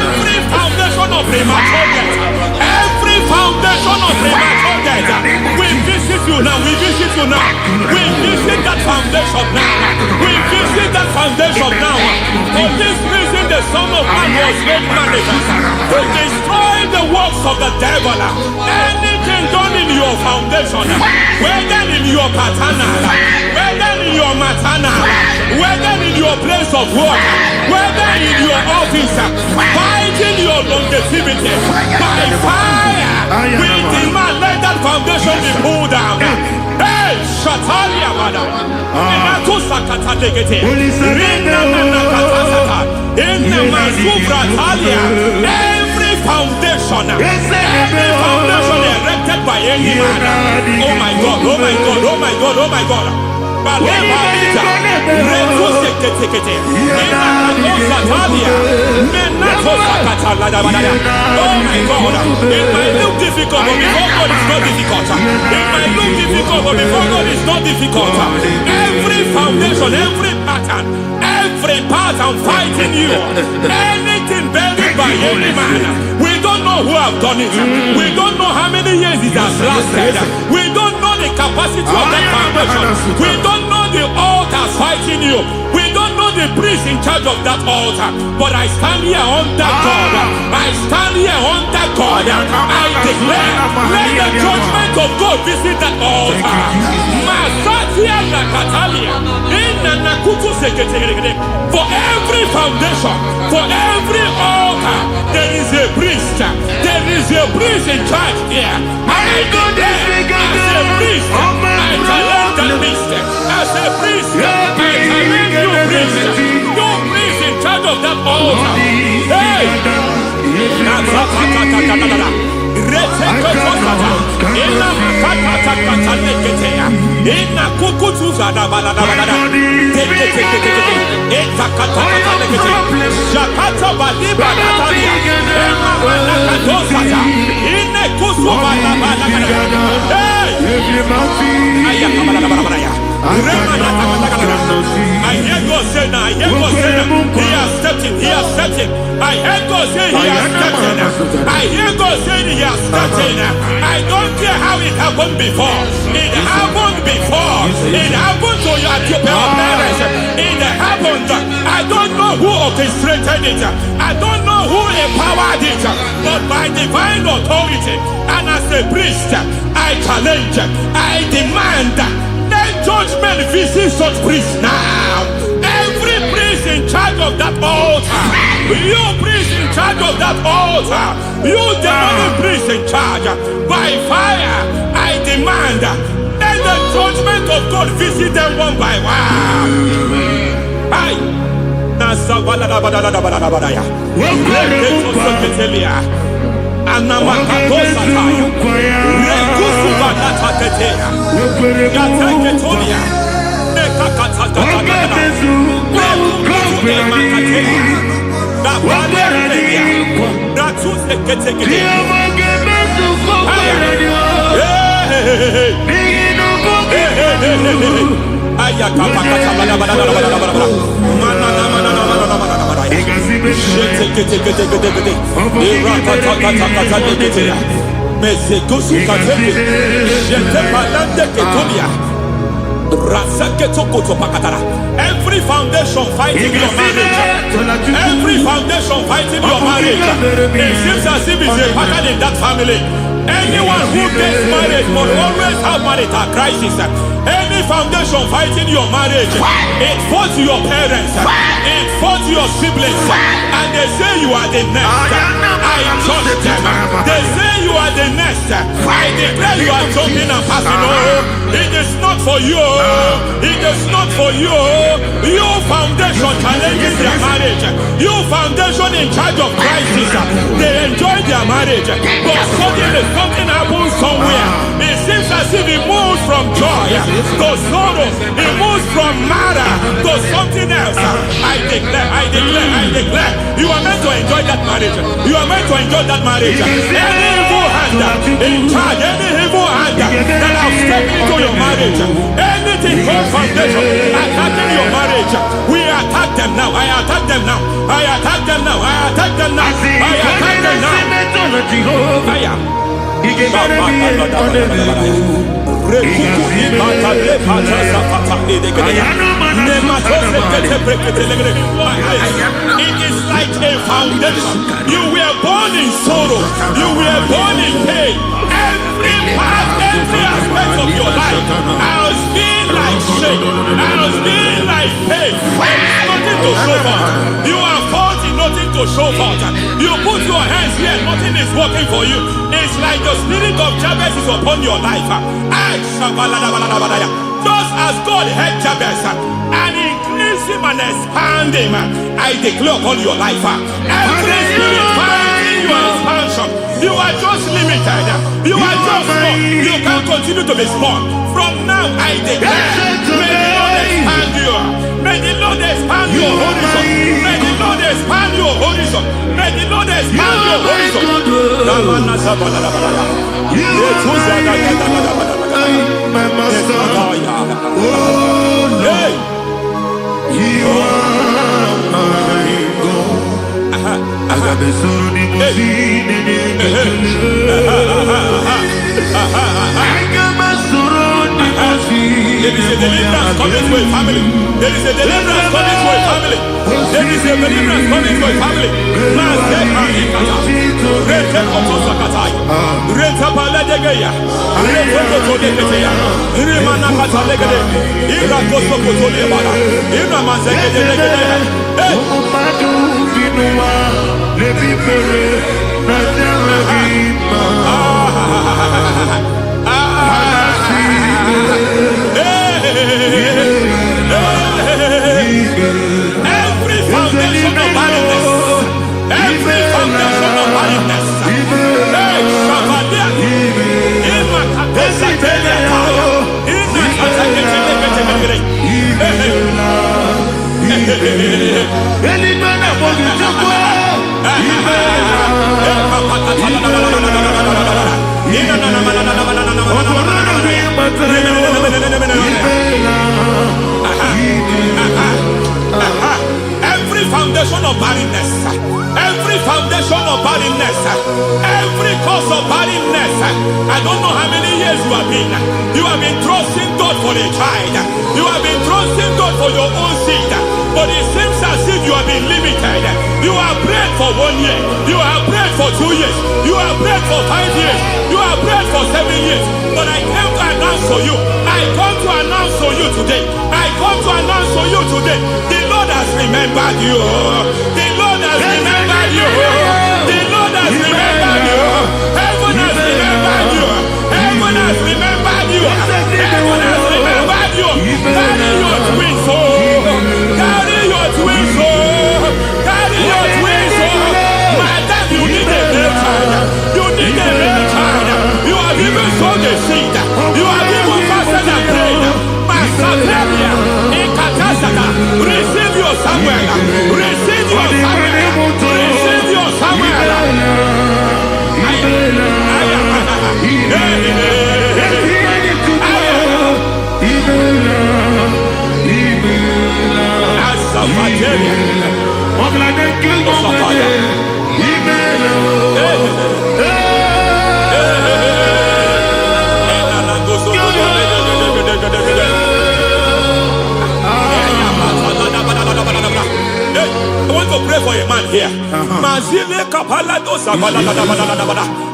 Every foundation of premature death, every foundation of premature death, we visit you now, we visit you now, we visit that foundation now, we visit that foundation now. For this reason, the Son of Man was made manifest to destroy the works of the devil. Anything done in your foundation, whether in your paternal, whether in your maternal, whether in your place of work, whether in your office, fighting your longevity by fire, we demand let that foundation be pulled down. Hey, Shatalia Bada, Sakata Legate, Rina Nakatasata, in the Masufra Talia, every foundation erected by any man. Oh my God, oh my God, oh my God, oh my God. Oh my God, it might look difficult, but before God it's not difficult. It might look difficult, but before God it's not difficult. Every foundation, every pattern fighting you, anything buried by any man, we don't know who have done it. We don't know how many years it has lasted. We don't know the capacity of that foundation. We don't know the altars fighting you. We don't know the priest in charge of that altar. But I stand here under God. I stand here under God. I declare, let the judgment of God visit that altar. For every foundation, for every altar, there is a priest. There is a priest in charge here. I declare, as a priest, I challenge that priest. As a priest, I challenge you priest. You priest in charge of that altar. Hey! I hear God say now, I hear God say now, he has stepped in, he has stepped in. I hear God say he has stepped in. I hear God say he has stepped in. I don't care how it happened before. It happened before. It happened to your parents. It happened. I don't know who orchestrated it. I don't know who empowered it. But by divine authority and as a priest, I challenge, I demand, let judgment visit such priests now. Every priest in charge of that altar, you priest in charge of that altar, you demonic priest in charge, by fire, I demand, let the judgment of God visit them one by one. Aye. Every foundation fighting your marriage, every foundation fighting your marriage, it seems as if it's a pattern in that family. Anyone who gets married must always have marital crisis. Any foundation fighting your marriage, it fought your parents, it fought your siblings, and they say you are the next. I judge them. They say you are the next. I declare you are jumping and passing. Oh, it is not for you. It is not for you. You foundation challenging their marriage. You foundation in charge of crisis. They enjoy their marriage, but suddenly something happens somewhere. It seems as if it moves from joy to sorrow. It moves from matter to something else. I declare, you are meant to enjoy that marriage. You are meant to enjoy that marriage. Any evil hand in charge, any evil hand that have stepped into your marriage, anything called foundation attacking your marriage, we attack them now. I attack them now. I attack them now. I attack them now. I attack them now. Fire. It is like a foundation. You were born in sorrow. You were born in pain. Every part, every aspect of your life has been like shame. Has been like pain. There's nothing to show for. You are faulty, nothing to show for. You put your hands here, nothing is working for you. It's like the spirit of Jabez is upon your life. Just as God had Jabez and increased him and expand him, I declare upon your life. Every spirit finding your expansion, you are just limited. You are just small. You can't continue to be small. From now, I declare, may the Lord expand you. May the Lord expand your horizon. May the Lord expand your horizon. May the Lord expand your horizon. My master, oh Lord, you are my God. I got the soul in my feet, I got my soul in my feet. There is a deliverance coming to a family. There is a deliverance coming to a family. There is a deliverance coming to a family. Every foundation of barrenness, every foundation of barrenness, every foundation of barrenness, every foundation of barrenness, every cause of barrenness. I don't know how many years you have been trusting God for a child. You have been trusting God for your own seed, but it seems as if you have been limited. You have prayed for 1 year, you have prayed for 2 years, you have prayed for 5 years, you have prayed for 7 years. But I came to announce for you, I come to announce for you today, I come to announce for you today, the Lord has remembered you. The Lord has remembered you. The Lord has remembered you. Heaven has remembered you. Heaven has remembered you. Heaven has remembered you. Carry your twins, oh. Carry your twins, oh. Carry your twins, oh. Madam, you need a male child. You need a male child. You have even sown the seed. You have even fasted and prayed. Masaperia, in Katasaka, receive your Samuel. Receive your Samuel. Receive your Samuel.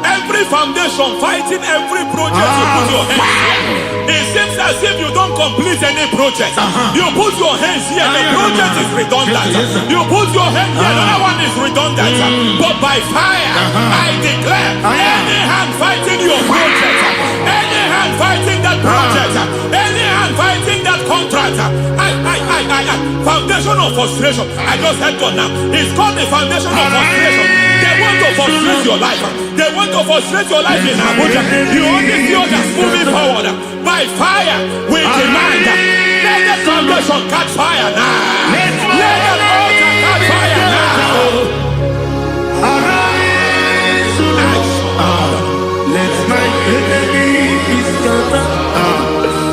Every foundation fighting every project you put your hands here. It seems as if you don't complete any project. You put your hands here, the project is redundant. You put your hand here, another one is redundant. But by fire, I declare, any hand fighting your project, any hand fighting that project, any hand fighting that contract, foundation of frustration. I just heard God now. It's called the foundation of frustration. They want to frustrate your life. They want to frustrate your life in Abuja. You only see others moving forward. By fire, we demand. Let the foundation catch fire now. Let the altar catch fire now. Arise, let my enemy be scattered.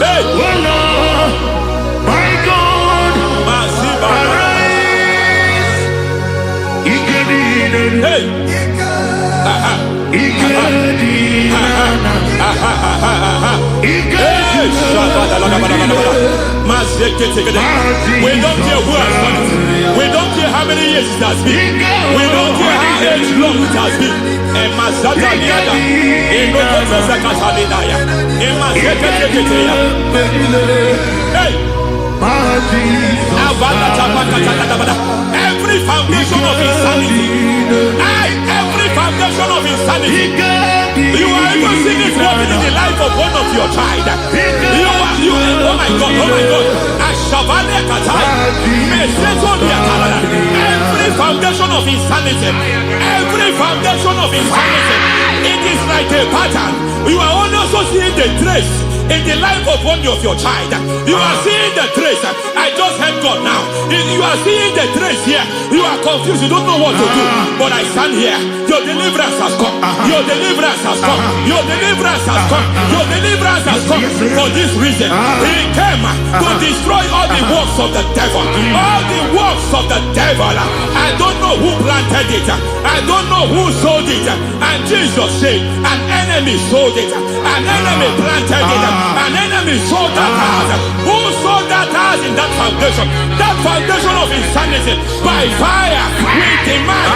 Hey, Oh Lord, my God, arise. hey. We don't care who has done it. We don't care how many years it has been. We don't care how age long it has been. Hey. Every foundation of insanity, every foundation of insanity, you are even seeing it working in the life of one of your child. Oh my God, every foundation of insanity, it is like a pattern. You are also seeing the trace in the life of one of your child. You are seeing the trace. I just heard God now. You are seeing the trace here. You are confused. You don't know what to do. But I stand here. Your deliverance has come. Your deliverance has come. Your deliverance has come. Your deliverance has come. For this reason, He came to destroy all the works of the devil. All the works of the devil. I don't know who planted it. I don't know who sold it. And Jesus said, an enemy sold it. An enemy planted it. An enemy sold that house. Who sold that house in that foundation? That foundation of insanity. By fire, we demand,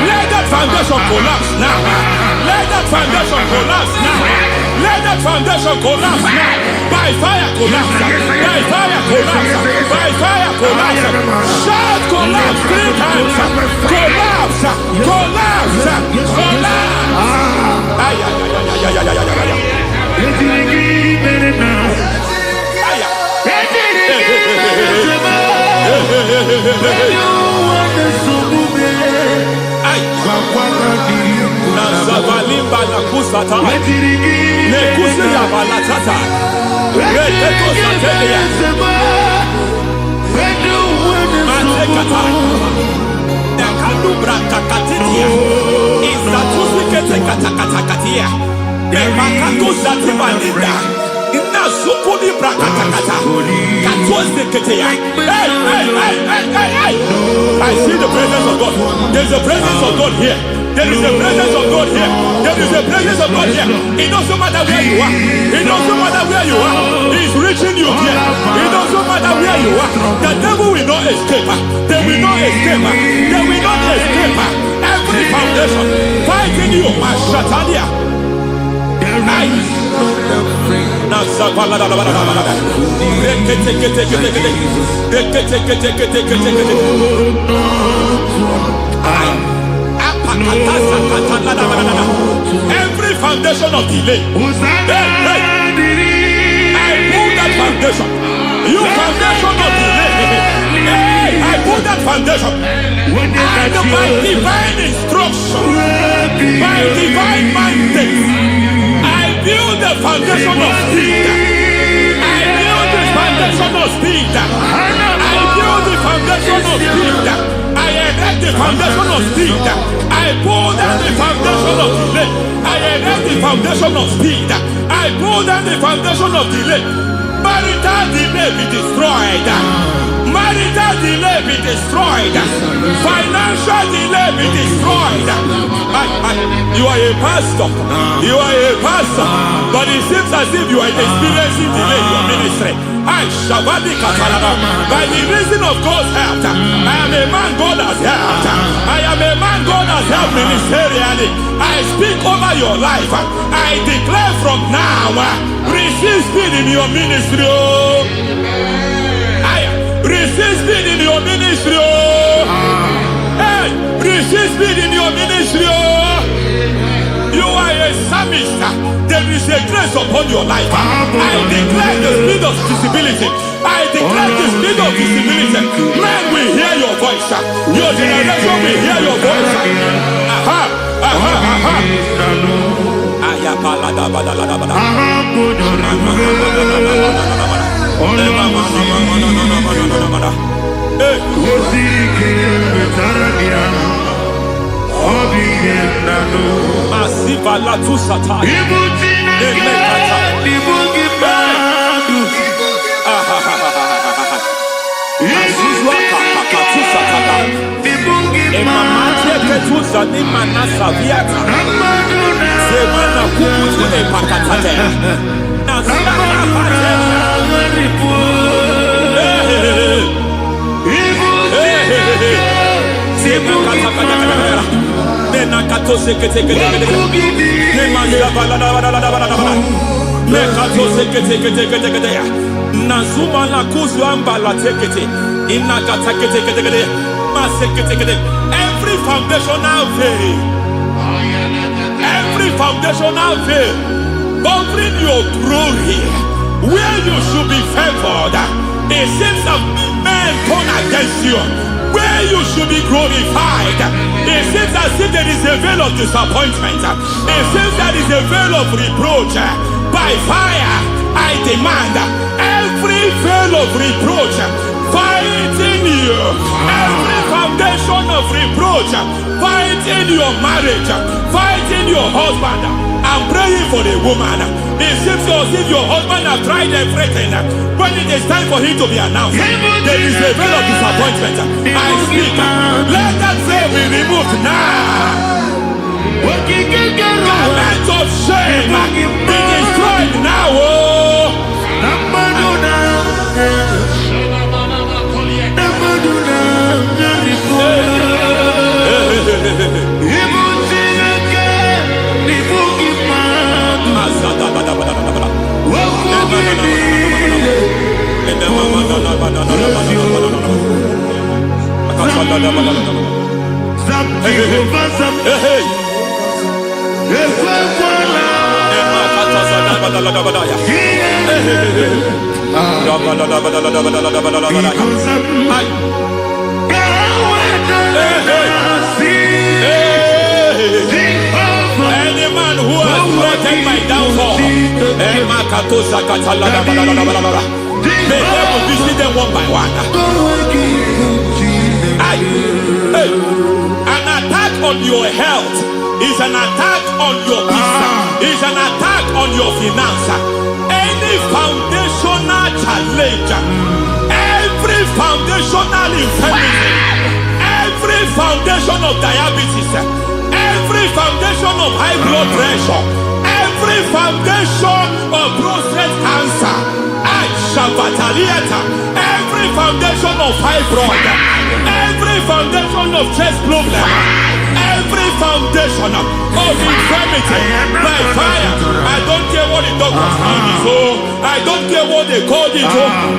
let that foundation collapse now. Let that foundation collapse now. Let that foundation collapse now. By fire, collapse. By fire, collapse. By fire, collapse. Shout collapse 3 times. Collapse. Collapse. Collapse. Ay, ay, ay, ay, ay, ay, ay, ay, ay. Nazavalimba na kusata nekusi ya balatata reteto satelia matekata nekalu brakakatitia izatusi kete katakatakatia nebakatu zatibalinda ina sukuni brakatakata katuose ketea. Hey. I see the presence of God. There's a presence of God here. There is a presence of God here. There is a presence of God here. It doesn't matter where you are. It doesn't matter where you are. He's reaching you here. It doesn't matter where you are. The devil will not escape. They will not escape. They will not escape. Every foundation fighting you, Mashatalia. Every foundation of delay, I pull that foundation. You foundation of delay, I pull that foundation. And by divine instruction, by divine mandate, build the foundation of speed. I build the foundation of speed. I build the foundation of speed. I erect the foundation of speed. I pull down the foundation of delay. I erect the foundation of speed. I pull down the foundation of delay. Marital delay be destroyed. Marital delay be destroyed. Financial delay be destroyed. You are a pastor. You are a pastor. But it seems as if you are experiencing delay in your ministry. I Shabadi Katalaba. By the reason of God's help, I am a man God has helped. I am a man God has helped ministerially. I speak over your life. I declare from now, receive speed in your ministry. Receive speed in your ministry. Hey, receive speed in your ministry. You are a psalmist. There is a grace upon your life. I declare the speed of visibility. I declare the speed of visibility. Men will hear your voice. Your generation will hear your voice. Aha, aha, aha. Masiva la tu sataya. Nazuma la kuzwamba la tekete inakata kete masekete. Every foundational veil, every foundational veil covering your glory, where you should be favored, it seems that men turn against you. Where you should be glorified, it seems as if there is a veil of disappointment. It seems there is a veil of reproach. By fire, I demand every veil of reproach fighting you, every foundation of reproach fighting your marriage, fighting your husband. I'm praying for the woman. It seems as if your husband has tried everything. When it is time for him to be announced, there is a veil of disappointment. I speak. Let that veil be removed now. Garment of shame be destroyed now. Any man who has threatened my downfall, may they will visit them one by one. An attack on your health is an attack on your business, is an attack on your finance. Any foundational challenge, every foundational infirmity, every foundation of diabetes, every foundation of high blood pressure, every foundation of prostate cancer, every foundation of fibroid, every foundation of chest problem, every foundation of infirmity, by fire. I don't care what the doctors call it, so I don't care what they call it.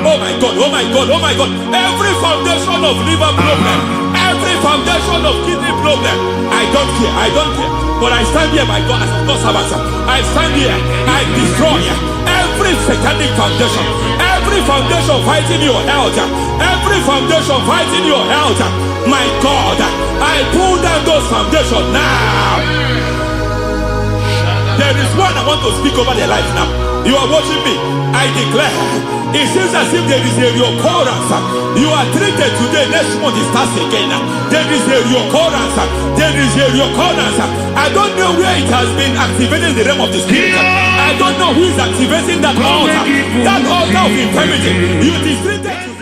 Oh my God, oh my God, oh my God. Every foundation of liver problem, every foundation of kidney problem, I don't care, I don't care. But I stand here, my God, as a God servant. I stand here, I destroy every satanic foundation, every foundation fighting your health, every foundation fighting your health. My God, I pull down those foundations now. There is one I want to speak over their life now. You are watching me. I declare, it seems as if there is a reoccurrence. You are treated today, next month it starts again. There is a reoccurrence. There is a reoccurrence. I don't know where it has been activated in the realm of the spirit. I don't know who is activating that altar of infirmity. You is treated